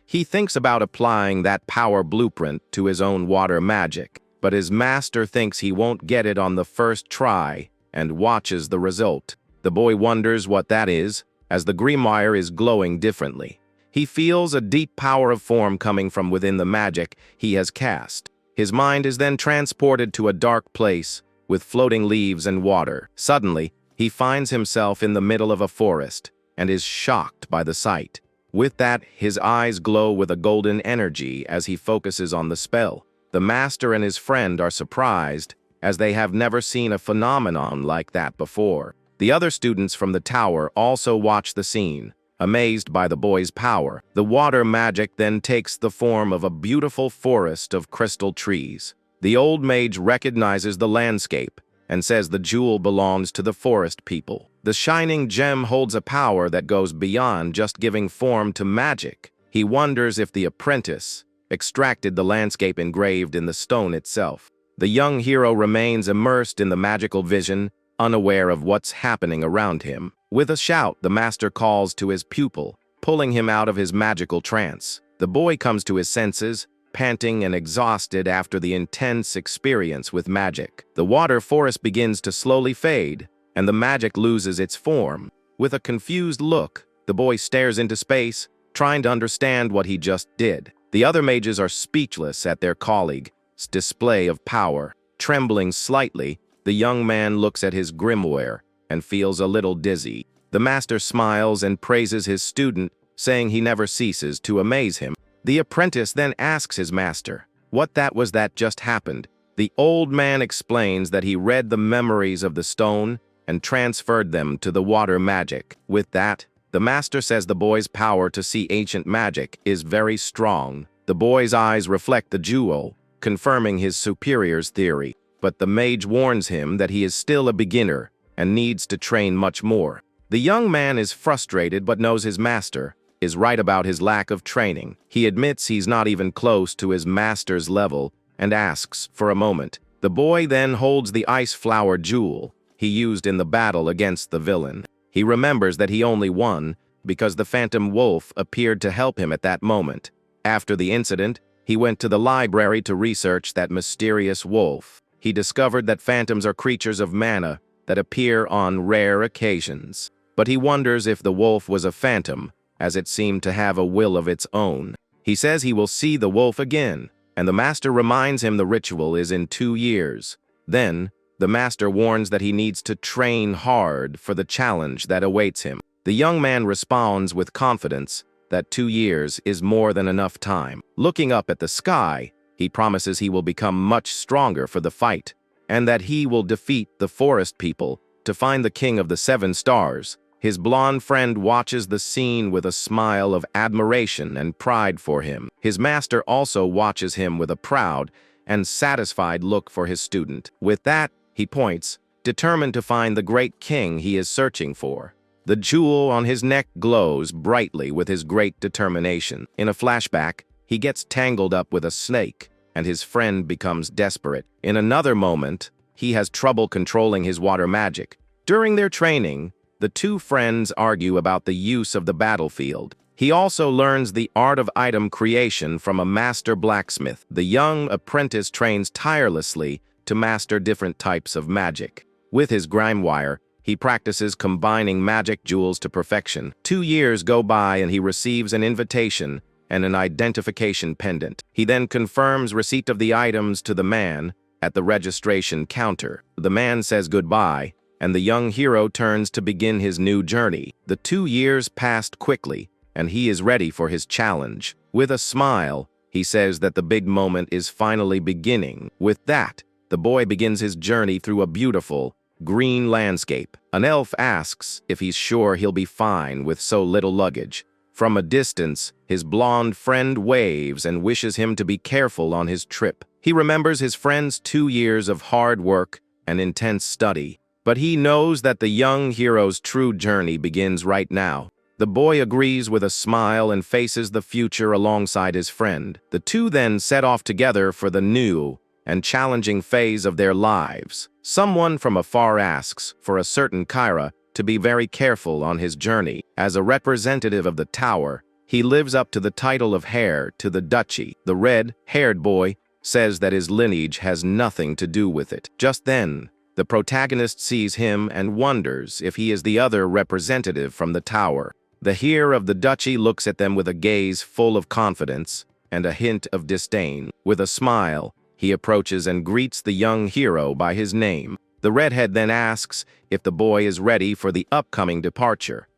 He thinks about applying that power blueprint to his own water magic, but his master thinks he won't get it on the first try and watches the result. The boy wonders what that is, as the Grimoire is glowing differently. He feels a deep power of form coming from within the magic he has cast. His mind is then transported to a dark place with floating leaves and water. Suddenly, he finds himself in the middle of a forest and is shocked by the sight. With that, his eyes glow with a golden energy as he focuses on the spell. The master and his friend are surprised, as they have never seen a phenomenon like that before. The other students from the tower also watch the scene, amazed by the boy's power. The water magic then takes the form of a beautiful forest of crystal trees. The old mage recognizes the landscape and says the jewel belongs to the forest people. The shining gem holds a power that goes beyond just giving form to magic. He wonders if the apprentice extracted the landscape engraved in the stone itself. The young hero remains immersed in the magical vision, unaware of what's happening around him. With a shout, the master calls to his pupil, pulling him out of his magical trance. The boy comes to his senses, panting and exhausted after the intense experience with magic. The water forest begins to slowly fade, and the magic loses its form. With a confused look, the boy stares into space, trying to understand what he just did. The other mages are speechless at their colleague's display of power. Trembling slightly, the young man looks at his grimoire and feels a little dizzy. The master smiles and praises his student, saying he never ceases to amaze him. The apprentice then asks his master what that was that just happened. The old man explains that he read the memories of the stone and transferred them to the water magic. With that, the master says the boy's power to see ancient magic is very strong. The boy's eyes reflect the jewel, confirming his superior's theory. But the mage warns him that he is still a beginner and needs to train much more. The young man is frustrated but knows his master is right about his lack of training. He admits he's not even close to his master's level and asks for a moment. The boy then holds the ice flower jewel he used in the battle against the villain. He remembers that he only won because the phantom wolf appeared to help him at that moment. After the incident, he went to the library to research that mysterious wolf. He discovered that phantoms are creatures of mana that appear on rare occasions. But he wonders if the wolf was a phantom, as it seemed to have a will of its own. He says he will see the wolf again, and the master reminds him the ritual is in 2 years. Then, the master warns that he needs to train hard for the challenge that awaits him. The young man responds with confidence that 2 years is more than enough time. Looking up at the sky, He promises he will become much stronger for the fight, and that he will defeat the forest people to find the King of the Seven Stars. His blonde friend watches the scene with a smile of admiration and pride for him. His master also watches him with a proud and satisfied look for his student. With that, he points, determined to find the great king he is searching for. The jewel on his neck glows brightly with his great determination. In a flashback, he gets tangled up with a snake, and his friend becomes desperate. In another moment, he has trouble controlling his water magic. During their training, the two friends argue about the use of the battlefield. He also learns the art of item creation from a master blacksmith. The young apprentice trains tirelessly to master different types of magic. With his Grimoire, he practices combining magic jewels to perfection. 2 years go by and he receives an invitation and an identification pendant. He then confirms receipt of the items to the man at the registration counter. The man says goodbye, and the young hero turns to begin his new journey. The 2 years passed quickly, and he is ready for his challenge. With a smile, he says that the big moment is finally beginning. With that, the boy begins his journey through a beautiful, green landscape. An elf asks if he's sure he'll be fine with so little luggage. From a distance, his blonde friend waves and wishes him to be careful on his trip. He remembers his friend's 2 years of hard work and intense study, but he knows that the young hero's true journey begins right now. The boy agrees with a smile and faces the future alongside his friend. The two then set off together for the new and challenging phase of their lives. Someone from afar asks for a certain Kyra to be very careful on his journey. As a representative of the tower, he lives up to the title of heir to the duchy. The red-haired boy says that his lineage has nothing to do with it. Just then, the protagonist sees him and wonders if he is the other representative from the tower. The heir of the duchy looks at them with a gaze full of confidence and a hint of disdain. With a smile, he approaches and greets the young hero by his name. The redhead then asks if the boy is ready for the upcoming departure.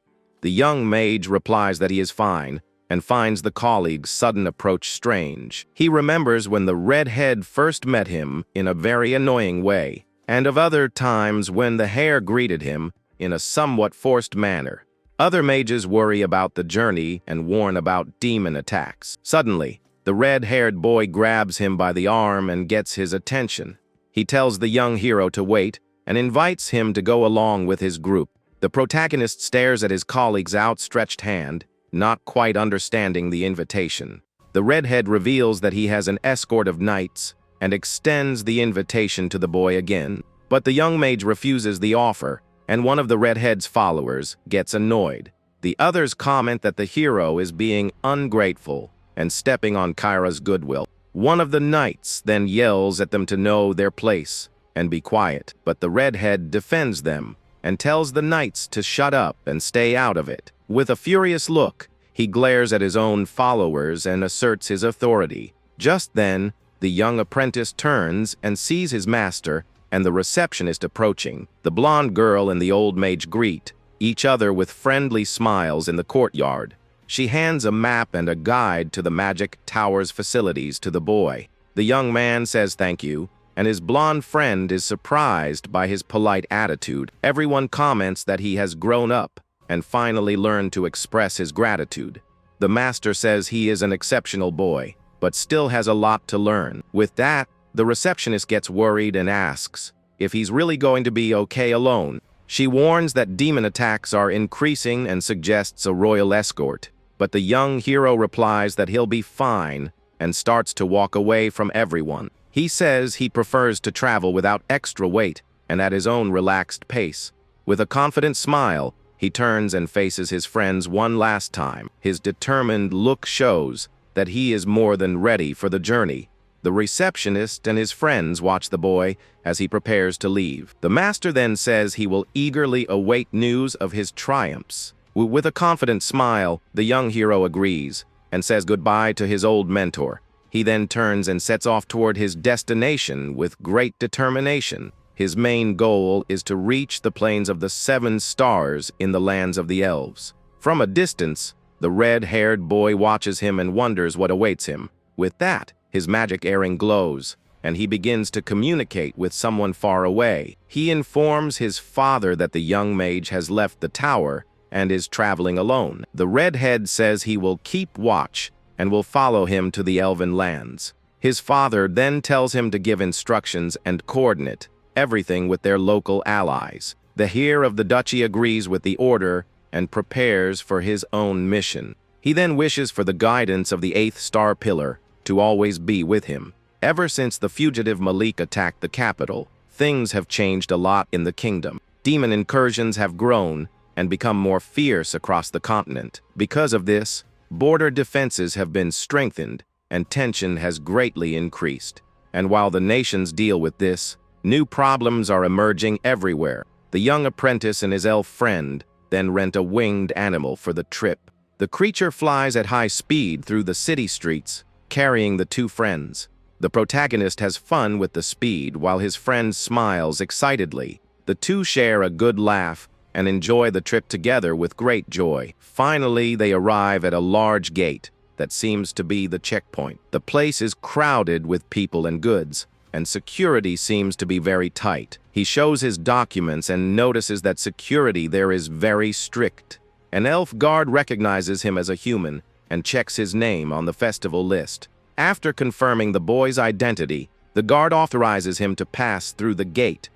The young mage replies that he is fine and finds the colleague's sudden approach strange. He remembers when the redhead first met him in a very annoying way, and of other times when the hare greeted him in a somewhat forced manner. Other mages worry about the journey and warn about demon attacks. Suddenly, the red-haired boy grabs him by the arm and gets his attention. He tells the young hero to wait and invites him to go along with his group. The protagonist stares at his colleague's outstretched hand, not quite understanding the invitation. The redhead reveals that he has an escort of knights and extends the invitation to the boy again. But the young mage refuses the offer, and one of the redhead's followers gets annoyed. The others comment that the hero is being ungrateful and stepping on Kyra's goodwill. One of the knights then yells at them to know their place and be quiet, but the redhead defends them and tells the knights to shut up and stay out of it. With a furious look, he glares at his own followers and asserts his authority. Just then, the young apprentice turns and sees his master and the receptionist approaching. The blonde girl and the old mage greet each other with friendly smiles in the courtyard. She hands a map and a guide to the magic tower's facilities to the boy. The young man says thank you, and his blonde friend is surprised by his polite attitude. Everyone comments that he has grown up and finally learned to express his gratitude. The master says he is an exceptional boy, but still has a lot to learn. With that, the receptionist gets worried and asks if he's really going to be okay alone. She warns that demon attacks are increasing and suggests a royal escort. But the young hero replies that he'll be fine and starts to walk away from everyone. He says he prefers to travel without extra weight and at his own relaxed pace. With a confident smile, he turns and faces his friends one last time. His determined look shows that he is more than ready for the journey. The receptionist and his friends watch the boy as he prepares to leave. The master then says he will eagerly await news of his triumphs. With a confident smile, the young hero agrees and says goodbye to his old mentor. He then turns and sets off toward his destination with great determination. His main goal is to reach the plains of the 7 stars in the lands of the elves. From a distance, the red-haired boy watches him and wonders what awaits him. With that, his magic earring glows, and he begins to communicate with someone far away. He informs his father that the young mage has left the tower and is traveling alone. The redhead says he will keep watch and will follow him to the elven lands. His father then tells him to give instructions and coordinate everything with their local allies. The heir of the duchy agrees with the order and prepares for his own mission. He then wishes for the guidance of the 8th star pillar to always be with him. Ever since the fugitive Malik attacked the capital, things have changed a lot in the kingdom. Demon incursions have grown and become more fierce across the continent. Because of this, border defenses have been strengthened and tension has greatly increased. And while the nations deal with this, new problems are emerging everywhere. The young apprentice and his elf friend then rent a winged animal for the trip. The creature flies at high speed through the city streets, carrying the two friends. The protagonist has fun with the speed while his friend smiles excitedly. The two share a good laugh and enjoy the trip together with great joy. Finally, they arrive at a large gate that seems to be the checkpoint. The place is crowded with people and goods, and security seems to be very tight. He shows his documents and notices that security there is very strict. An elf guard recognizes him as a human and checks his name on the festival list. After confirming the boy's identity, the guard authorizes him to pass through the gate.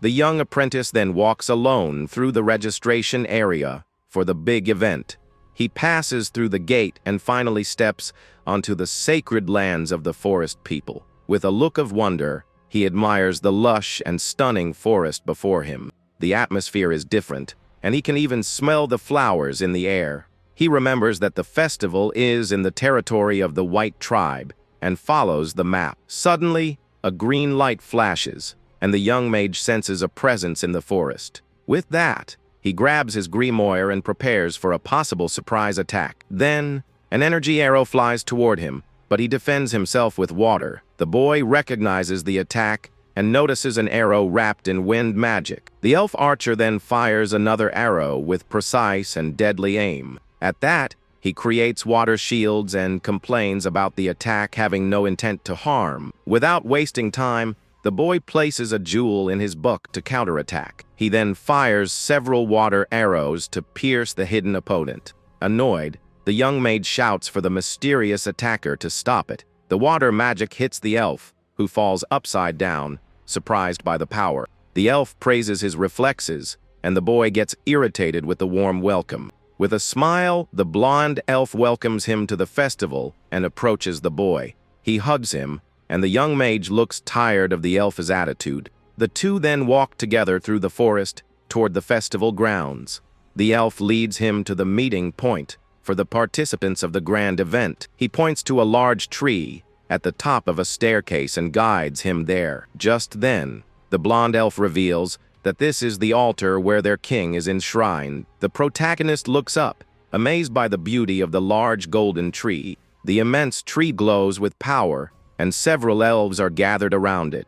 The young apprentice then walks alone through the registration area for the big event. He passes through the gate and finally steps onto the sacred lands of the forest people. With a look of wonder, he admires the lush and stunning forest before him. The atmosphere is different, and he can even smell the flowers in the air. He remembers that the festival is in the territory of the White Tribe and follows the map. Suddenly, a green light flashes, and the young mage senses a presence in the forest. With that, he grabs his Grimoire and prepares for a possible surprise attack. Then, an energy arrow flies toward him, but he defends himself with water. The boy recognizes the attack and notices an arrow wrapped in wind magic. The elf archer then fires another arrow with precise and deadly aim. At that, he creates water shields and complains about the attack having no intent to harm. Without wasting time, the boy places a jewel in his book to counterattack. He then fires several water arrows to pierce the hidden opponent. Annoyed, the young mage shouts for the mysterious attacker to stop it. The water magic hits the elf, who falls upside down, surprised by the power. The elf praises his reflexes, and the boy gets irritated with the warm welcome. With a smile, the blonde elf welcomes him to the festival and approaches the boy. He hugs him, and the young mage looks tired of the elf's attitude. The two then walk together through the forest toward the festival grounds. The elf leads him to the meeting point for the participants of the grand event. He points to a large tree at the top of a staircase and guides him there. Just then, the blonde elf reveals that this is the altar where their king is enshrined. The protagonist looks up, amazed by the beauty of the large golden tree. The immense tree glows with power, and several elves are gathered around it.